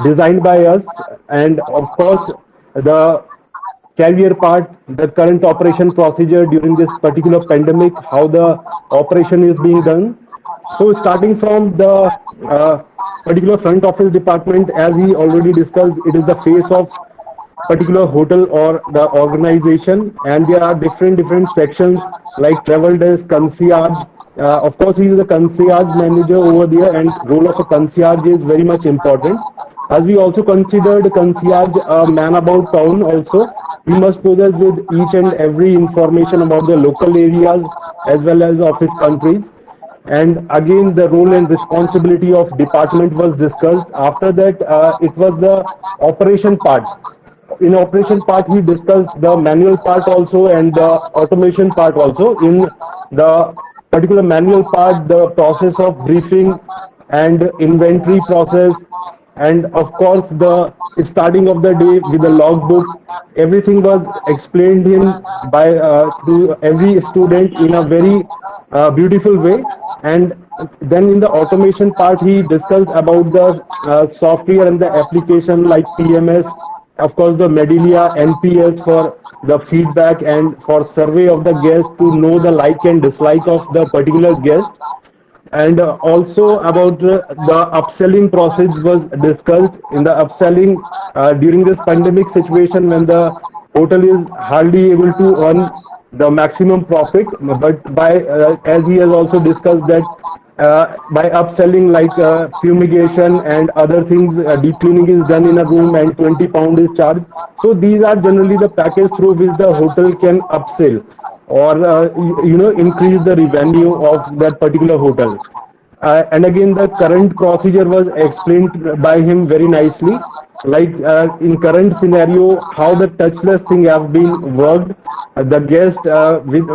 J: designed by us. And of course, the carrier part, the current operation procedure during this particular pandemic, how the operation is being done. So starting from the particular front office department, as he already discussed, it is the face of particular hotel or the organization, and there are different sections like travel desk, concierge. Of course, he is the concierge manager over there, and role of a concierge is very much important. As we also considered concierge a man about town also, he must possess with each and every information about the local areas as well as of his countries. And again, the role and responsibility of department was discussed. After that, it was the operation part. In operation part, he discussed the manual part also and the automation part also. In the particular manual part, the process of briefing and inventory process, and of course the starting of the day with the logbook, everything was explained him by to every student in a very beautiful way. And then in the automation part, he discussed about the software and the application like PMS, of course the Medilia, NPS for the feedback and for survey of the guest to know the like and dislike of the particular guest. And also about the upselling process was discussed. In the upselling during this pandemic situation, when the hotel is hardly able to earn the maximum profit, but by as he has also discussed that by upselling like fumigation and other things, deep cleaning is done in a room and 20 pound is charged. So these are generally the package through which the hotel can upsell or increase the revenue of that particular hotel. And again, the current procedure was explained by him very nicely. Like in current scenario, how the touchless thing have been worked. The guest with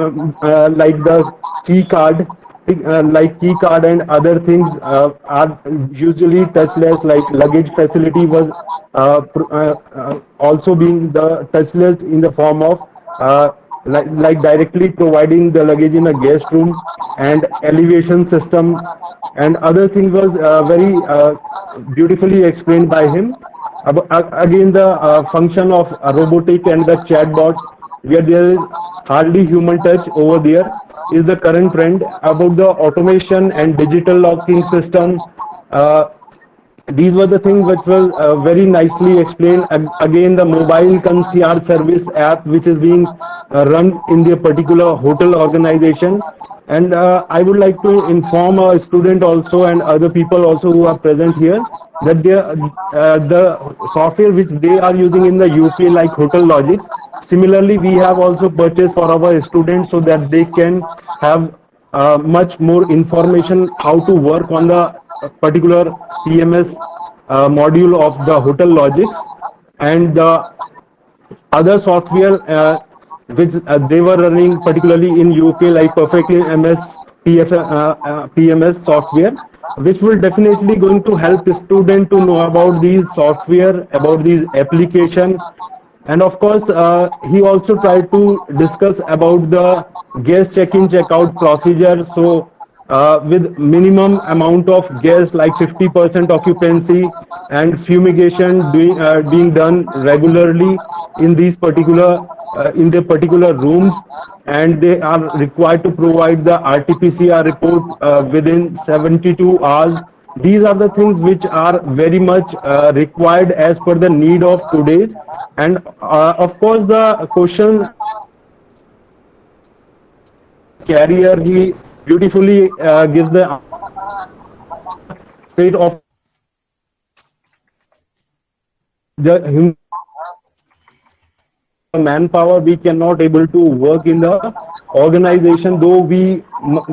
J: like the key card, like key card and other things are usually touchless. Like luggage facility was also being the touchless in the form of like directly providing the luggage in a guest room, and elevation system and other things was very beautifully explained by him. Again, the function of robotic and the chatbot, where there is hardly human touch over there, is the current trend. About the automation and digital locking system, these were the things which were very nicely explained. Again, the mobile concierge service app which is being run in the particular hotel organization. And I would like to inform a student also and other people also who are present here that the software which they are using in the UK, like Hotel Logics, similarly we have also purchased for our students so that they can have much more information how to work on the particular PMS module of the Hotel Logics. And the other software which they were running particularly in UK, like Perfectly MS PMS software, which will definitely going to help the student to know about these software, about these application. And of course, he also tried to discuss about the guest check-in, check-out procedure. So with minimum amount of guests like 50% occupancy and fumigation being done regularly in these particular in the particular rooms, and they are required to provide the RT-PCR report within 72 hours. These are the things which are very much required as per the need of today. And of course, the question carrier, he beautifully gives the state of the human manpower, we cannot able to work in the organization, though we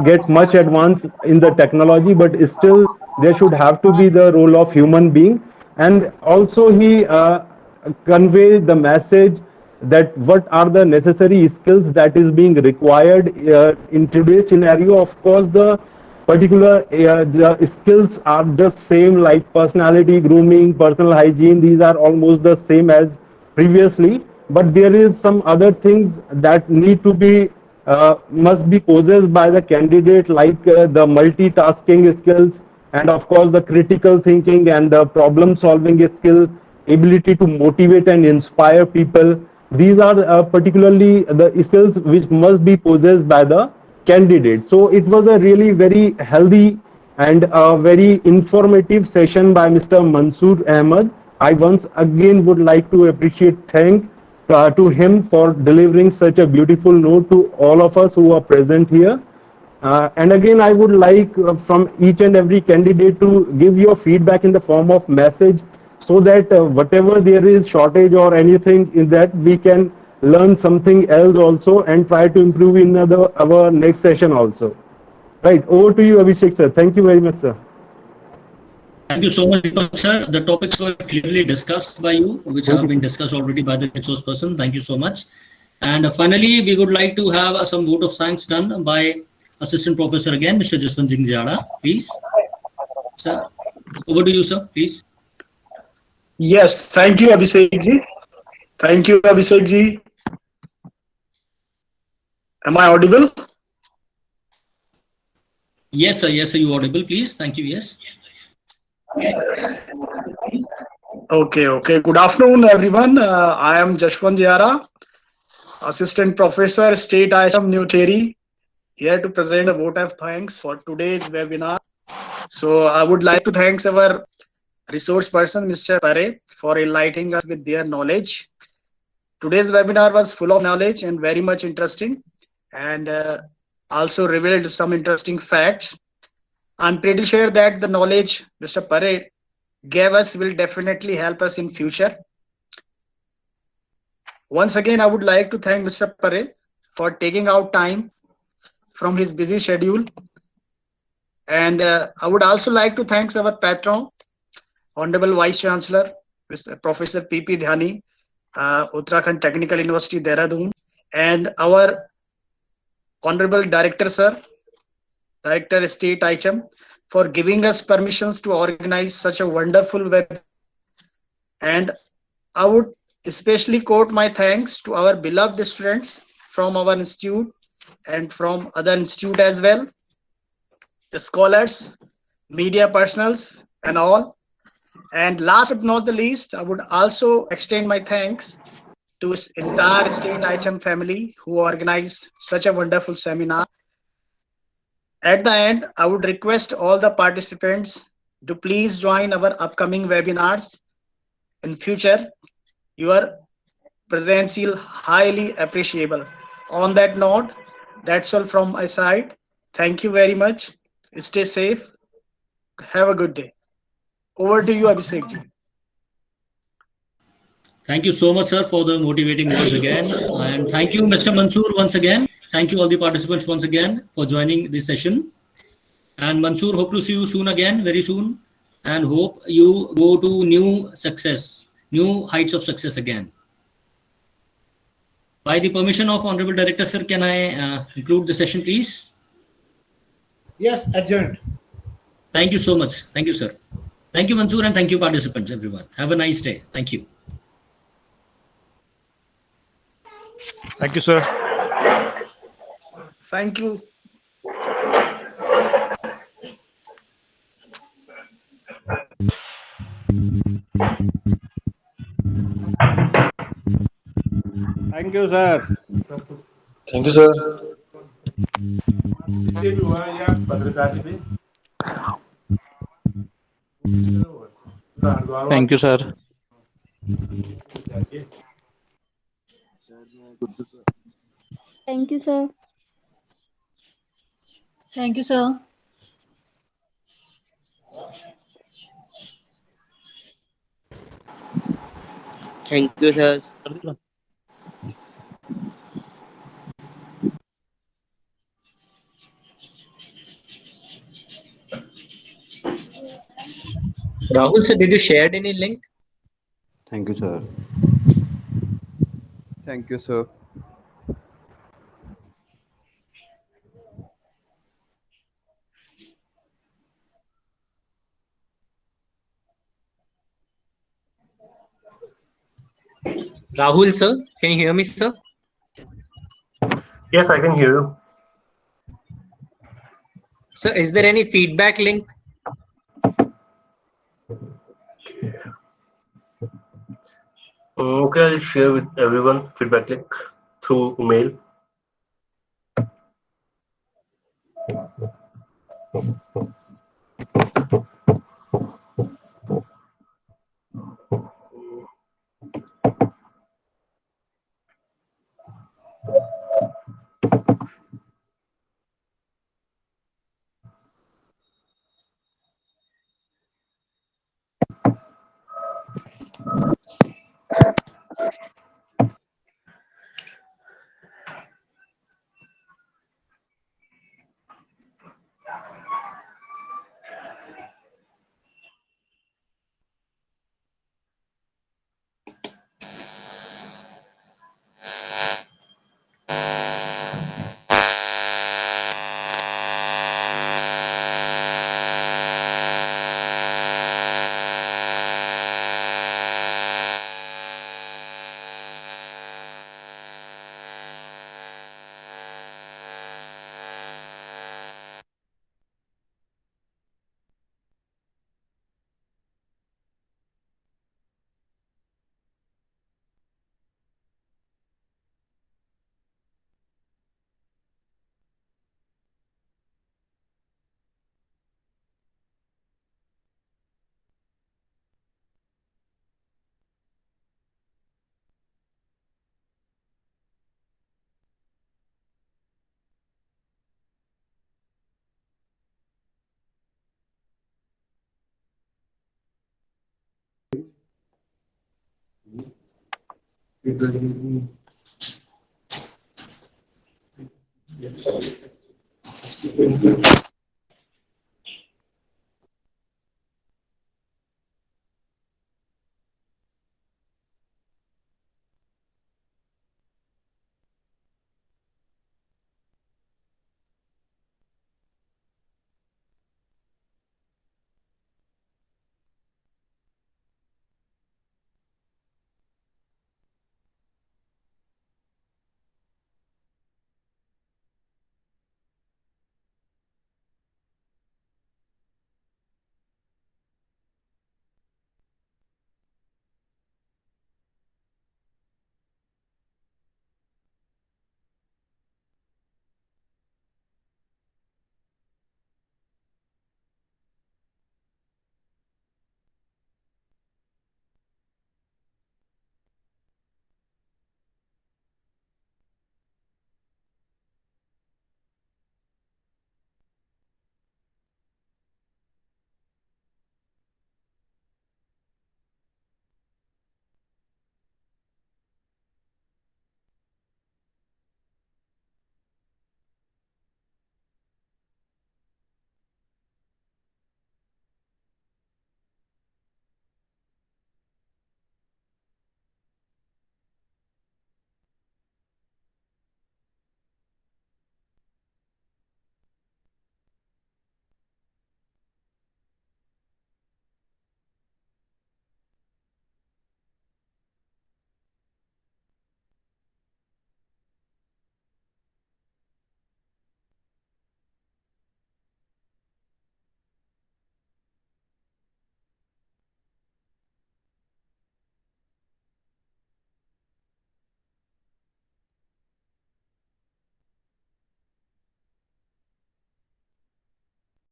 J: get much advanced in the technology, but still there should have to be the role of human being. And also he conveys the message that what are the necessary skills that is being required in today's scenario. Of course, the particular the skills are just same, like personality grooming, personal hygiene, these are almost the same as previously, but there is some other things that need to be must be possessed by the candidate, like the multitasking skills, and of course the critical thinking and the problem solving skill, ability to motivate and inspire people. These are particularly the skills which must be possessed by the candidate. So it was a really very healthy and a very informative session by Mr. Mansoor Ahmed. I once again would like to thank to him for delivering such a beautiful note to all of us who are present here. And again, I would like from each and every candidate to give your feedback in the form of message, so that whatever there is shortage or anything in that, we can learn something else also and try to improve in our next session also. Right, over to you, Abhishek sir. Thank you very much, sir.
B: Thank you so much, Deepak sir. The topics were clearly discussed by you, which have been discussed already by the resource person. Thank you so much. And finally, we would like to have some vote of thanks done by Assistant Professor again, Mr. Jaswant Singh Jada, please. Sir, over to you, sir, please.
G: Yes, thank you, Abhishek ji. Thank you, Abhishek ji. Am I audible?
B: Yes, sir. Yes, sir. You audible, please. Thank you. Yes.
G: Okay. Good afternoon, everyone. I am Jashwant Jara, Assistant Professor, State ISM New Theory, here to present a vote of thanks for today's webinar. So I would like to thank our resource person, Mr. Pare, for enlightening us with their knowledge. Today's webinar was full of knowledge and very much interesting, and also revealed some interesting facts. I'm pretty sure that the knowledge Mr. Pare gave us will definitely help us in future. Once again, I would like to thank Mr. Pare for taking out time from his busy schedule. And I would also like to thank our patron, Honorable Vice Chancellor, Mr. Professor P.P. Dhyani, Uttarakhand Technical University, Dehradun, and our Honorable Director, Sir, Director State ICHM, for giving us permissions to organize such a wonderful web. And I would especially quote my thanks to our beloved students from our institute and from other institute as well, the scholars, media personals, and all. And last but not the least, I would also extend my thanks to this entire State IHM family who organized such a wonderful seminar. At the end, I would request all the participants to please join our upcoming webinars in future. Your presence is highly appreciable. On that note, that's all from my side. Thank you very much. Stay safe. Have a good day. Over to you, Abhishek ji.
B: Thank you so much, sir, for the motivating words again. And thank you, Mr. Mansoor, once again. Thank you, all the participants, once again, for joining this session. And Mansoor, hope to see you soon again, very soon. And hope you go to new success, new heights of success again. By the permission of Honorable Director, sir, can I conclude the session, please?
A: Yes, adjourned.
B: Thank you so much. Thank you, sir. Thank you, Mansoor, and thank you, participants, everyone. Have a nice day. Thank you.
H: Thank you, sir.
G: Thank you.
J: Thank you, sir.
D: Thank you, sir. Thank you, sir.
K: Thank you, sir.
L: Thank you, sir.
I: Thank you, sir.
L: Rahul, sir, did you share any link?
M: Thank you, sir.
D: Thank you, sir.
L: Rahul, sir, can you hear me, sir?
N: Yes, I can hear you.
L: Sir, is there any feedback link?
N: Okay, I'll share with everyone feedback link through email.